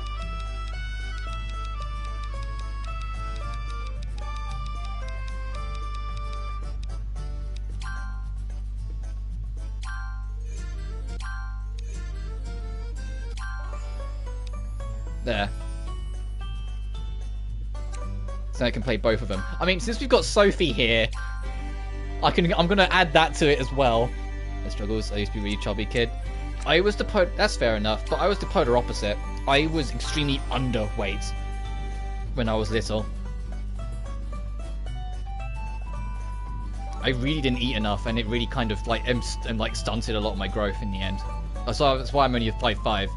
There. So I can play both of them. I mean, since we've got Sophie here, I'm gonna add that to it as well. I struggles. I used to be a really chubby kid. That's fair enough, but I was the polar opposite. I was extremely underweight when I was little. I really didn't eat enough, and it really kind of like stunted a lot of my growth in the end. So that's why I'm only a 5'5".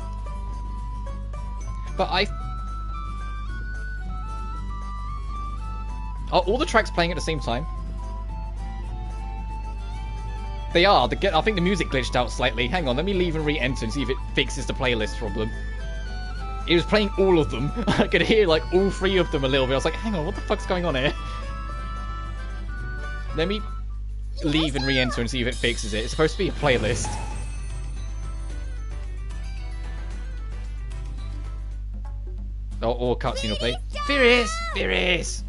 But are all the tracks playing at the same time? They are. I think the music glitched out slightly. Hang on, let me leave and re-enter and see if it fixes the playlist problem. It was playing all of them. I could hear like all 3 of them a little bit. I was like, hang on, what the fuck's going on here? Let me leave and re-enter and see if it fixes it. It's supposed to be a playlist. Or cutscene will play. Firis!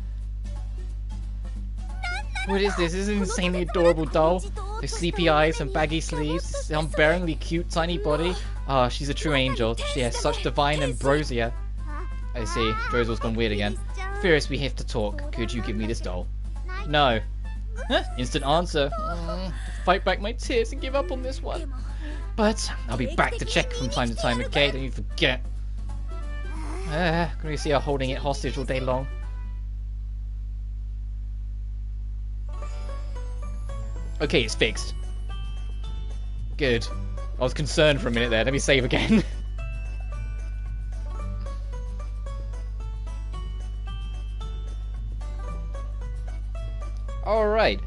What is this? This is an insanely adorable doll. With sleepy eyes and baggy sleeves. This unbearingly cute tiny body. Ah, she's a true angel. She has such divine ambrosia. I see. Drozel's gone weird again. Firis, we have to talk. Could you give me this doll? No. Huh? Instant answer. Fight back my tears and give up on this one. But I'll be back to check from time to time, okay? Don't you forget. Can we see her holding it hostage all day long? Okay, it's fixed. Good. I was concerned for a minute there. Let me save again. Alright.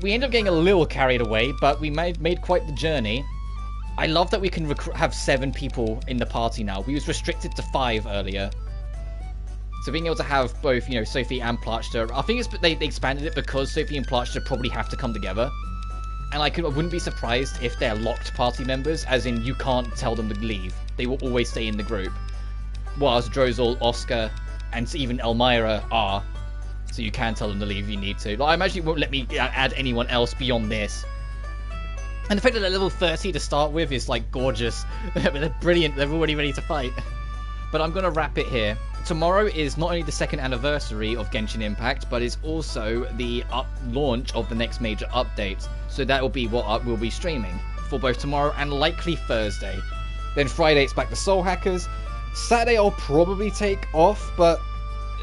We ended up getting a little carried away, but we made quite the journey. I love that we can have 7 people in the party now. We was restricted to 5 earlier. So being able to have both, you know, Sophie and Plachta, I think they expanded it because Sophie and Plachta probably have to come together. And I wouldn't be surprised if they're locked party members, as in you can't tell them to leave. They will always stay in the group. Whilst Drozel, Oscar, and even Elmira are. So you can tell them to leave if you need to. Like, I imagine it won't let me add anyone else beyond this. And the fact that they're level 30 to start with is, like, gorgeous. They're brilliant. They're already ready to fight. But I'm going to wrap it here. Tomorrow is not only the 2nd anniversary of Genshin Impact, but it's also the launch of the next major update. So that will be what we'll be streaming for both tomorrow and likely Thursday. Then Friday it's back to Soul Hackers. Saturday I'll probably take off, but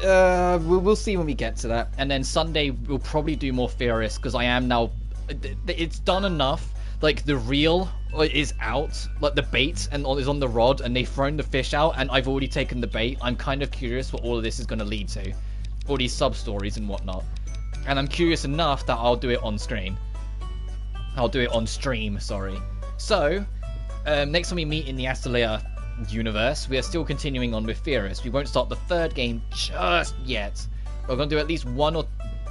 we'll see when we get to that. And then Sunday we'll probably do more Firis, because I am now... It's done enough. Like, the reel is out, like the bait and is on the rod, and they've thrown the fish out, and I've already taken the bait. I'm kind of curious what all of this is going to lead to. All these sub-stories and whatnot. And I'm curious enough that I'll do it on screen. I'll do it on stream, sorry. So, next time we meet in the Atelier universe, we are still continuing on with Firis. We won't start the 3rd game just yet. We're going to do at least 1 or...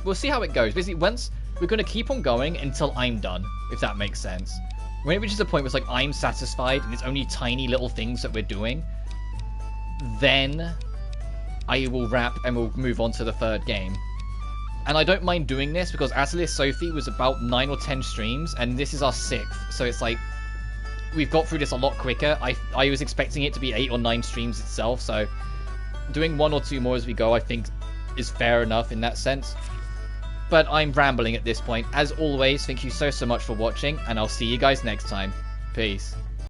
We'll see how it goes. Basically, once... We're going to keep on going until I'm done, if that makes sense. When it reaches a point where it's like, I'm satisfied, and it's only tiny little things that we're doing, then I will wrap and we'll move on to the 3rd game. And I don't mind doing this, because Atelier Sophie was about 9 or 10 streams, and this is our 6th, so it's like, we've got through this a lot quicker. I was expecting it to be 8 or 9 streams itself, so doing 1 or 2 more as we go, I think, is fair enough in that sense. But I'm rambling at this point. As always, thank you so much for watching, and I'll see you guys next time. Peace.